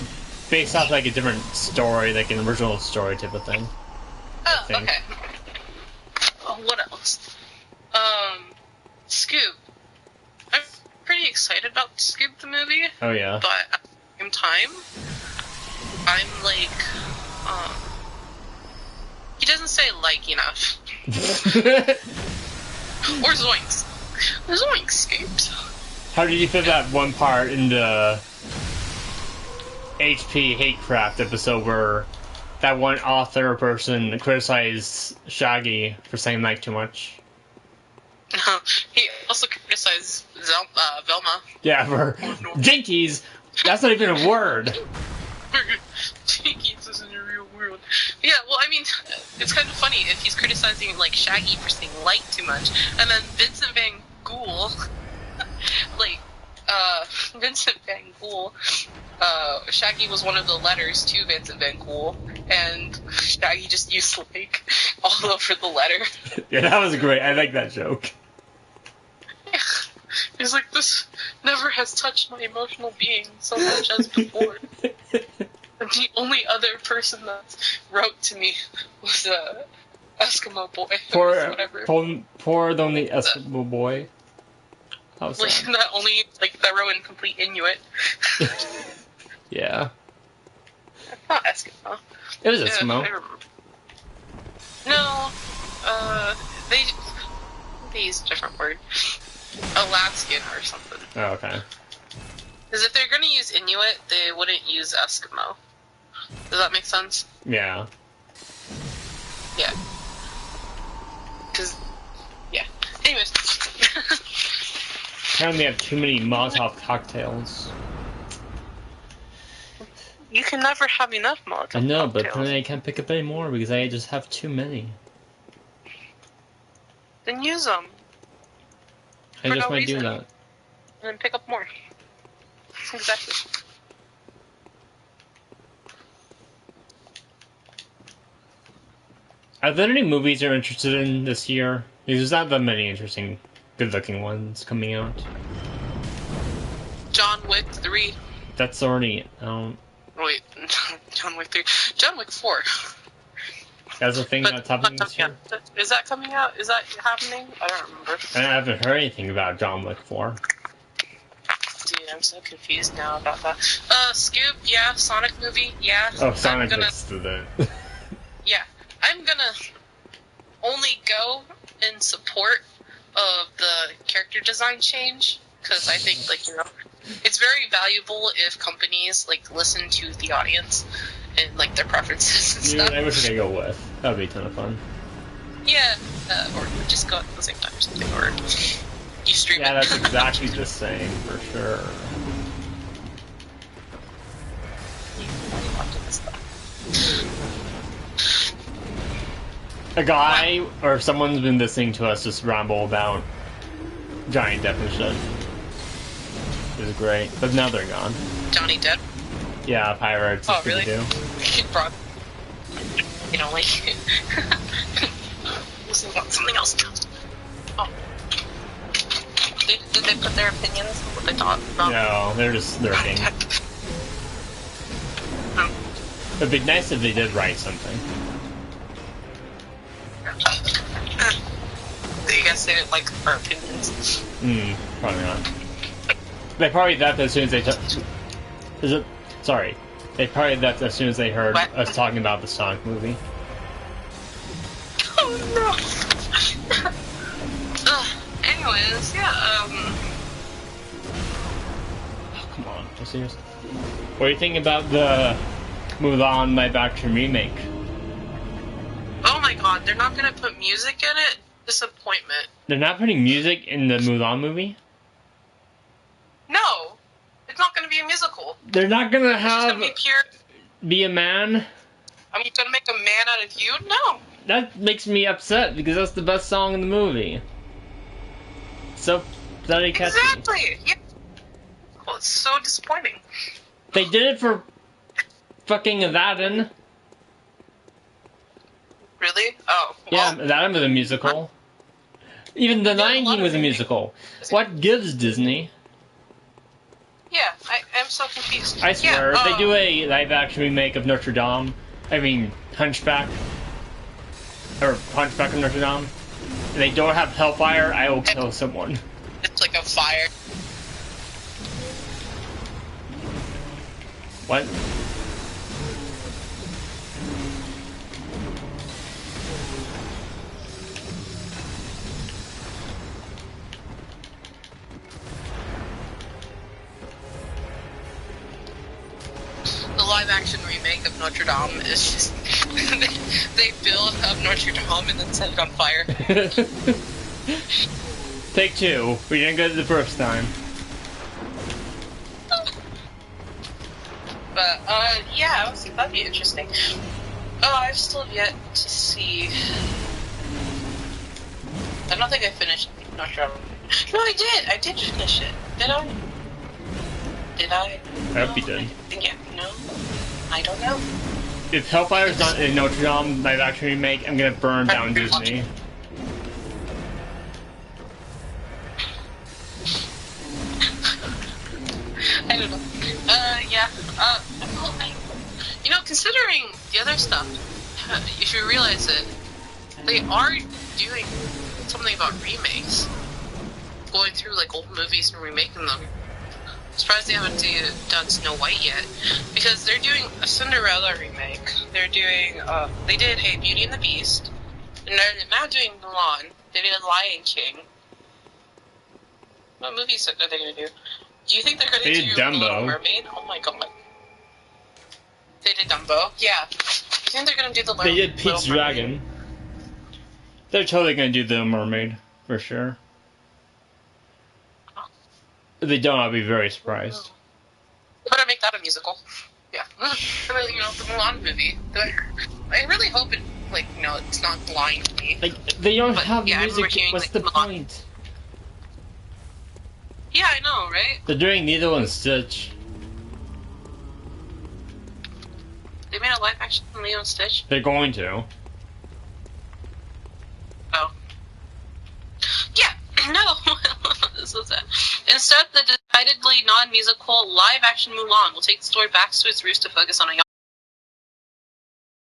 based off, like, a different story, like an original story type of thing. Oh, okay. What else? Scoob. I'm pretty excited about Scoob the movie. Oh, yeah. But at the same time, I'm like, he doesn't say like enough. Or zoinks. Zoinks, Scoob. How did you fit that one part in the HP Hatecraft episode where that one author person criticized Shaggy for saying like too much? He also criticized Velma. Yeah, for Jinkies. That's not even a word. Jinkies isn't a real word. Yeah, well, I mean, it's kind of funny if he's criticizing, like, Shaggy for saying like too much, and then Vincent Van Gogh, like, Vincent Van Gogh, Shaggy was one of the letters to Vincent Van Gogh, and Shaggy just used like all over the letter. Yeah, that was great. I like that joke. He's like, this never has touched my emotional being so much as before. And the only other person that wrote to me was Eskimo boy. Whatever. Poor lonely Eskimo boy. How Like sad. that wrote in complete Inuit. Yeah. Not Eskimo. It was I Eskimo. remember. No, they use a different word. Alaskan or something. Oh, okay. Because if they're going to use Inuit, they wouldn't use Eskimo. Does that make sense? Yeah. Yeah. Because, yeah. Anyways. Apparently I have too many Molotov cocktails. You can never have enough Molotov I know, but cocktails. then I can't pick up any more because I just have too many. Then use them. I For just no might do reason. that. And then pick up more. Exactly. Are there any movies you're interested in this year? Because there's not that many interesting, good-looking ones coming out. John Wick 3. That's already Wait, John Wick 3. John Wick 4. that's a thing that's happening this year. Is that coming out? Is that happening? I don't remember. I haven't heard anything about John Wick 4. Dude, I'm so confused now about that. Scoop, yeah. Sonic movie, yeah. Oh, Sonic is the... Yeah. I'm gonna only go in support of the character design change, because I think, like, you know, it's very valuable if companies, like, listen to the audience and, like, their preferences and Yeah, stuff. I wish I could go with. That would be a ton of fun. Yeah, or just go at the same time or something, or you stream it. Yeah, that's exactly the same, for sure. A guy or someone's been listening to us just ramble about Johnny Depp and shit. It was great, but now they're gone. Johnny Depp. Yeah, pirates. Oh, really? Do. Brought, you know, like, listen about something else. Oh. Did they put their opinions, what they thought about? No, they're just lurking. It'd be nice if they did write something. Do you guys they didn't like our opinions? Probably not. They probably left as soon as they Sorry. They probably left as soon as they heard us talking about the Sonic movie. Oh no! Anyways, yeah, Oh, come on. Are you serious? What do you think about the Mulan live action remake? oh my god, they're not gonna put music in it? Disappointment. They're not putting music in the Mulan movie? No! It's not gonna be a musical. They're not gonna It's just have gonna be pure... be a man? I mean, gonna make a man out of you? No! That makes me upset because that's the best song in the movie. So bloody catchy. Exactly! Yeah. Well, it's so disappointing. They did it for fucking Aladdin. Really? Oh. Yeah, Well, Aladdin was a musical. Even The Lion King was a musical. What gives Disney? yeah, I'm so confused. I swear, yeah, they do a live-action remake of Notre Dame. I mean, Hunchback. Or Hunchback of Notre Dame. And they don't have Hellfire, I will kill someone. It's like a fire. What? The live-action remake of Notre Dame is just... they build up Notre Dame and then set it on fire. Take two. We didn't get it the first time. But, yeah, that'd be interesting. Oh, I've still yet to see... I don't think I finished Notre Dame. No, I did! I did finish it. Did I? Did I? I hope you did. Yeah, no. I don't know. If Hellfire's not a Notre Dame live action remake, I'm gonna burn down Disney. I don't know. Yeah. You know, considering the other stuff, if you realize it, they are doing something about remakes. Going through, like, old movies and remaking them. I'm surprised they haven't done Snow White yet. Because they're doing a Cinderella remake. They're doing, they did a Beauty and the Beast. And they're now doing Mulan. They did Lion King. What movies are they going to do? Do you think they're going to do Dumbo. Little Mermaid? Oh my god. They did Dumbo? Yeah. Do you think they're going to do the They did Pete's Dragon. They're totally gonna do the Mermaid, for sure. If they don't, I'll be very surprised. They better make that a musical. Yeah. I mean, you know, the Mulan movie. I really hope it, like, you know, it's not blind to me. Like, they don't But, have yeah, I remember music, hearing, what's like, the Mulan. point? Yeah, I know, right? They're doing Needle and Stitch. They made a live action Leo and Stitch? They're going to. Oh. Yeah, no. This is it. Instead, the decidedly non-musical live-action Mulan will take the story back to its roots to focus on a